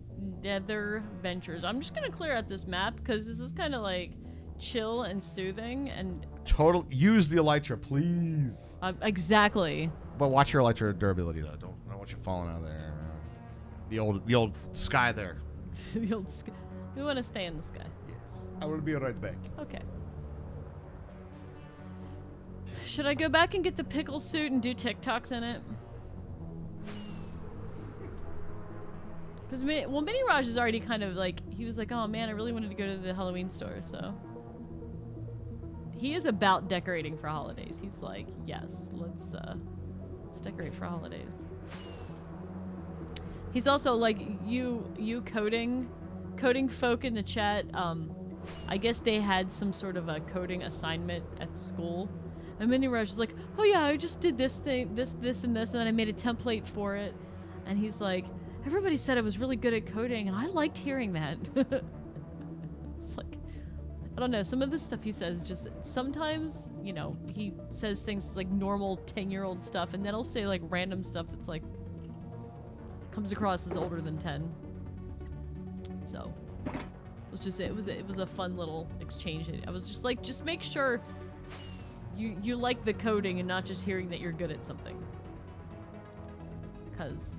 Nether ventures. I'm just going to clear out this map because this is kind of like chill and soothing and... Use the elytra, please. Exactly. But watch your elytra durability, though. Don't want you falling out of there. The old sky there. The old sky. We want to stay in the sky. Yes. I will be right back. Okay. Should I go back and get the pickle suit and do TikToks in it? Because, Mini Raj is already kind of like, he was like, oh man, I really wanted to go to the Halloween store, so. He is about decorating for holidays. He's like, yes, let's decorate for holidays. He's also like, you coding folk in the chat, I guess they had some sort of a coding assignment at school. And Mini Raj is like, oh yeah, I just did this thing, this, and this, and then I made a template for it. And he's like, everybody said I was really good at coding, and I liked hearing that. It's like, I don't know, some of the stuff he says just, sometimes, you know, he says things like normal 10-year-old stuff, and then he'll say like random stuff that's like, comes across as older than 10. So, let's just say it was a fun little exchange. I was just like, just make sure you like the coding and not just hearing that you're good at something. Because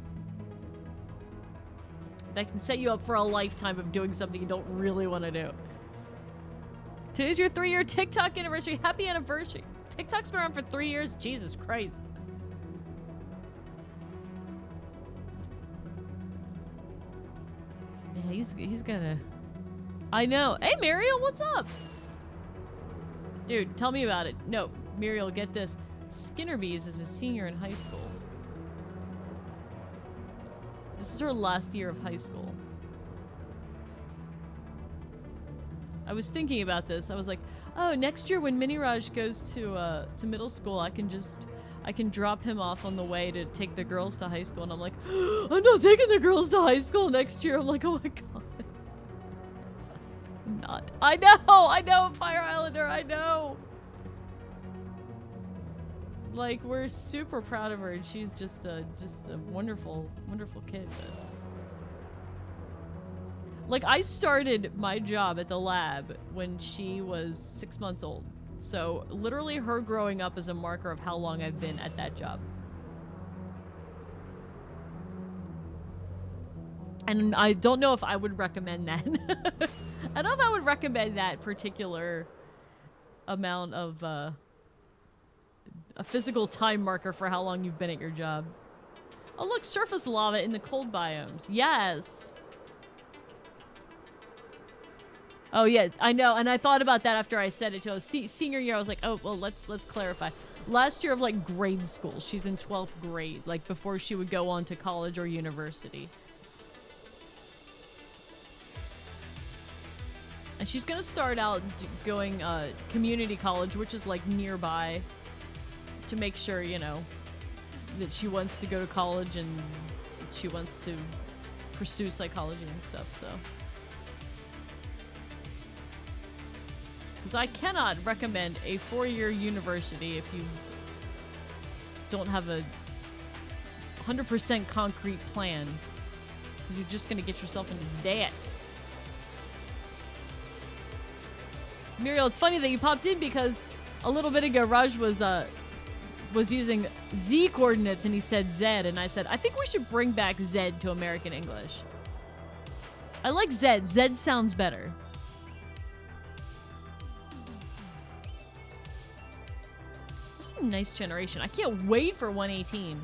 that can set you up for a lifetime of doing something you don't really want to do. Today's your 3-year TikTok anniversary. Happy anniversary. TikTok's been around for 3 years. Jesus Christ. Yeah, he's gonna... I know. Hey, Muriel, what's up? Dude, tell me about it. No, Muriel, get this. Skinnerbees is a senior in high school. This is her last year of high school. I was thinking about this. I was like, oh, next year when Mini Raj goes to middle school, I can drop him off on the way to take the girls to high school. And I'm like, I'm not taking the girls to high school next year. I'm like, oh my god. I'm not. I know, Fire Islander, I know. Like, we're super proud of her, and she's just a wonderful, wonderful kid. But like, I started my job at the lab when she was 6 months old. So, literally her growing up is a marker of how long I've been at that job. And I don't know if I would recommend that. I don't know if I would recommend that particular amount of, a physical time marker for how long you've been at your job. Oh, look, surface lava in the cold biomes. Yes! Oh yeah, I know, and I thought about that after I said it too. Senior year, I was like, oh well, let's clarify. Last year of like grade school, she's in 12th grade, like before she would go on to college or university. And she's gonna start out going community college, which is like nearby, to make sure, you know, that she wants to go to college and she wants to pursue psychology and stuff, so. Because I cannot recommend a 4-year university if you don't have a 100% concrete plan. Because you're just going to get yourself into debt. Muriel, it's funny that you popped in because a little bit ago Raj was using Z coordinates and he said Z, and I said, I think we should bring back Z to American English. I like Z. Z sounds better. Nice generation. I can't wait for 118.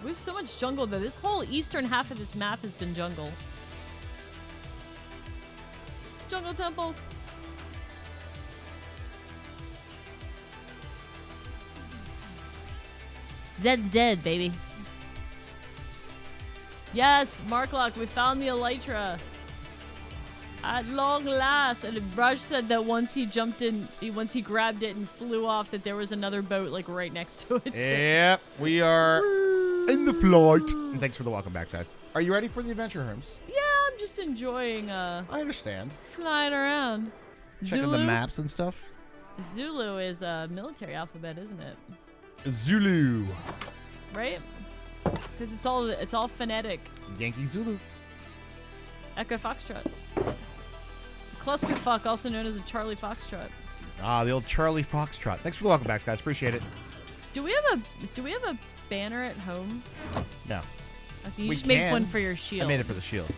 We have so much jungle though. This whole eastern half of this map has been jungle. Jungle temple. Zed's dead, baby. Yes, Marklock, we found the elytra. At long last. And Raj said that once he jumped in, once he grabbed it and flew off, that there was another boat like right next to it. Yep, we are in the flight. And thanks for the welcome back, guys. Are you ready for the adventure, Herms? Yeah, I'm just enjoying I understand. flying around. Checking the maps and stuff. Zulu is a military alphabet, isn't it? Zulu. Right? Because it's all phonetic. Yankee Zulu. Echo Foxtrot. Clusterfuck, also known as a Charlie Foxtrot. Ah, the old Charlie Foxtrot. Thanks for the welcome back, guys. Appreciate it. Do we have a banner at home? No. Okay, you We just made can. one for your shield. I made it for the shield.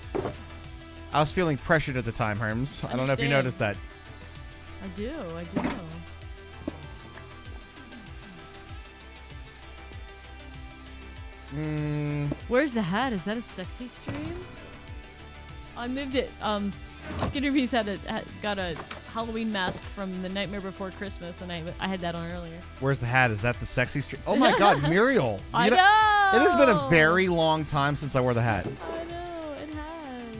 I was feeling pressured at the time, Herms. I don't know if you Understand. noticed that. I do. Where's the hat? Is that a sexy stream? I moved it. Skitterbeast got a Halloween mask from The Nightmare Before Christmas, and I had that on earlier. Where's the hat? Is that the sexy stream? Oh my God, Muriel. I You know. It has been a very long time since I wore the hat. I know it has.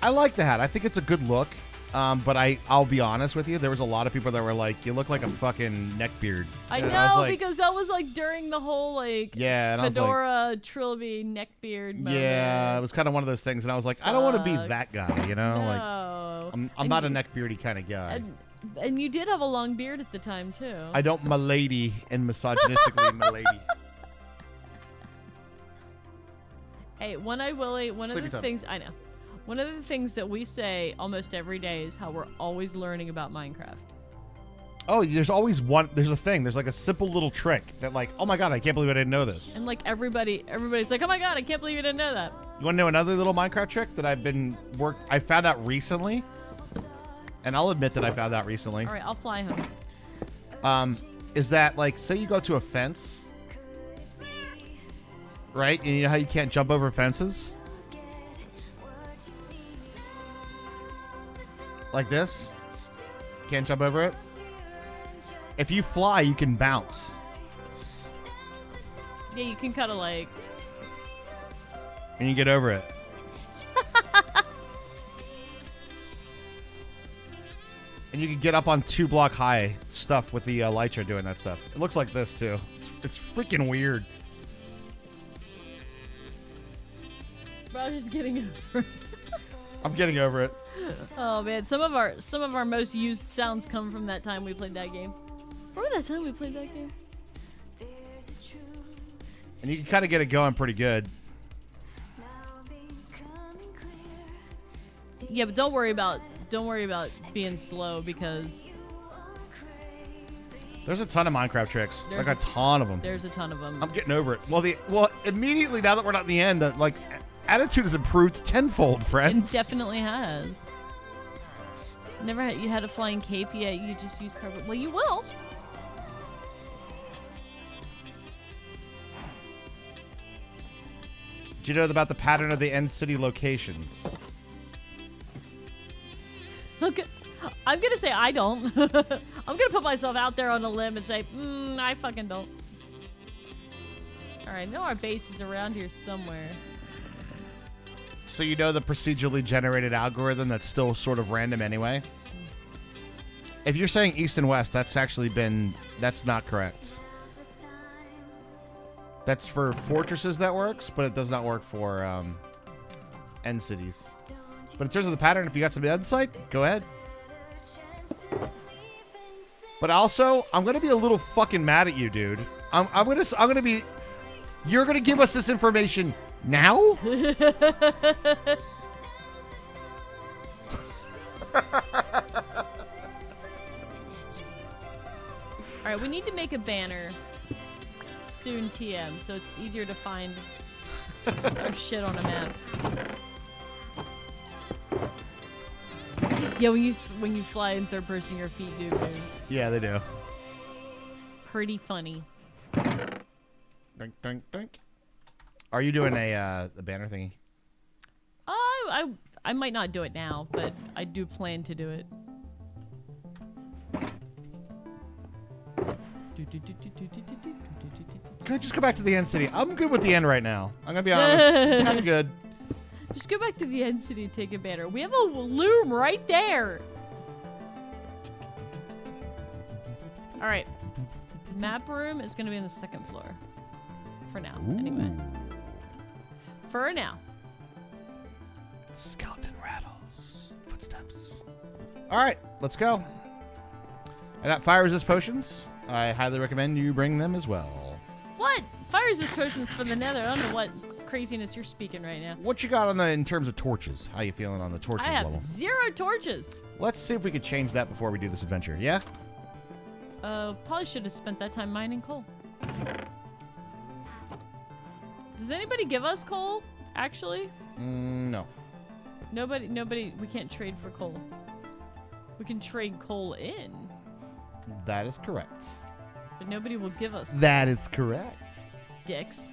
I like the hat. I think it's a good look. But I'll be honest with you. There was a lot of people that were like, "You look like a fucking neckbeard." I And know was like, because that was like during the whole like yeah, and I was like, fedora Trilby neckbeard moment. yeah, it was kind of one of those things, and I was like, I don't want to be Sucks. that guy, you know? Like, No. I'm And not a you- neckbeardy kind of guy. And you did have a long beard at the time too. I don't milady and misogynistically milady. Hey, one of Sleepy the time. things I know. One of the things that we say almost every day is how we're always learning about Minecraft. Oh, there's always one. There's a thing. There's like a simple little trick that, like, oh my God, I can't believe I didn't know this. And like everybody's like, oh my God, I can't believe you didn't know that. You want to know another little Minecraft trick that I found out recently? And I'll admit that I found out recently. All right, I'll fly home. Is that, like, say you go to a fence, right? And you know how you can't jump over fences? Like this? Can't jump over it? If you fly, you can bounce. Yeah, you can kind of like. And you get over it. And you can get up on 2-block high stuff with the Elytra doing that stuff. It looks like this, too. It's freaking weird. But I was just getting over. It. I'm getting over it. Oh man, some of our most used sounds come from that time we played that game. Remember that time we played that game? And you can kind of get it going pretty good. Yeah, but don't worry about being slow because There's a ton of Minecraft tricks. There's like a ton of them. there's a ton of them. I'm getting over it. Well, immediately now that we're not in the end, attitude has improved tenfold, It friends. definitely has. Never had you had a flying cape yet? You just use carbon. Well, you will. Do you know about the pattern of the end city locations? Okay. I'm gonna say I don't. I'm gonna put myself out there on a limb and say, I fucking don't. All right, I know our base is around here somewhere. So you know the procedurally generated algorithm that's still sort of random anyway? If you're saying east and west, that's not correct. That's for fortresses that works, but it does not work for end cities. But in terms of the pattern, if you got some insight, go ahead. But also, I'm gonna be a little fucking mad at you, dude. I'm gonna be. You're gonna give us this information now? All right, we need to make a banner soon, TM, so it's easier to find our shit on a map. Yeah, when you fly in third person, your feet do move. Yeah, they do. Pretty funny. Dink, dink, dink. Are you doing a banner thingy? I might not do it now, but I do plan to do it. Good, just go back to the end city. I'm good with the end right now. I'm gonna be honest. I'm good. Just go back to the end city and take a banner. We have a loom right there. All right. Map room is going to be on the second floor. For now, anyway. For now. Skeleton rattles. Footsteps. All right, let's go. I got fire resist potions. I highly recommend you bring them as well. What? Fire resist potions for the nether. I don't know what craziness you're speaking right now. What you got on the in terms of torches? How you feeling on the torches I have level? 0 torches. Let's see if we could change that before we do this adventure. Yeah? Probably should have spent that time mining coal. Does anybody give us coal, actually? No. Nobody, we can't trade for coal. We can trade coal in, That is correct. but nobody will give us That is correct. dicks.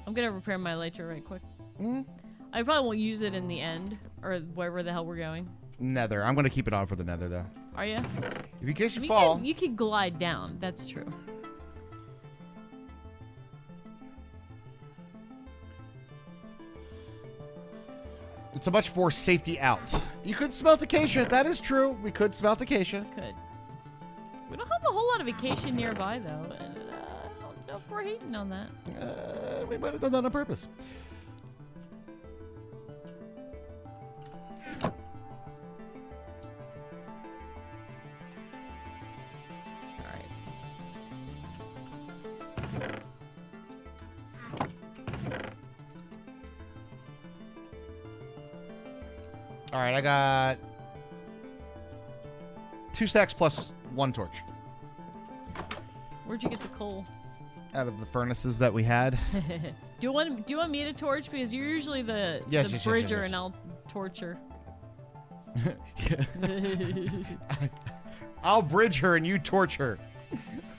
I'm gonna repair my elytra right quick. Mm. I probably won't use it in the end, or wherever the hell we're going. Nether. I'm going to keep it on for the nether, though. Are you? If in case you fall... You could glide down. That's true. It's a much more safety out. You could smelt acacia. That is true. We could smelt acacia. Could. We don't have a whole lot of vacation nearby, though. And, I don't know if we're hating on that. We might have done that on purpose. All right, I got 2 stacks plus 1 torch Where'd you get the coal? out of the furnaces that we had. Do you want me to torch, because you're usually the Yes, yes, bridger, yes. and I'll torture. I'll bridge her and you torch her.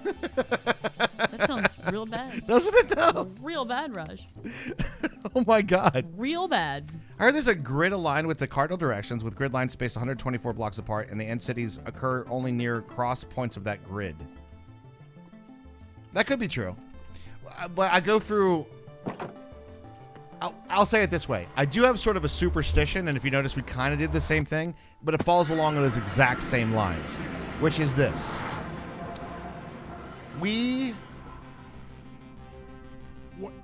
That sounds real bad. Doesn't it though? Real bad, Raj. Oh my god. Real bad. I heard there's a grid aligned with the cardinal directions with grid lines spaced 124 blocks apart, and the end cities occur only near cross points of that grid. That could be true. But I go through... I'll say it this way. I do have sort of a superstition, and if you notice, we kind of did the same thing, but it falls along those exact same lines, which is this.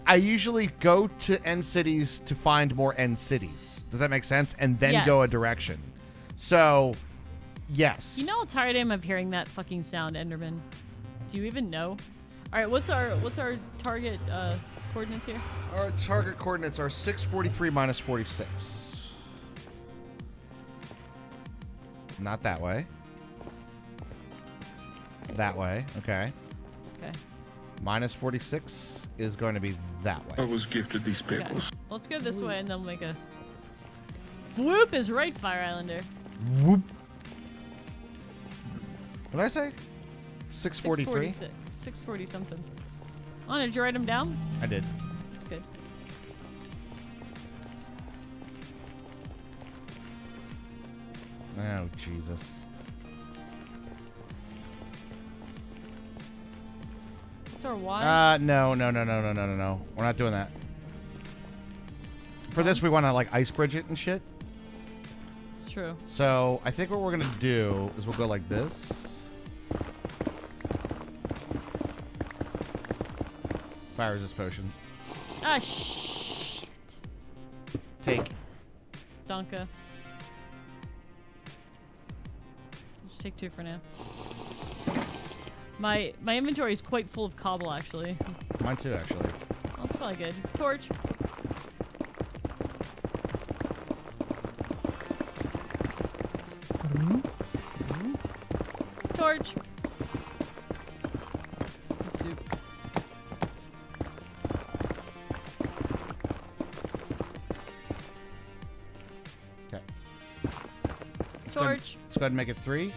I usually go to end cities to find more end cities. Does that make sense? And then go a Yes. direction. So, yes. You know how tired I am of hearing that fucking sound, Enderman? Do you even know? All right, what's our target coordinates here? Our target coordinates are 643 minus 46. Not that way. That way. Okay. Okay. Minus 46 is going to be that I way. was gifted these Okay. pickles. Let's go this way, and then we'll make a. Whoop is right, Fire Islander. Whoop. What did I say? 643? 640 something. Oh, did you write them down? I did. That's good. Oh, Jesus. What's our Y? No. We're not doing that. For this, we want to, like, ice bridge it and shit. It's true. So, I think what we're going to do is we'll go like this. Fire resist potion. Ah, shit. Take. Donka. Just take 2 for now. My inventory is quite full of cobble, actually. Mine too, actually. Oh, that's probably good. Torch. Torch. Good soup. Okay. Torch. Let's go ahead and make it 3.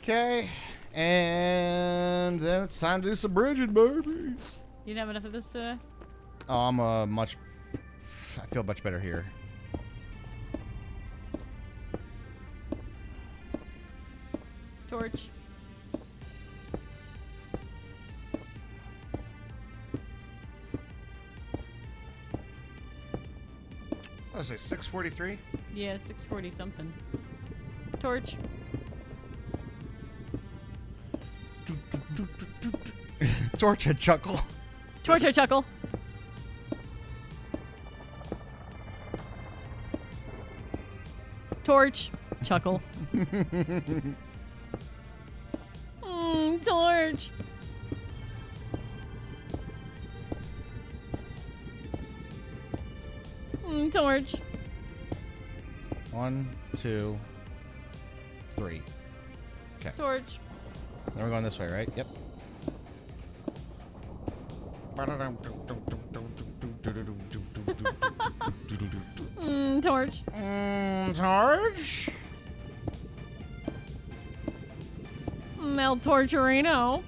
Okay. And then it's time to do some bridging, baby. You didn't have enough of this today? Oh, I feel much better here. Torch. What did I say? 643. Yeah, 640 something. Torch. Torch and chuckle. Torch or chuckle. Torch. Chuckle. Torch. Torch. 1, 2, 3. Okay. Torch. Now we're going this way, right? Yep. Torch. Torch. El Torturino.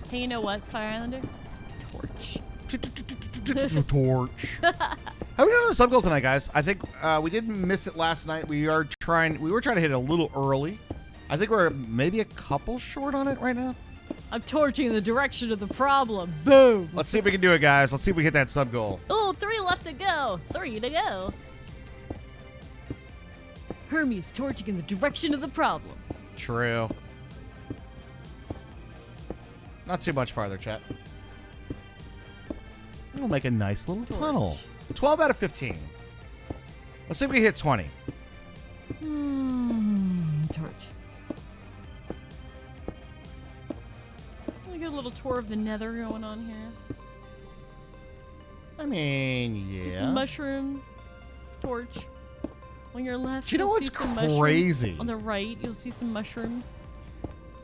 Hey, you know what, Fire Islander? Torch. Torch. How are we doing on the sub goal tonight, guys? I think we didn't miss it last night. We were trying to hit it a little early. I think we're maybe a couple short on it right now. I'm torching in the direction of the problem. Boom. Let's see if we can do it, guys. Let's see if we hit that sub goal. Oh, 3 left to go. 3 to go. Hermy is torching in the direction of the problem. True. Not too much farther, chat. We'll make a nice little tunnel. 12 out of 15. Let's see if we hit 20. Torch. We got a little tour of the nether going on here. I mean, See yeah. some mushrooms. Torch. On your left, Do you know you'll what's see some mushrooms. crazy? On the right, you'll see some mushrooms.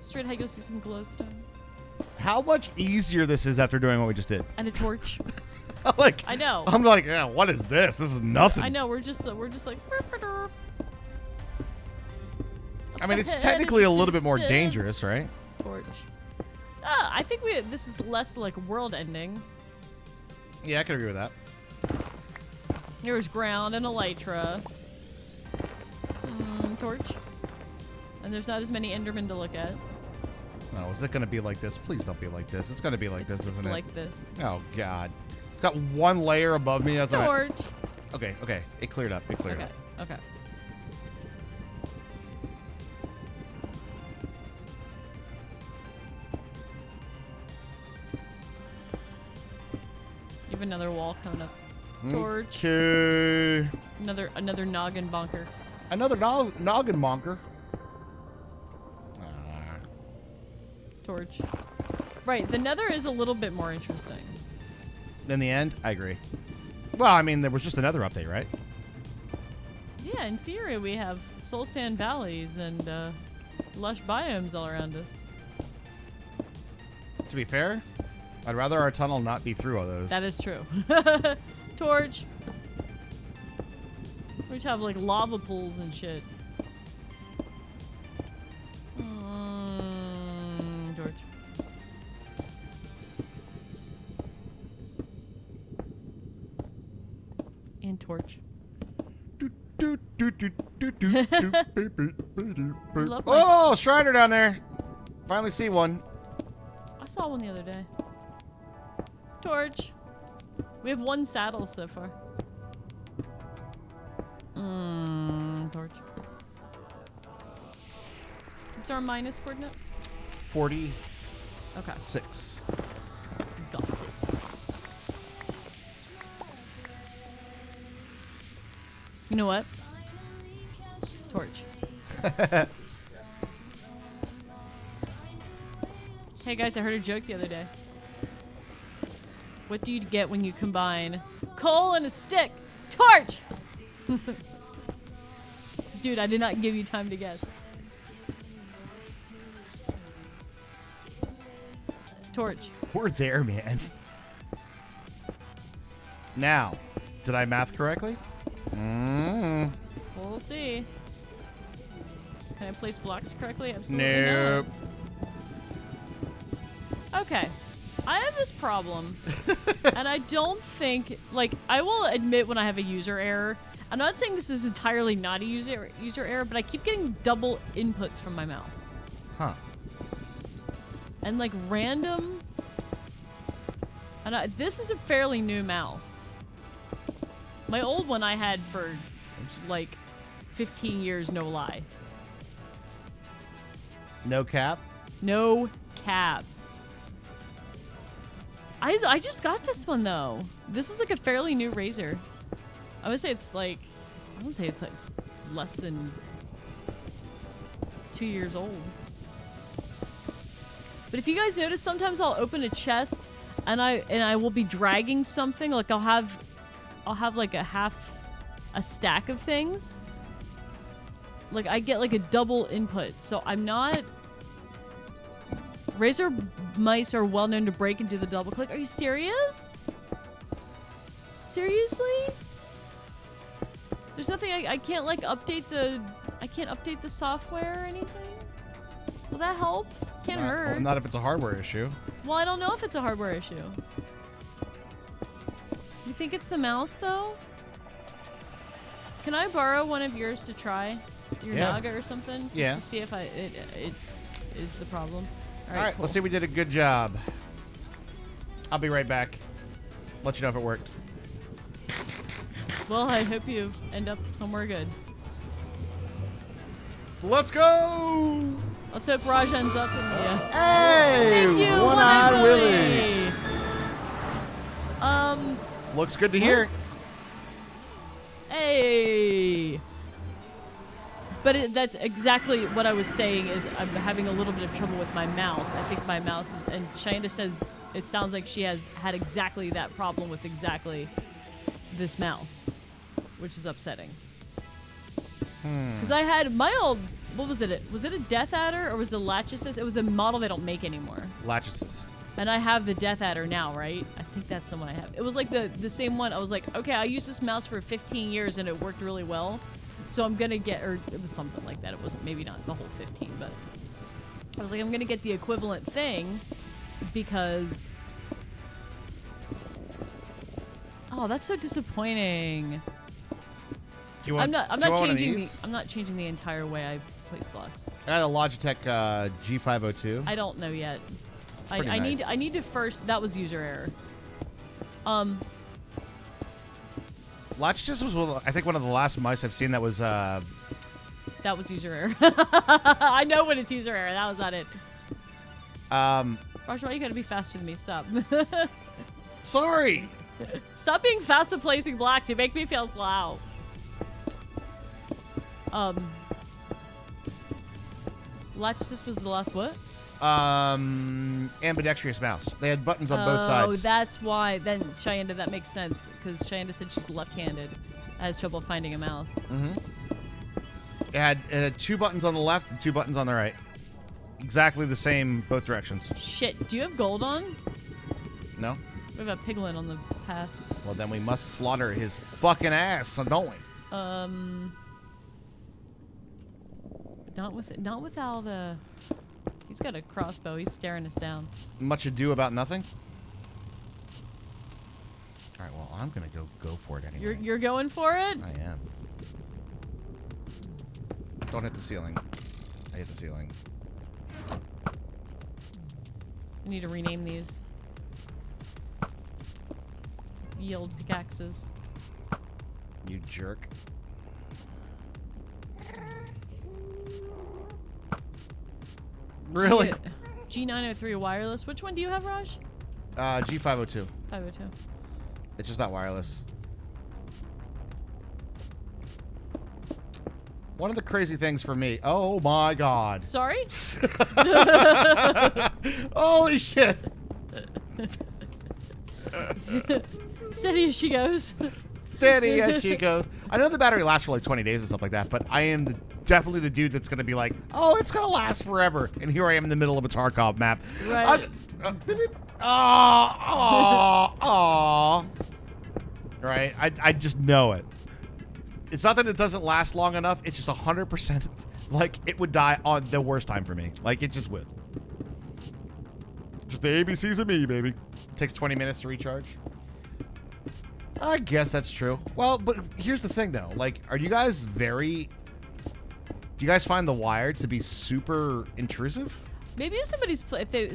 Straight ahead, you'll see some glowstone. How much easier this is after doing what we just did. And a torch. Like, I know. I'm like, yeah, what is this? This is nothing. I know, we're just like... I mean, it's Ahead technically a in the little bit more distance. dangerous, right? Torch. I think this is less like world ending. Yeah, I can agree with that. There's ground and elytra. Torch. And there's not as many endermen to look at. No, is it going to be like this? Please don't be like this. It's going to be like this, It's isn't it? like this. Oh, God. It's got one layer above me as I... Torch. Okay, okay. It cleared up. It cleared Okay, up. okay. You have another wall coming up. Torch. Okay. Another noggin bonker. Another noggin monker. Torch. Right, the nether is a little bit more interesting. In the end, I agree. Well, I mean, there was just another update, right? Yeah, in theory, we have soul sand valleys and lush biomes all around us. To be fair, I'd rather our tunnel not be through all those. That is true. Torch. We just have like lava pools and shit. Torch. And torch. Love my- Oh, Shriner down there. Finally see one. I saw one the other day. Torch. We have 1 saddle so far. Torch. What's our minus coordinate? 46. Okay. Got it. You know what? Torch. Hey guys, I heard a joke the other day. What do you get when you combine coal and a stick? Torch! Dude, I did not give you time to guess. Torch. We're there, man. Now, did I math correctly? We'll see. Can I place blocks correctly? Absolutely Nope. not. Okay. I have this problem. And I don't think, like, I will admit when I have a user error. I'm not saying this is entirely not a user error, but I keep getting double inputs from my mouse. Huh. And, like, random And this is a fairly new mouse. My old one I had for like 15 years, no lie. No cap. No cap. I just got this one though. This is like a fairly new razor. I would say it's like, less than 2 years old. But if you guys notice, sometimes I'll open a chest and I will be dragging something. Like I'll have like a stack of things. Like I get like a double input. So I'm not. Razor mice are well known to break and do the double click. Are you serious? Seriously? There's nothing I can't like update the software or anything? Will that help? Can't hurt. Well, not if it's a hardware issue. Well, I don't know if it's a hardware issue. You think it's the mouse though? Can I borrow one of yours to try? Your Naga or something? Just to see if it is the problem. All right, cool. Let's see if we did a good job. I'll be right back. Let you know if it worked. Well, I hope you end up somewhere good. Let's go! Let's hope Raj ends up in the... Hey! Thank you, One-Eyed Willie! Looks good to hear. Hey! But that's exactly what I was saying is I'm having a little bit of trouble with my mouse. I think my mouse is... And Shanda says it sounds like she has had exactly that problem with exactly this mouse, which is upsetting. Because I had my old... What was it? Was it a Death Adder or was it a Lachesis? It was a model they don't make anymore. Lachesis. And I have the Death Adder now, right? I think that's the one I have. It was like the same one. I was like, okay, I used this mouse for 15 years and it worked really well. So I'm going to get, or it was something like that. It wasn't, maybe not the whole 15, but I was like, I'm going to get the equivalent thing because, oh, that's so disappointing. I'm not changing the entire way I place blocks. I got a Logitech G502. I don't know yet. I nice. I need to first. That was user error. Logitech was, I think, one of the last mice I've seen that was. That was user error. I know when it's user error. That was not it. Raj, why you gotta be faster than me? Stop. Sorry. Stop being fast at placing blocks. You make me feel slow. Logitech was the last what? Ambidextrous mouse. They had buttons on both sides. Oh, that's why. Then Cheyenne, that makes sense because Cheyenne said she's left-handed, has trouble finding a mouse. Mm-hmm. It had 2 buttons on the left and 2 buttons on the right. Exactly the same both directions. Shit. Do you have gold on? No. We have a piglin on the path. Well, then we must slaughter his fucking ass, don't we? Not without he's got a crossbow. He's staring us down. Much ado about nothing. All right. Well, I'm gonna go for it anyway. You're going for it? I am. Don't hit the ceiling. I hit the ceiling. I need to rename these. Yield pickaxes. You jerk. Really? G903 wireless. Which one do you have, Raj? G502. 502. It's just not wireless. One of the crazy things for me. Oh my god. Sorry? Holy shit. Steady as she goes. Steady as she goes. I know the battery lasts for like 20 days or something like that, but I am definitely the dude that's going to be like, oh, it's going to last forever. And here I am in the middle of a Tarkov map. Right. Right? I just know it. It's not that it doesn't last long enough. It's just 100% like it would die on the worst time for me. Like it just would. Just the ABCs of me, baby. Takes 20 minutes to recharge. I guess that's true. Well, but here's the thing, though. Like, are you guys do you guys find the wire to be super intrusive? Maybe if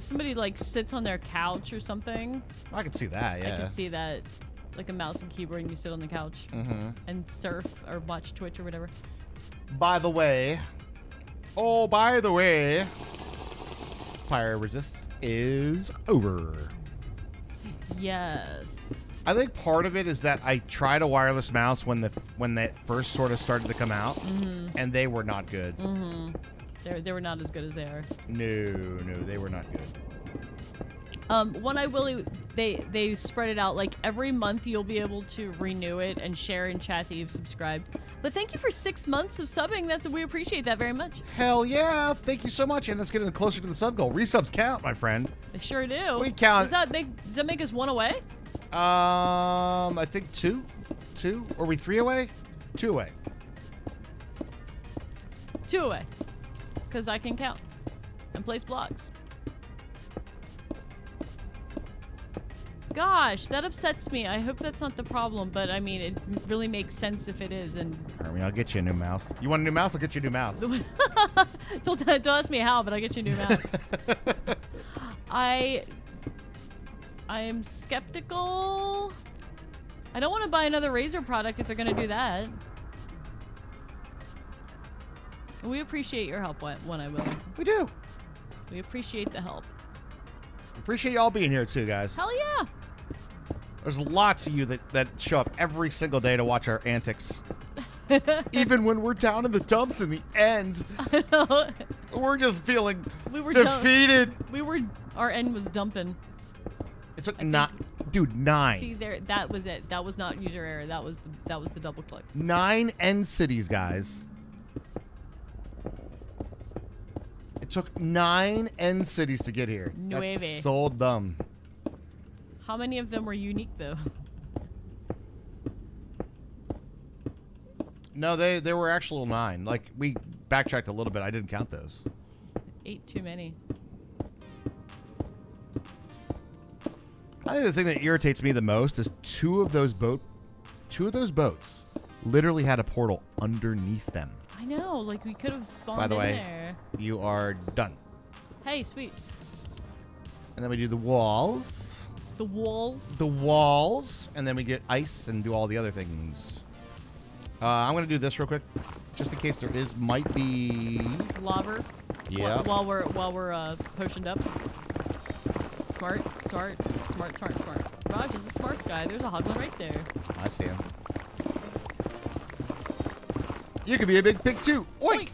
somebody like sits on their couch or something. I can see that. Yeah. I can see that, like a mouse and keyboard, and you sit on the couch and surf or watch Twitch or whatever. By the way, Fire Resist is over. Yes. I think part of it is that I tried a wireless mouse when that first sort of started to come out, and they were not good. They were not as good as they are. No, they were not good. One I will. They spread it out like every month. You'll be able to renew it and share in chat that you've subscribed. But thank you for 6 months of subbing. We appreciate that very much. Hell yeah! Thank you so much, and let's get closer to the sub goal. Resubs count, my friend. They sure do. We count. Does that make us 1 away? I think 2. Are we 3 away? 2 away. 2 away. Because I can count and place blocks. Gosh, that upsets me. I hope that's not the problem, but I mean, it really makes sense if it is. And Hermy, I'll get you a new mouse. You want a new mouse? I'll get you a new mouse. don't ask me how, but I'll get you a new mouse. I am skeptical. I don't want to buy another Razer product if they're going to do that. We appreciate your help, when I will. We do. We appreciate the help. Appreciate y'all being here too, guys. Hell yeah. There's lots of you that show up every single day to watch our antics. Even when we're down in the dumps in the end. I know. We're just feeling We defeated. Our end was dumping. It took 9. Dude, 9. See there, that was it. That was not user error. That was the double click. 9 end cities, guys. It took 9 end cities to get here. Nueve. That's so dumb. How many of them were unique though? No, they were actual 9. Like, we backtracked a little bit. I didn't count those. 8 too many. I think the thing that irritates me the most is two of those boats literally had a portal underneath them. I know, like we could have spawned By the in way, there. you are done. Hey, sweet. And then we do the walls. The walls. The walls. And then we get ice and do all the other things. I'm going to do this real quick. Just in case might be... Lobber. Yeah. While we're potioned up. Smart. Raj is a smart guy. There's a hoglin right there. I see him. You could be a big pig too. Oink!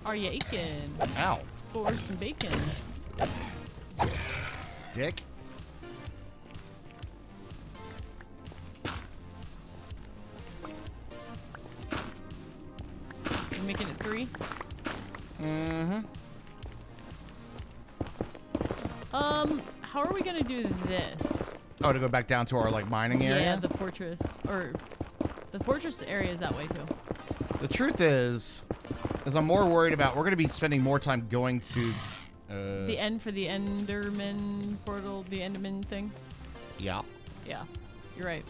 Are you aching? Ow. For some bacon. Dick. You're making it 3? Mm-hmm. How are we gonna do this? Oh, to go back down to our, like, mining area? Yeah, the fortress. Or, the fortress area is that way, too. The truth is I'm more worried about, we're going to be spending more time going to... the end for the Enderman portal, the Enderman thing? Yeah. Yeah, you're right.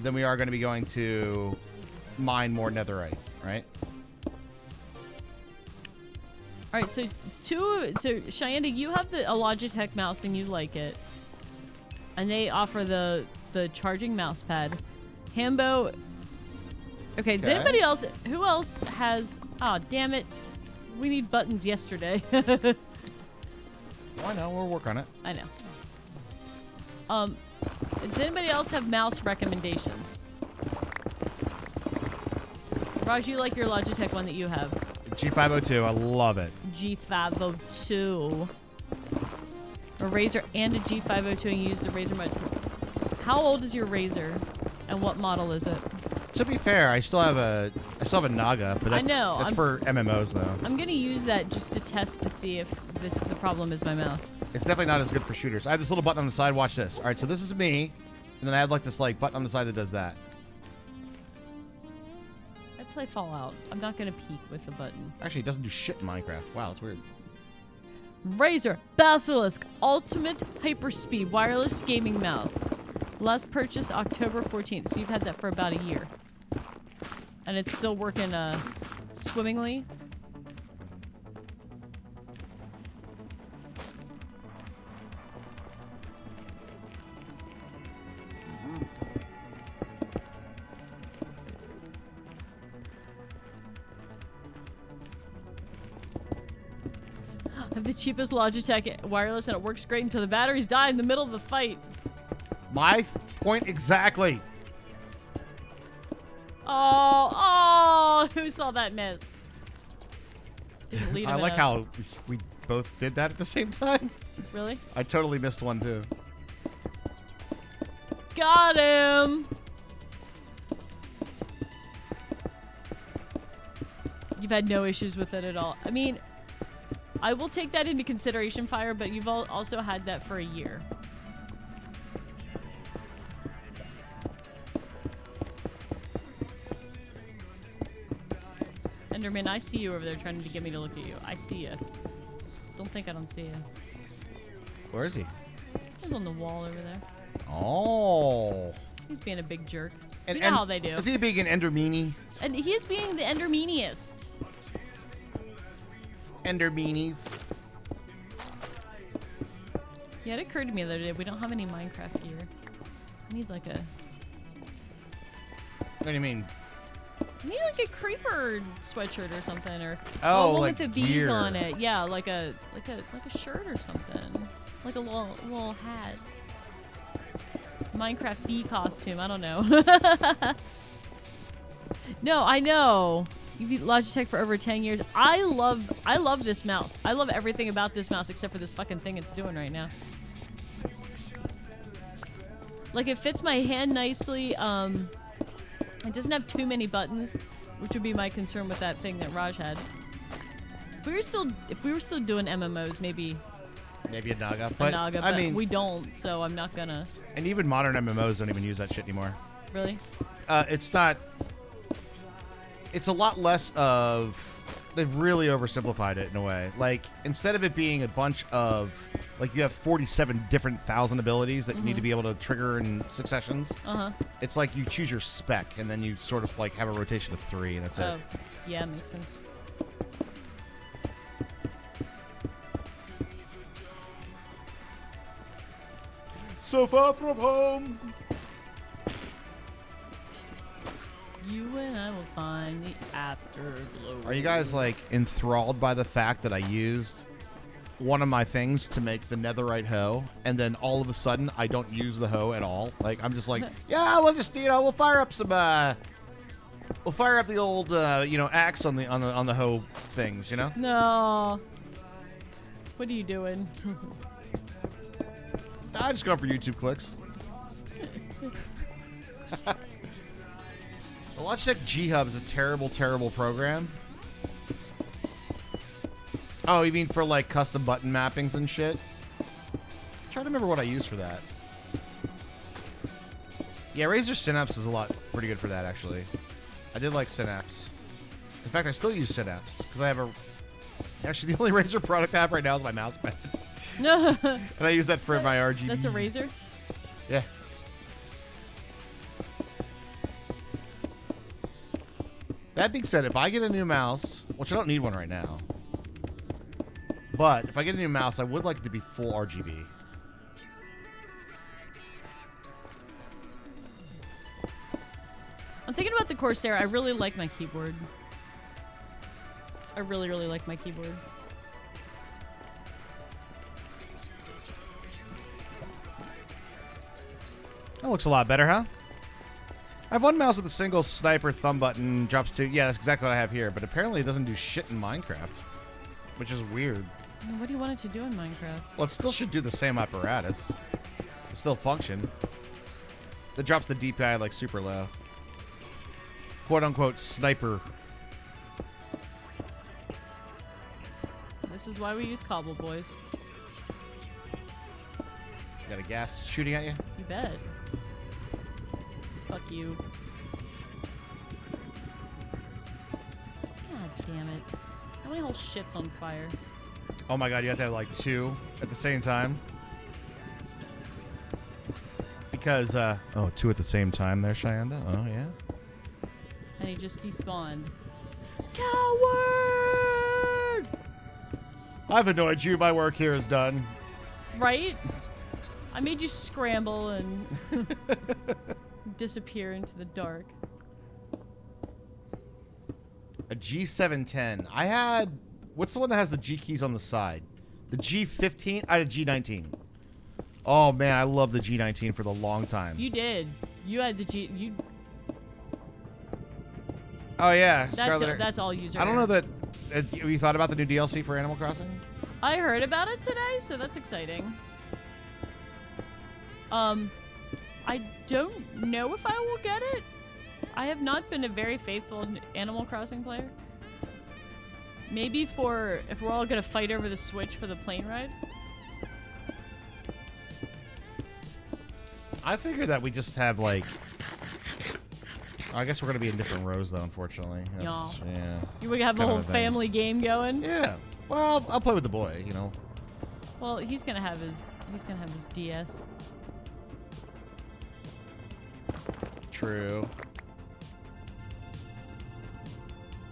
Then we are going to be going to mine more netherite, right? All right, so Cheyenne, you have a Logitech mouse and you like it. And they offer the charging mouse pad. Hambo. Okay, does anybody else? Who else has? Oh, damn it! We need buttons yesterday. Well, I know. We'll work on it. I know. Does anybody else have mouse recommendations? Raj, you like your Logitech one that you have? G502. I love it. G502. A Razer and a G502, and you use the Razer much more. How old is your Razer, and what model is it? To be fair, I still have a Naga, but that's, that's for MMOs though. I'm gonna use that just to test to see if the problem is my mouse. It's definitely not as good for shooters. I have this little button on the side. Watch this. All right, so this is me, and then I have like this button on the side that does that. I play Fallout. I'm not gonna peek with the button. Actually, it doesn't do shit in Minecraft. Wow, it's weird. Razer Basilisk Ultimate Hyperspeed Wireless Gaming Mouse. Last purchased October 14th, so you've had that for about a year. And it's still working swimmingly. have the cheapest Logitech wireless, and it works great until the batteries die in the middle of the fight. My point exactly. Oh, who saw that miss? Didn't lead him I like in how we both did that at the same time. Really? I totally missed one too. Got him! You've had no issues with it at all. I mean, I will take that into consideration, Fire, but you've also had that for a year. Enderman, I see you over there trying to get me to look at you. I see you. Don't think I don't see you. Where is he? He's on the wall over there. Oh. He's being a big jerk. And, You know how they do. Is he being an Endermeanie? And he is being the Endermaniest. Endermeanies. Yeah, it occurred to me the other day, we don't have any Minecraft gear. I need like a... What do you mean? I need like a creeper sweatshirt or something, or Oh, one like with the bees gear. on it. Yeah, like a shirt or something, like a little hat. Minecraft bee costume. I don't know. No, I know. You've used Logitech for over 10 years. I love this mouse. I love everything about this mouse except for this fucking thing it's doing right now. Like, it fits my hand nicely. It doesn't have too many buttons, which would be my concern with that thing that Raj had. If we were still doing MMOs, maybe Maybe a Naga. a But, Naga, I but mean, we don't, so I'm not gonna. and even modern MMOs don't even use that shit anymore. Really? It's not. It's a lot less of. They've really oversimplified it in a way. Like, instead of it being a bunch of. Like, you have 47 different thousand abilities that you need to be able to trigger in successions. Uh-huh. It's like you choose your spec, and then you sort of, like, have a rotation of 3, and that's Oh, it. yeah, makes sense. So far from home. You and I will find the afterglow. Are you guys, like, enthralled by the fact that I used one of my things to make the netherite hoe, and then all of a sudden I don't use the hoe at all? Like, I'm just like, yeah, we'll just, we'll fire up some, we'll fire up the old, axe on the hoe things, No. What are you doing? I just go for YouTube clicks. The Logitech G Hub is a terrible, terrible program. Oh, you mean for like custom button mappings and shit? I'm trying to remember what I use for that. Yeah, Razer Synapse is pretty good for that, actually. I did like Synapse. In fact, I still use Synapse because I have actually, the only Razer product I have right now is my mousepad. No. And I use that for my RGB. That's a razor? Yeah. That being said, if I get a new mouse, which I don't need one right now, but if I get a new mouse, I would like it to be full RGB. I'm thinking about the Corsair. I really like my keyboard. I really, really like my keyboard. That looks a lot better, huh? I have one mouse with a single sniper thumb button, drops to... Yeah, that's exactly what I have here, but apparently it doesn't do shit in Minecraft, which is weird. What do you want it to do in Minecraft? Well, it still should do the same apparatus. It still function. It drops the DPI like super low. Quote-unquote sniper. This is why we use Cobble Boys. Got a gas shooting at you? You bet. Fuck you. God damn it. How many whole shit's on fire? Oh my god, you have to have like 2 at the same time. Because, 2 at the same time there, Cheyenda? Oh, yeah. And he just despawned. Coward! I've annoyed you. My work here is done. Right? I made you scramble and disappear into the dark. A G710. I had... What's the one that has the G keys on the side? The G15? I had a G19. Oh, man, I love the G19 for the long time. You did. You had the G... You... Oh, yeah. Scarlet. That's all user I don't error. know that... have you thought about the new DLC for Animal Crossing? I heard about it today, so that's exciting. I don't know if I will get it. I have not been a very faithful Animal Crossing player. Maybe if we're all gonna fight over the Switch for the plane ride. I figured that we just have, like... I guess we're going to be in different rows, though, unfortunately. Yeah. Yeah. You would have a kind of whole a thing. family game going. Yeah. Well, I'll play with the boy, you know. Well, he's gonna have his DS. True.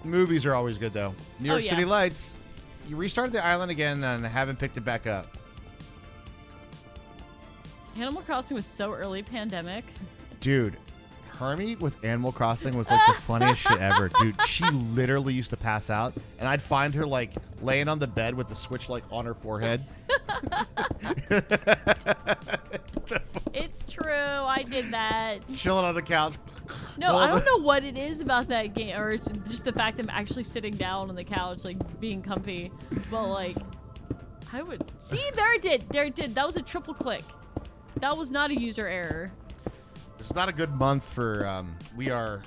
Movies are always good, though. New York yeah. City Lights. You restarted the island again and haven't picked it back up. Animal Crossing was so early pandemic. Dude, Hermy with Animal Crossing was like the funniest shit ever. Dude, she literally used to pass out, and I'd find her like laying on the bed with the Switch like on her forehead. It's true, I did that. Chilling on the couch. No, I don't know what it is about that game, or it's just the fact I'm actually sitting down on the couch, like being comfy. But like, I would see there it did. There it did. That was a triple click. That was not a user error. It's not a good month for we are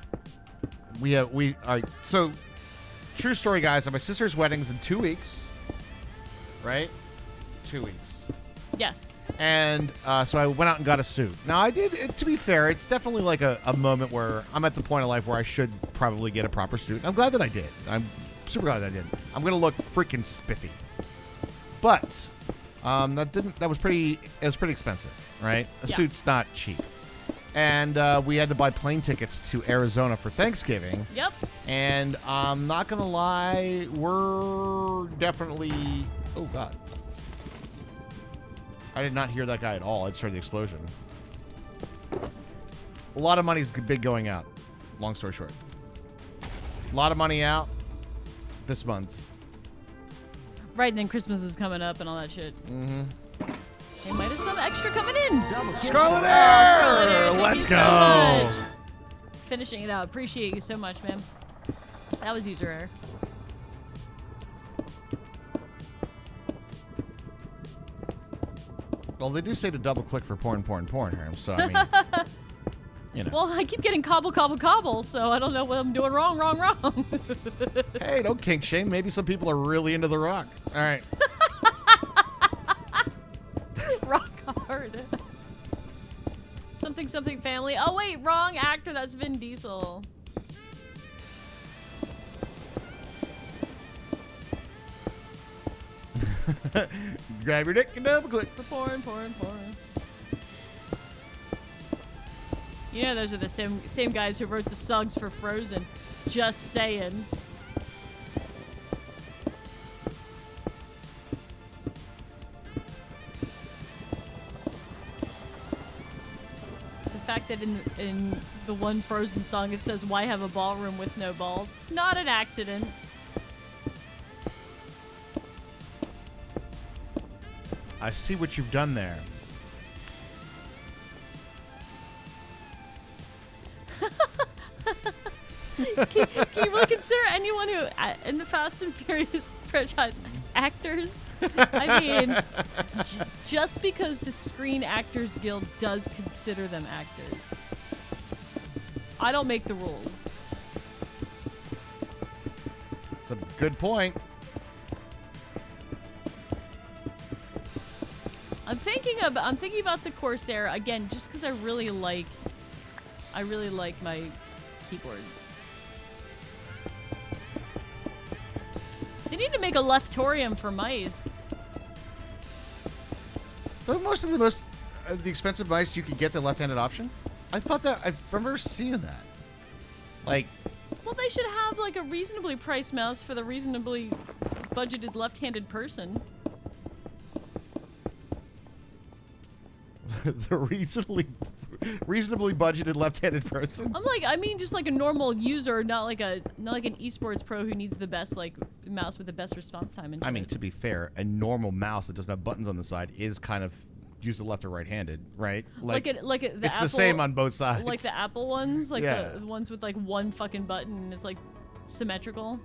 so true story, guys. My sister's wedding's in 2 weeks, right? 2 weeks. Yes. And so I went out and got a suit. Now I did. To be fair, it's definitely like a moment where I'm at the point of life where I should probably get a proper suit. I'm glad that I did. I'm super glad that I did. I'm gonna look freaking spiffy. But that was pretty. It was pretty expensive, right? A Yeah. suit's not cheap. And we had to buy plane tickets to Arizona for Thanksgiving. Yep. And I'm not gonna lie, we're definitely. Oh God. I did not hear that guy at all. I just heard the explosion. A lot of money's big going out. Long story short. A lot of money out this month. Right, and then Christmas is coming up and all that shit. Mm-hmm. They might have some extra coming in. Scarlet Scarlet Air, Air! thank Let's you go! so much. Finishing it out. Appreciate you so much, man. That was user error. Well, they do say to double click for porn, Herm, so I mean, you know. Well, I keep getting cobble, so I don't know what I'm doing wrong. Hey, don't kink shame. Maybe some people are really into The Rock. All right. Rock hard. Something family. Oh, wait, wrong actor. That's Vin Diesel. Grab your dick and double click. The porn. You know, those are the same guys who wrote the songs for Frozen. Just saying. The fact that in the one Frozen song it says, "Why have a ballroom with no balls?" Not an accident. I see what you've done there. Can you really consider anyone who, in the Fast and Furious franchise, actors? I mean, just because the Screen Actors Guild does consider them actors. I don't make the rules. It's a good point. I'm thinking about the Corsair again, just because I really like my keyboard. They need to make a leftorium for mice. But most of the expensive mice you could get the left-handed option. I thought that I remember seeing that. Like, Well, they should have like a reasonably priced mouse for the reasonably budgeted left-handed person. the reasonably budgeted left-handed person. I mean just like a normal user, not like an esports pro who needs the best like mouse with the best response time. Into I mean, it. to be fair, a normal mouse that doesn't have buttons on the side is kind of used left or right-handed, right? The it's Apple, the same on both sides. Like the Apple ones, like Yeah. the ones with like one fucking button, and it's like symmetrical.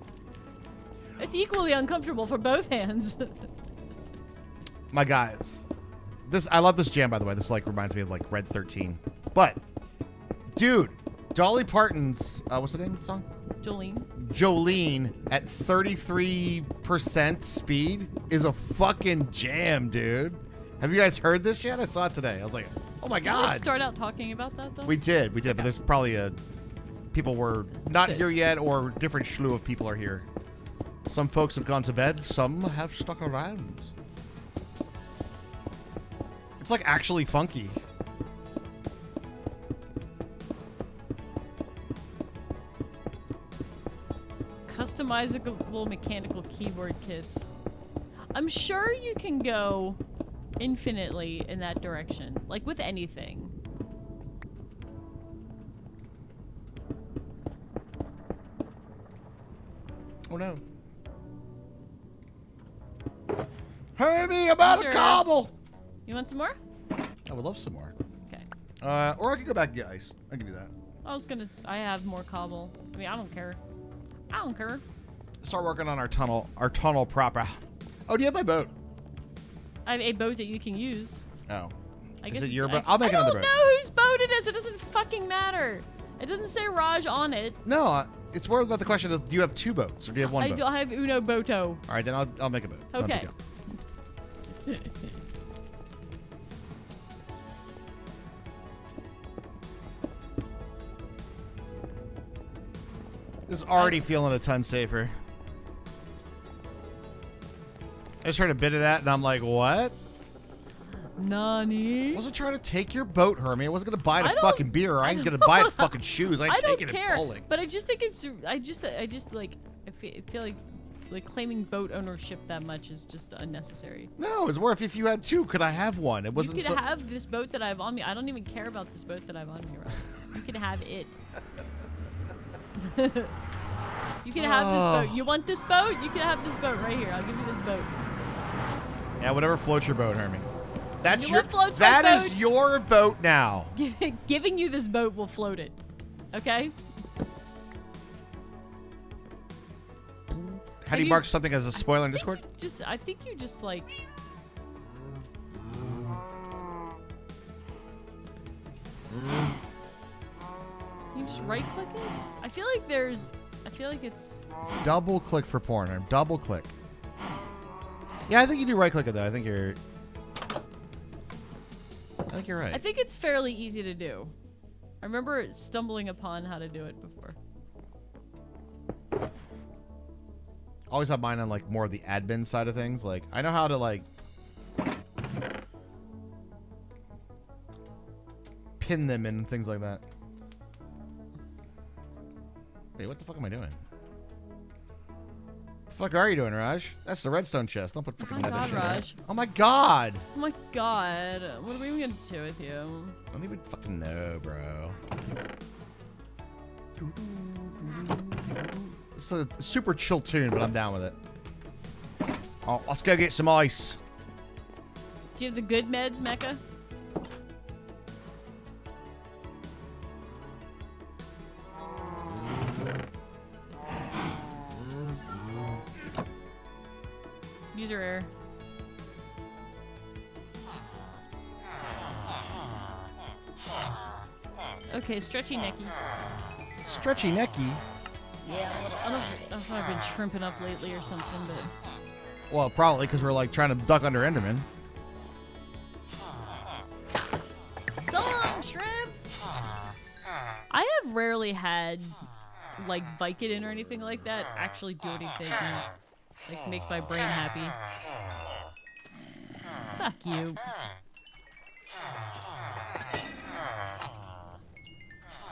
It's equally uncomfortable for both hands. My guys, I love this jam, by the way. This like reminds me of like Red 13. But, dude, Dolly Parton's what's the name of the song? Jolene at 33% speed is a fucking jam, dude. Have you guys heard this yet? I saw it today. I was like, oh my Did we god. start out talking about that though? We did, but there's probably people were not here yet, or a different slew of people are here. Some folks have gone to bed. Some have stuck around. It's like actually funky. Customizable mechanical keyboard kits. I'm sure you can go infinitely in that direction, like with anything. Oh no. Hermy, about Sure. a cobble! You want some more? I would love some more. Okay. Or I could go back and get ice. I can do that. I have more cobble. I mean, I don't care. I don't care. Start working on our tunnel proper. Oh, do you have my boat? I have a boat that you can use. Oh. I guess Is it it's- your boat? I'll make I another don't boat. know whose boat it is. It doesn't fucking matter. It doesn't say Raj on it. No, it's more about the question of, do you have two boats or do you have one boat? I have Uno Boto. All right, then I'll make a boat. No big Okay. deal. This is already feeling a ton safer. I just heard a bit of that, and I'm like, what? Nani? I wasn't trying to take your boat, Hermy. I wasn't going to buy it I a don't- fucking beer. I ain't going to buy it fucking shoes. I I ain't don't taking care. it bowling. But I just think it's. I just like. I feel like claiming boat ownership that much is just unnecessary. No, it's worth if you had two. Could I have one? It You wasn't. could have this boat that I have on me. I don't even care about this boat that I have on me, Raj. You can have it. You can have this boat. You want this boat? You can have this boat right here. I'll give you this boat. Yeah, whatever floats your boat, Hermy. That's You know your. what floats my That is boat? your boat now. Giving you this boat will float it. Okay? How do you you- mark something as a spoiler in Discord? I think you just like. You just right click it? I feel like it's. Double click for porn. Or double click. Yeah, I think you do right click it though. I think you're right. I think it's fairly easy to do. I remember stumbling upon how to do it before. Always have mine on like more of the admin side of things. Like I know how to like pin them and things like that. Wait, what the fuck am I doing? The fuck are you doing, Raj? That's the redstone chest. Don't put fucking Oh my that God, shit there. Raj. Oh my god. Oh my god. What are we even gonna do with you? I don't even fucking know, bro. It's a super chill tune, but I'm down with it. Oh, let's go get some ice. Do you have the good meds, Mecca? User error. Okay, stretchy necky. Stretchy necky. Yeah, I don't know if I've been shrimping up lately or something, but Well, probably because we're like trying to duck under Enderman. song shrimp. I have rarely had like Vicodin or anything like that actually do anything like make my brain happy. Fuck you.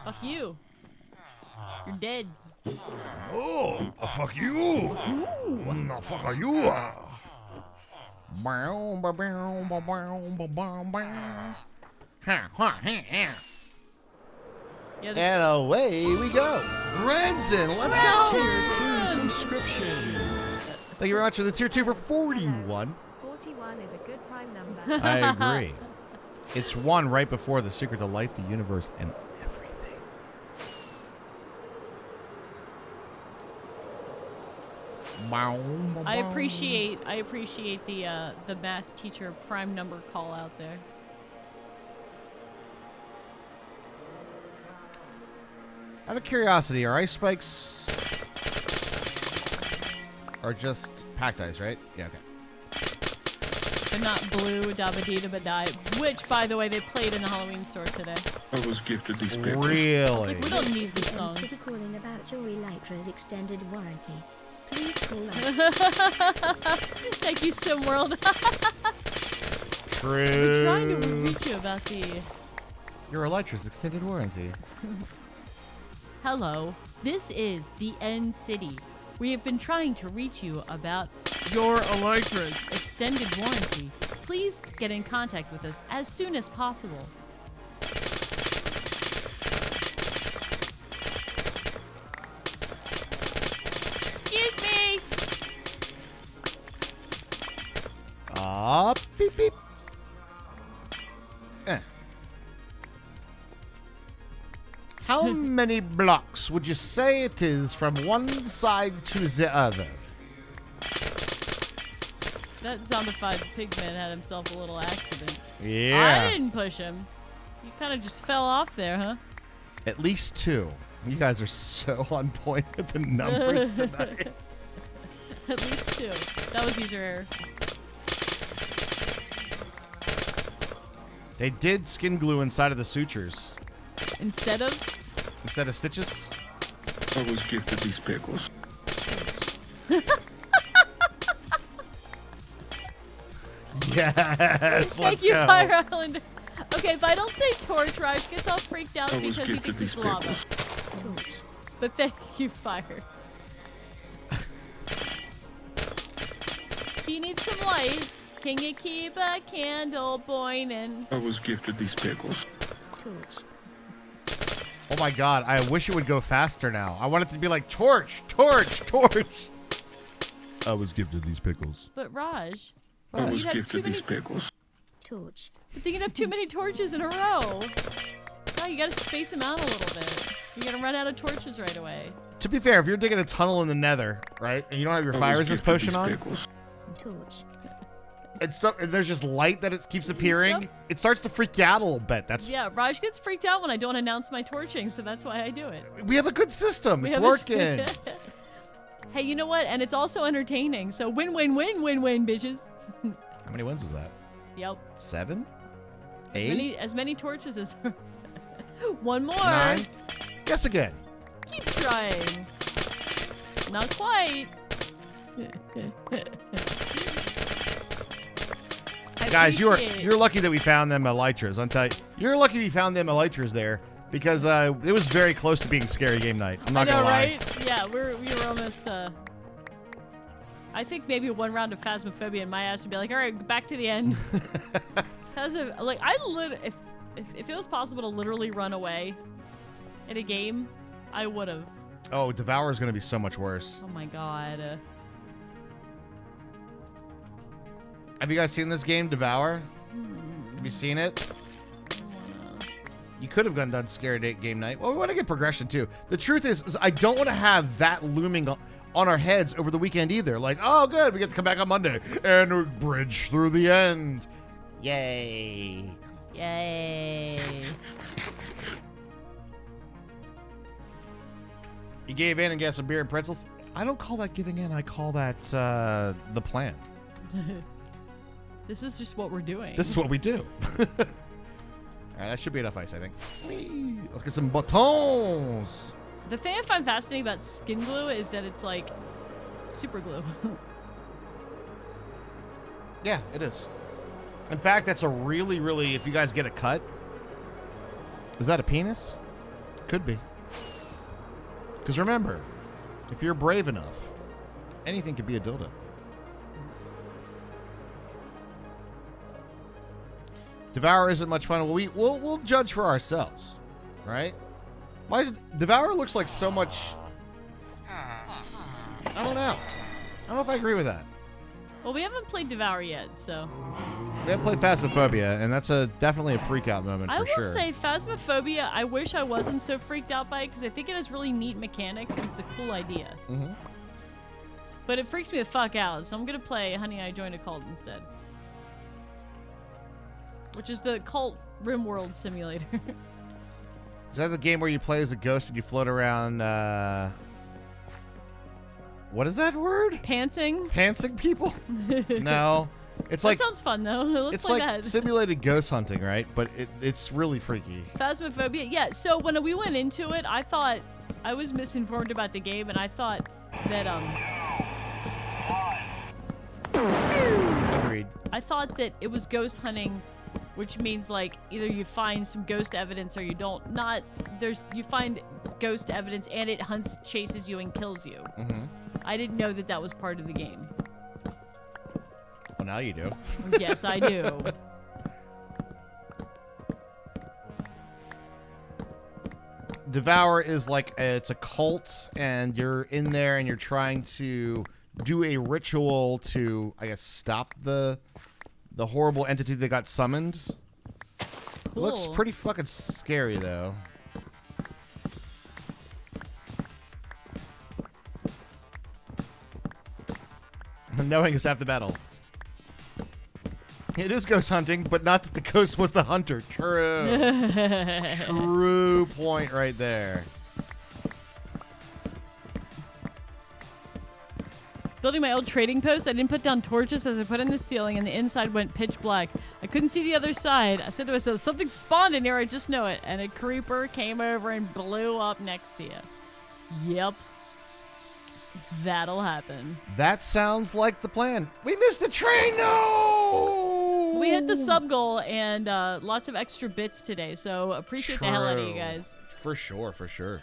Fuck you. You're dead. Oh, fuck you. The fuck are you? Yeah, this, And away we go. Renzen, let's go. Tier 2 subscription. Thank you very much for the tier 2 for 41. 41 is a good prime number. I agree. It's one right before the secret to life, the universe, and everything. I appreciate the math teacher prime number call out there. I have a curiosity. Are ice spikes are just packed ice, right? Yeah, okay. They're not blue, dabba-dee but die, which, by the way, they played in the Halloween store today. I was gifted these pickles. Really? We don't need this song. City calling about your Elytra's extended warranty. Please call us. Thank you, SimWorld. True. We're trying to reach you about the... Your Elytra's extended warranty. Hello, this is the End City. We have been trying to reach you about your Elytra's extended warranty. Please get in contact with us as soon as possible. Excuse me! Beep, beep. How many blocks would you say it is from one side to the other? That zombified pigman had himself a little accident. Yeah. I didn't push him. He kind of just fell off there, huh? At least 2. You guys are so on point with the numbers tonight. At least 2. That was user error. They did skin glue inside of the sutures. Instead of stitches. I was gifted these pickles. Yes, Thank let's you, go. Fire Islander. Okay, if I don't say torch, Raj gets all freaked out I was because he gifted thinks these it's lava. pickles. Torch. But thank you, Fire. Do you need some light? Can you keep a candle burning? I was gifted these pickles. Torch. Oh my god, I wish it would go faster now. I want it to be like torch, torch, torch. I was gifted these pickles. But Raj, I was you'd have too gifted many. these pickles. Torch. But then you'd have too many torches in a row. No, you gotta space them out a little bit. You're gonna run out of torches right away. To be fair, if you're digging a tunnel in the nether, right, and you don't have your I fire was resist gifted potion these on, pickles. Torch. and there's just light that it keeps appearing, Yep. it starts to freak you out a little bit. That's Yeah, Raj gets freaked out when I don't announce my torching, so that's why I do it. We have a good system. We It's have a- working. Hey, you know what? And it's also entertaining. So win, win, win, win, win, bitches. How many wins is that? Yep. 7? As 8? as many torches as there. One more. 9? Guess again. Keep trying. Not quite. I Guys, appreciate- you're lucky that we found them elytras. I'll tell you, you're lucky we found them elytras there because it was very close to being scary game night. I'm not I know, gonna lie. right? Yeah, we were almost. I think maybe one round of Phasmophobia and my ass would be like, all right, back to the end. Like if it was possible to literally run away in a game, I would have. Oh, Devour is gonna be so much worse. Oh my god. Have you guys seen this game, Devour? Have you seen it? You could have done scary game night. Well, we want to get progression too. The truth is I don't want to have that looming on our heads over the weekend either. Like, oh, good, we get to come back on Monday and we bridge through the end. Yay! Yay. You gave in and got some beer and pretzels. I don't call that giving in. I call that the plan. This is just what we're doing. This is what we do. All right, that should be enough ice, I think. Whee! Let's get some batons. The thing I find fascinating about skin glue is that it's like super glue. Yeah, it is. In fact, that's a really, really, if you guys get a cut, is that a penis? Could be. Because remember, if you're brave enough, anything could be a dildo. Devour isn't much fun. We'll judge for ourselves, right? Why is it, Devour looks like so much? I don't know. I don't know if I agree with that. Well, we haven't played Devour yet, so. We haven't played Phasmophobia, and that's definitely a freak out moment I for will sure. say Phasmophobia, I wish I wasn't so freaked out by it because I think it has really neat mechanics and it's a cool idea. Mm-hmm. But it freaks me the fuck out, so I'm going to play Honey, I Joined a Cult instead. Which is the cult RimWorld simulator. Is that the game where you play as a ghost and you float around, what is that word? Pantsing? Pantsing people? No. It's That like sounds fun, though. Let's it's play like that. simulated ghost hunting, right? But it's really freaky. Phasmophobia. Yeah, so when we went into it, I thought I was misinformed about the game, and I thought that Agreed. I thought that it was ghost hunting, which means like either you find some ghost evidence or you don't. You find ghost evidence and it hunts, chases you, and kills you. Mm-hmm. I didn't know that was part of the game. Well, now you do. Yes, I do. Devour is like it's a cult, and you're in there, and you're trying to do a ritual to, I guess, stop the horrible entity that got summoned. It looks Cool. pretty fucking scary, though. Knowing is half the battle. It is ghost hunting, but not that the ghost was the hunter. True. True point right there. Building my old trading post, I didn't put down torches as I put in the ceiling, and the inside went pitch black. I couldn't see the other side. I said to myself, something spawned in here, I just know it. And a creeper came over and blew up next to you. Yep. That'll happen. That sounds like the plan. We missed the train, no! We hit the sub goal and lots of extra bits today, so appreciate the hell out of you True. guys. For sure, for sure.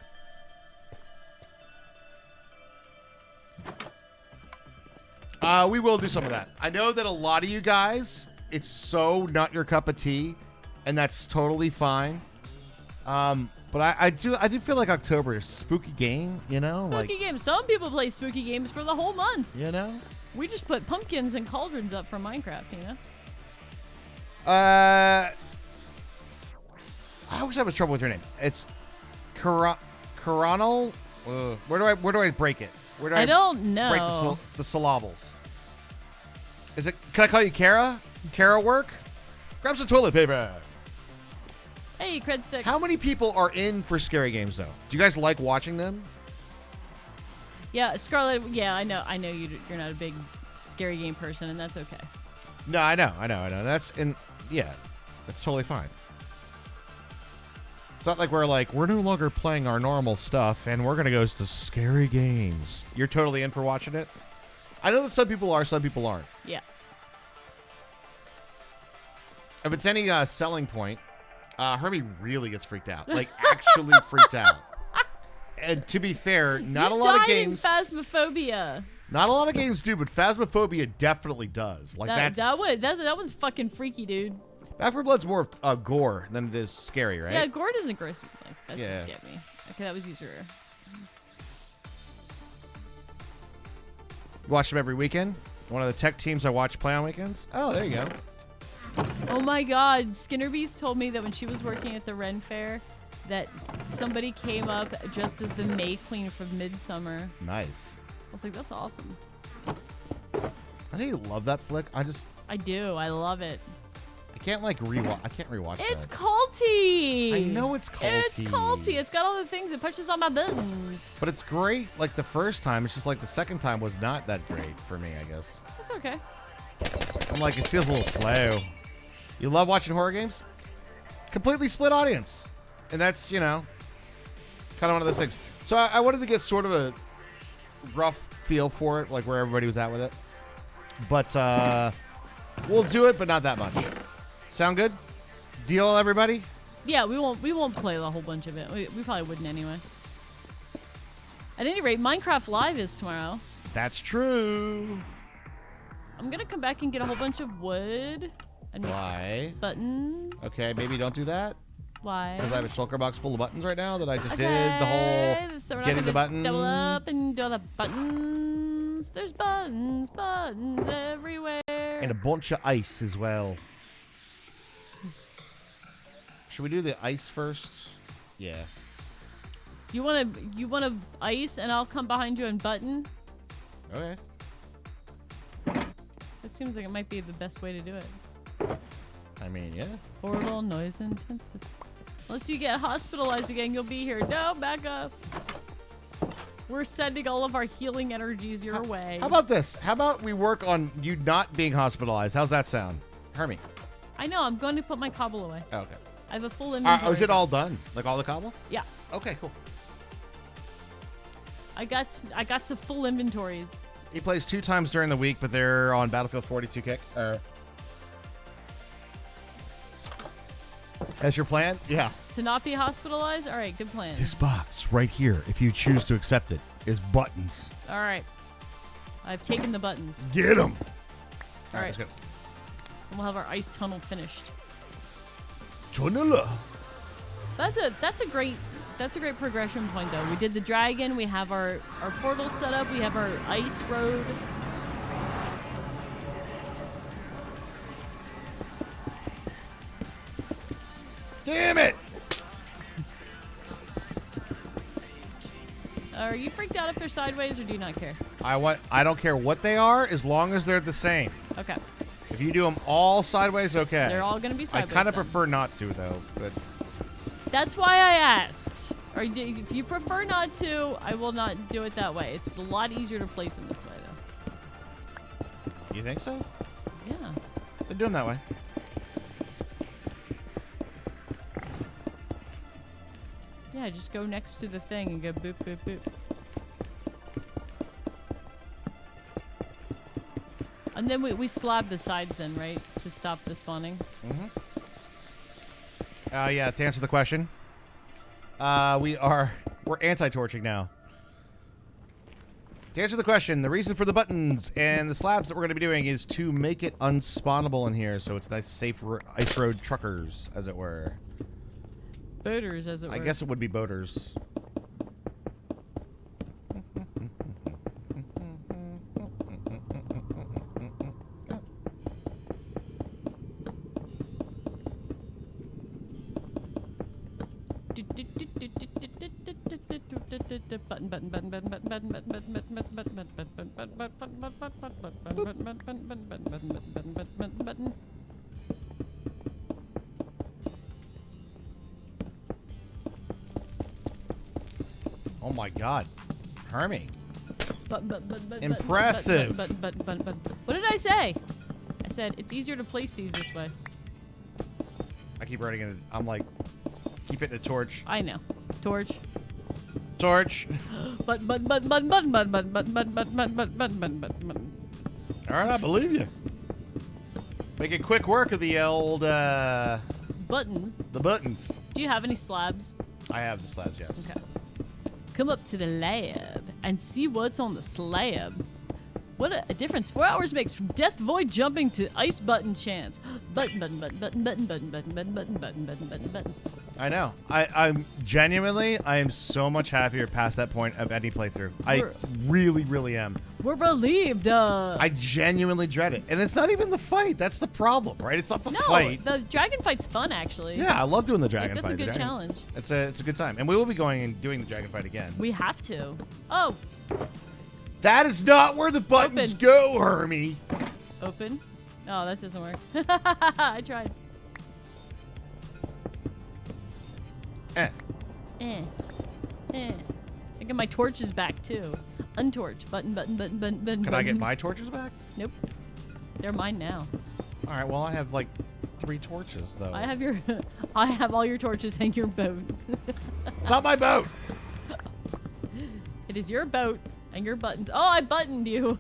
We will do some of that. I know that a lot of you guys, it's so not your cup of tea, and that's totally fine. But I do feel like October is spooky game, you know? Spooky games. Some people play spooky games for the whole month. You know? We just put pumpkins and cauldrons up for Minecraft, you know? I always have trouble with your name. It's Coronal. Where do I break it? Where do I don't know. break the syllables? Is it? Can I call you Kara? Kara work? Grab some toilet paper. Hey, cred stick. How many people are in for scary games though? Do you guys like watching them? Yeah, Scarlett. Yeah, I know you're not a big scary game person, and that's okay. No, I know. That's totally fine. It's not like we're no longer playing our normal stuff and we're gonna go to scary games. You're totally in for watching it. I know that some people are, some people aren't. Yeah. If it's any selling point, Hermy really gets freaked out, like actually freaked out. And to be fair, not a lot of games. Phasmophobia. Not a lot of games do, but Phasmophobia definitely does. Like That one's fucking freaky, dude. Back 4 Blood's more of gore than it is scary, right? Yeah, gore doesn't gross me. Like, that Yeah. just get me. Okay, that was easier. You watch them every weekend. One of the tech teams I watch play on weekends. Oh, there you go. Oh my God, Skinner Beast told me that when she was working at the Ren Fair, that somebody came up just as the May Queen from Midsummer. Nice. I was like, that's awesome. I think you love that flick. I do. I love it. I can't rewatch. I can't rewatch It's that. culty. I know it's culty. It's culty. It's got all the things. It pushes on my buttons. But it's great. Like the first time, it's just like the second time was not that great for me, I guess. It's okay. I'm like, it feels a little slow. You love watching horror games? Completely split audience. And that's, kind of one of those things. So I wanted to get sort of a rough feel for it, like where everybody was at with it. But we'll do it, but not that much. Sound good? Deal, everybody? Yeah, we won't play a whole bunch of it. We probably wouldn't anyway. At any rate, Minecraft Live is tomorrow. That's true. I'm gonna come back and get a whole bunch of wood and Why? buttons. Okay, maybe don't do that. Why? Because I have a shulker box full of buttons right now that I just did the Okay, whole so we're not getting the gonna buttons. double up and do all the buttons. There's buttons everywhere. And a bunch of ice as well. Should we do the ice first? Yeah. You wanna ice, and I'll come behind you and button. Okay. That seems like it might be the best way to do it. I mean, yeah. Portal noise intensive. Unless you get hospitalized again, you'll be here. No, back up. We're sending all of our healing energies your way. How about this? How about we work on you not being hospitalized? How's that sound? Hermy. I know. I'm going to put my cobble away. Oh, okay. I have a full inventory. Is it all done? Like all the cobble? Yeah. Okay, cool. I got some full inventories. He plays 2 times during the week, but they're on Battlefield 42 kick. That's your plan? Yeah. To not be hospitalized? All right, good plan. This box right here, if you choose to accept it, is buttons. All right. I've taken the buttons. Get them. All right. Let's go. And we'll have our ice tunnel finished. Tunnel. That's a great progression point though. We did the dragon, we have our portal set up, we have our ice road. Damn it! Are you freaked out if they're sideways or do you not care? I don't care what they are as long as they're the same. Okay. If you do them all sideways, okay. They're all gonna be I sideways. kind of then. prefer not to though, but That's why I asked. Or if you prefer not to, I will not do it that way. It's a lot easier to place them this way though. you think so? Yeah. Then do them that way. Yeah, just go next to the thing and go boop, boop, boop. And then we slab the sides then, right? To stop the spawning. Mm-hmm. Yeah, to answer the question, we're anti-torching now. To answer the question, the reason for the buttons and the slabs that we're going to be doing is to make it unspawnable in here, so it's nice, safe ice road truckers, as it were. Boaters, as it were. I guess it would be boaters. Button. Oh my God, Hermy. Button. Impressive. Button. What did I say? I said it's easier to place these this way. I keep writing it. I'm like, keep it in a torch. I know. Torch. Torch. Button. All right, I believe you. Making quick work of the old, Buttons. the buttons. Do you have any slabs? I have the slabs, yes. Okay. Come up to the lab and see what's on the slab. What a difference 4 hours makes from death void jumping to ice button chance. Button. I know. I'm genuinely, I am so much happier past that point of any playthrough. I really, really am. We're relieved. I genuinely dread it. And it's not even the fight. That's the problem, right? It's not the fight. The dragon fight's fun, actually. Yeah, I love doing the dragon That's fight. a good challenge. It's a good time. And we will be going and doing the dragon fight again. We have to. Oh, That is not where the buttons Open. go, Hermy. open. Oh, that doesn't work. I tried. Eh. I get my torches back too. Untorch. Button. Can I get my torches back? Nope. They're mine now. All right, well, I have like 3 torches, though. I have your. I have all your torches and your boat. It's not my boat. It is your boat and your buttons. Oh, I buttoned you.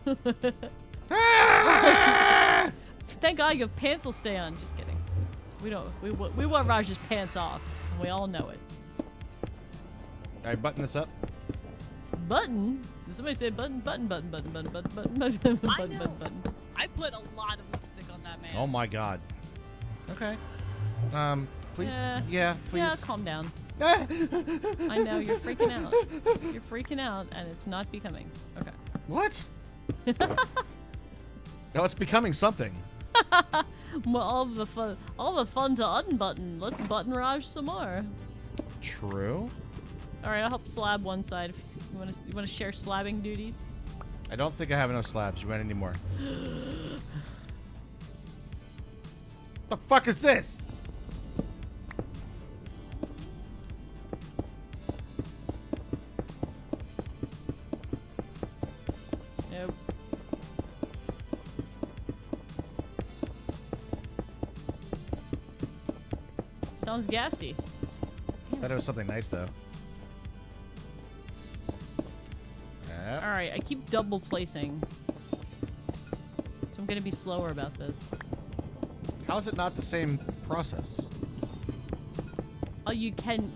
Thank God your pants will stay on. Just kidding. We want Raj's pants off. We all know it. All right, button this up. Button? Did somebody say button? Button. I know. I put a lot of lipstick on that man. Oh my God. Okay. Please. Yeah, please. Yeah, calm down. I know you're freaking out. You're freaking out, and it's not becoming. Okay. What? No, it's becoming something. Well, all the fun to unbutton. Let's button Raj some more. True. All right, I'll help slab one side. You want to share slabbing duties? I don't think I have enough slabs. You want any more? The fuck is this? Nope. Sounds ghasty. Thought it was something nice though. Yep. All right, I keep double placing, so I'm gonna be slower about this. How is it not the same process? Oh, you can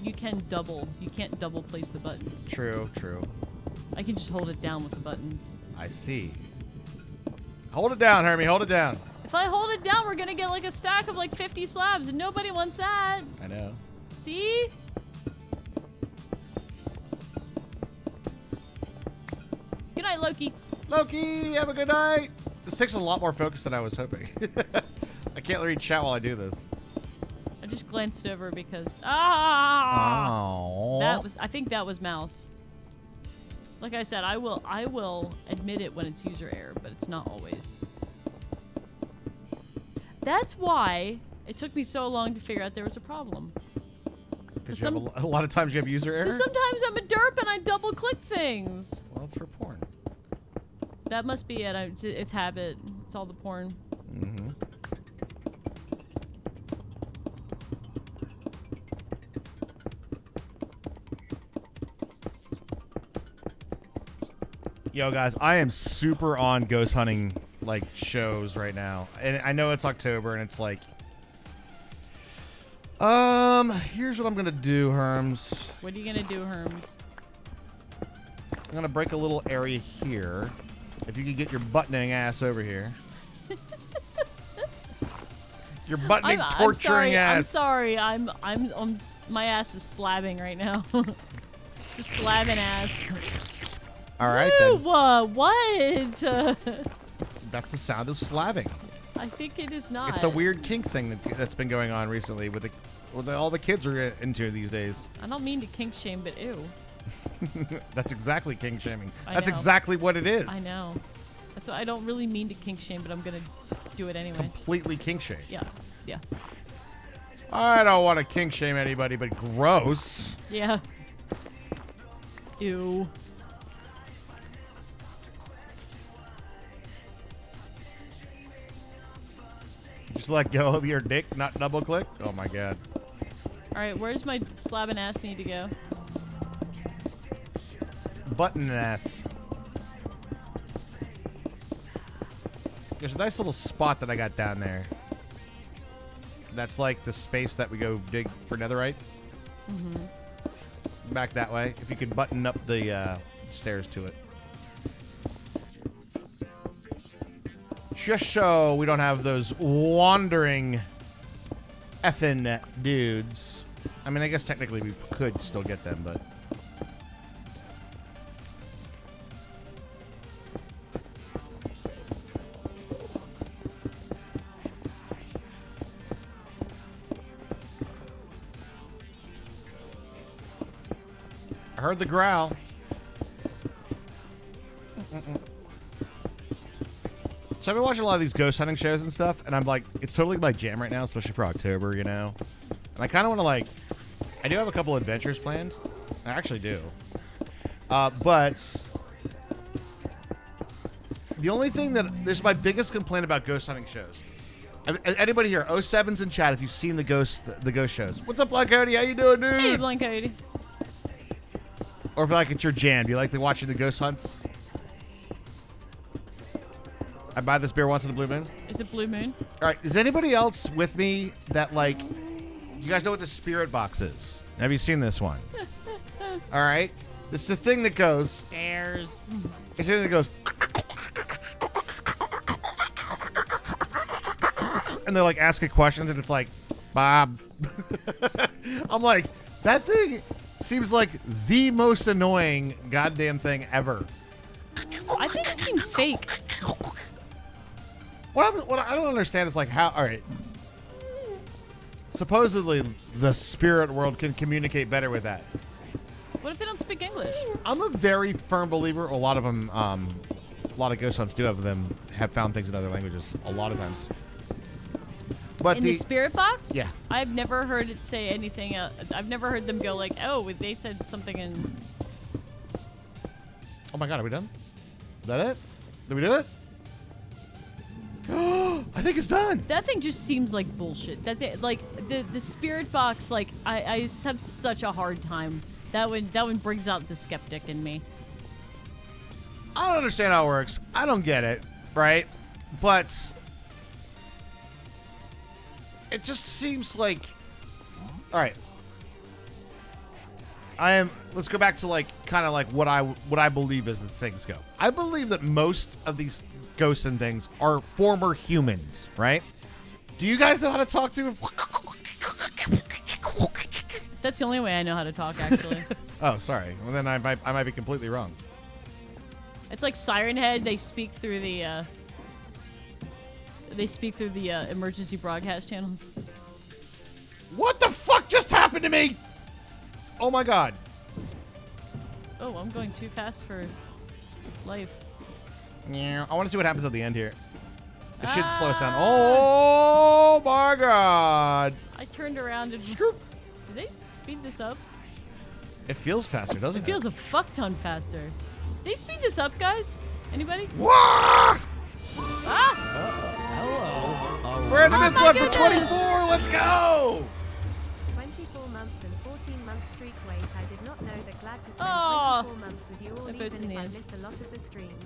double. You can't double place the buttons. True, true. I can just hold it down with the buttons. I see. Hold it down, Hermy. Hold it down. If I hold it down, we're gonna get like a stack of like 50 slabs, and nobody wants that. I know. See? Good night, Loki. Loki, have a good night. This takes a lot more focus than I was hoping. I can't read chat while I do this. I just glanced over because Oh. I think that was mouse. Like I said, I will admit it when it's user error, but it's not always. That's why it took me so long to figure out there was a problem. Because you have a lot of times you have user error? Because sometimes I'm a derp and I double click things. Well, it's for porn. That must be it. It's habit. It's all the porn. Mm-hmm. Yo, guys, I am super on ghost hunting like shows right now, and I know it's October, and it's like, here's what I'm gonna do, Herms. What are you gonna do, Herms? I'm gonna break a little area here. If you could get your buttoning ass over here. Your buttoning, torturing ass. I'm sorry. I'm my ass is slabbing right now. Just slabbing ass. All right then. What? That's the sound of slabbing. I think it is not. It's a weird kink thing that's been going on recently with all the kids are into these days. I don't mean to kink shame, but ew. That's exactly kink shaming. I That's know. exactly what it is. I know. That's why I don't really mean to kink shame, but I'm gonna do it anyway. Completely kink shame. Yeah. Yeah. I don't want to kink shame anybody, but gross. Yeah. Ew. Just let go of your dick, not double click. Oh my god. All right, where's my slabbing ass need to go? Button ass. There's a nice little spot that I got down there. That's like the space that we go dig for netherite. Mm-hmm. Back that way. If you could button up the stairs to it. Just so we don't have those wandering effing dudes. I mean, I guess technically we could still get them, but... I heard the growl. So I've been watching a lot of these ghost hunting shows and stuff, and I'm like, it's totally my jam right now, especially for October, you know? And I kind of want to, like, I do have a couple adventures planned. I actually do. But the only thing this is my biggest complaint about ghost hunting shows. Anybody here, 07's in chat if you've seen the ghost shows. What's up, Black Cody? How you doing, dude? Hey, Blank Cody. Or if like it's your jam, do you like watching the ghost hunts? I buy this beer once in a blue moon. Is it Blue Moon? All right, is anybody else with me that like? You guys know what the spirit box is? Have you seen this one? All right, this is the thing that goes. Stairs. It's the thing that goes. And they're like asking questions, and it's like, Bob. I'm like, that thing seems like the most annoying goddamn thing ever. I think it seems fake. What I don't understand is like how. All right. Supposedly, the spirit world can communicate better with that. What if they don't speak English? I'm a very firm believer. A lot of them, a lot of ghost hunts do have found things in other languages. A lot of times. But In the spirit box? Yeah. I've never heard it say anything. I've never heard them go like, oh, they said something in. Oh my God, are we done? Is that it? Did we do it? I think it's done. That thing just seems like bullshit. That thing, like the spirit box, like I just have such a hard time. That one brings out the skeptic in me. I don't understand how it works. I don't get it, right? But it just seems like, all right. Let's go back to like kind of like what I believe as the things go. I believe that most of these ghosts and things are former humans, right? Do you guys know how to talk to? That's the only way I know how to talk, actually. Oh, sorry. Well, then I might be completely wrong. It's like Siren Head. They speak through the emergency broadcast channels. What the fuck just happened to me? Oh my God. Oh, I'm going too fast for life. Yeah, I want to see what happens at the end here. It should slow us down. Oh my God. I turned around and... Did they speed this up? It feels faster, doesn't it? It feels a fuck ton faster. They speed this up, guys? Anybody? Wah! Ah! Hello. We're in the Oh middle my of goodness. 24. Let's go. 24 months and 14 month streak wait. I did not know that glad to spend Aw. 24 months with you all, That vote's in even the if I end. missed a lot of the streams.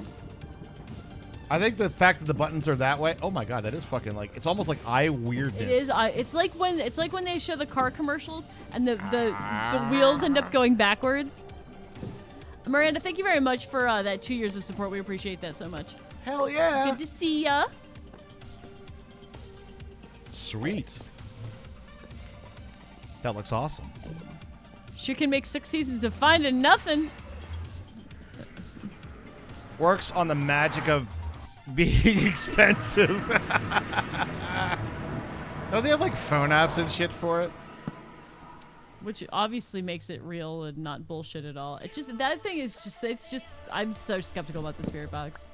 I think the fact that the buttons are that way. Oh my God, that is fucking like it's almost like eye weirdness. It is. It's like when they show the car commercials and the wheels end up going backwards. Miranda, thank you very much for that 2 years of support. We appreciate that so much. Hell yeah. Good to see ya. Sweet. That looks awesome. Sure can make 6 seasons of finding nothing. Works on the magic of being expensive. Don't they have like phone apps and shit for it? Which obviously makes it real and not bullshit at all. It's just that thing is just. It's just. I'm so skeptical about the spirit box.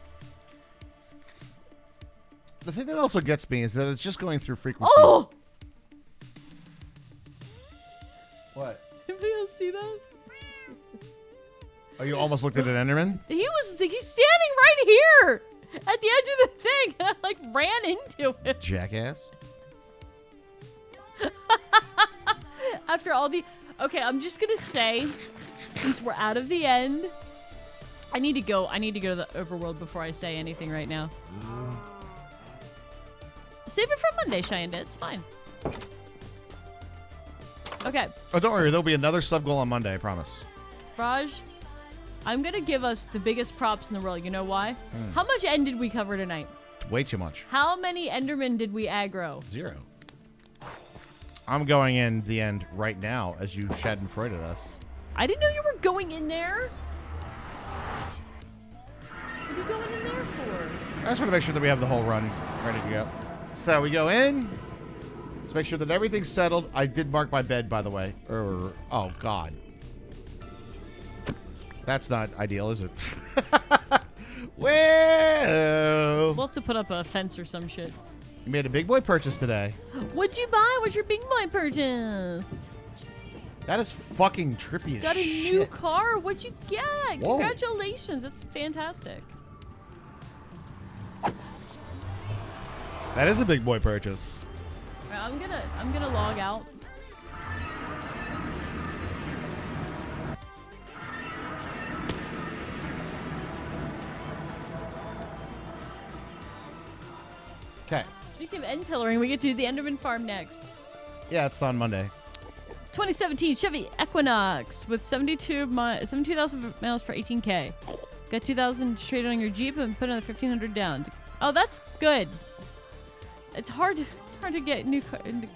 The thing that also gets me is that it's just going through frequencies. Oh! What? Anybody else see that? Oh, you almost looked at an Enderman? He's standing right here at the edge of the thing, and I like ran into him. Jackass. After all the... Okay, I'm just gonna say, since we're out of the end, I need to go to the overworld before I say anything right now. Save it for Monday, Cheyenne. It's fine. Okay, Oh, don't worry. There'll be another sub goal on Monday, I promise. Raj, I'm gonna give us the biggest props in the world. You know why? How much end did we cover tonight? Way too much. How many Endermen did we aggro? 0. I'm going in the end right now as you schadenfreude at us. I didn't know you were going in there. What are you going in there for? I just want to make sure that we have the whole run ready to go. So we go in. Let's make sure that everything's settled. I did mark my bed, by the way. Oh, God. That's not ideal, is it? Well, We'll have to put up a fence or some shit. you made a big boy purchase today. What'd you buy? What's your big boy purchase? That is fucking trippy as Got a shit. new car. What'd you get? Whoa. Congratulations. That's fantastic. That is a big boy purchase. All right, I'm gonna log out. Okay. Speaking of end pillaring, we get to the Enderman farm next. Yeah, it's on Monday. 2017 Chevy Equinox with 72,000 miles for 18K. Got 2,000 traded on your Jeep and put another 1,500 down. Oh, that's good. It's hard to get new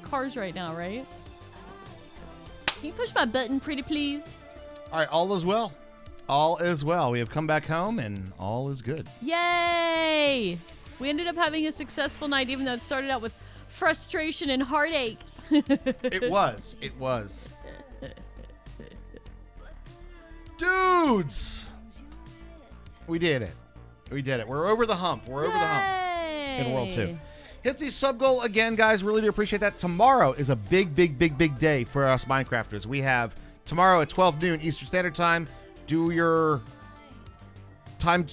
cars right now, right? Can you push my button, pretty please? All right, all is well. All is well. We have come back home, and all is good. Yay! We ended up having a successful night, even though it started out with frustration and heartache. It was. Dudes! We did it. We're over the hump. We're over the hump in World 2. Hit the sub goal again, guys. Really do appreciate that. Tomorrow is a big day for us Minecrafters. We have tomorrow at 12 noon Eastern Standard Time. Do your time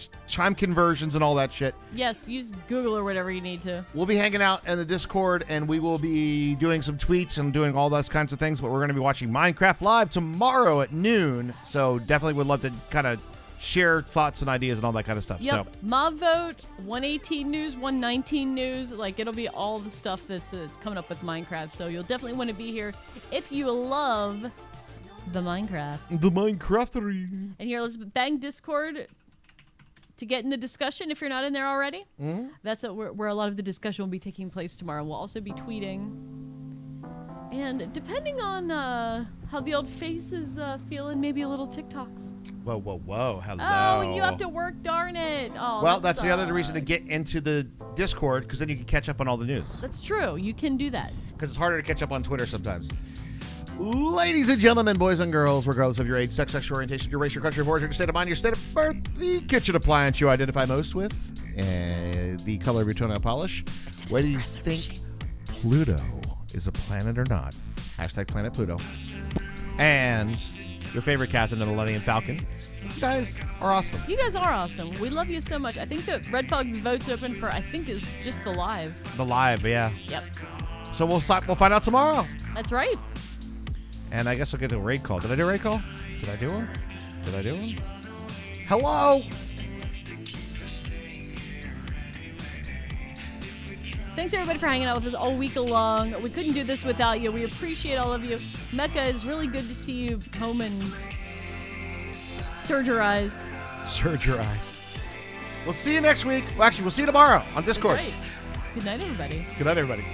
conversions and all that shit. Yes, use Google or whatever you need to. We'll be hanging out in the Discord, and we will be doing some tweets and doing all those kinds of things, but we're going to be watching Minecraft Live tomorrow at noon, so definitely would love to kind of share thoughts and ideas and all that kind of stuff. Yep. So, Mob Vote, 118 News, 119 News. Like, it'll be all the stuff that's coming up with Minecraft, so you'll definitely want to be here if you love the Minecraft. the Minecraftery. And here, let's bang Discord to get in the discussion if you're not in there already. Mm-hmm. That's where a lot of the discussion will be taking place tomorrow. We'll also be tweeting. And depending on how the old face is feeling, maybe a little TikToks. Whoa. Hello. Oh, you have to work, darn it. Oh, Well, that that's the other reason to sucks. get into the Discord, because then you can catch up on all the news. That's true. You can do that. Because it's harder to catch up on Twitter sometimes. Ladies and gentlemen, boys and girls, regardless of your age, sex, sexual orientation, your race, your country of origin, your state of mind, your state of birth, the kitchen appliance you identify most with, and the color of your toenail polish, whether you think Pluto is a planet or not, hashtag Planet Pluto, and your favorite cat, the Millennium Falcon. You guys are awesome. You guys are awesome. We love you so much. I think the Red Fog vote's open for, I think, is just the live. The live, yeah. Yep. So we'll find out tomorrow. That's right. And I guess I'll get a raid call. Did I do a raid call? Did I do one? Hello? Thanks, everybody, for hanging out with us all week long. We couldn't do this without you. We appreciate all of you. Mecca, is really good to see you home and surgerized. We'll see you next week. Well, actually, we'll see you tomorrow on Discord. That's right. Good night, everybody. Good night, everybody.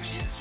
Just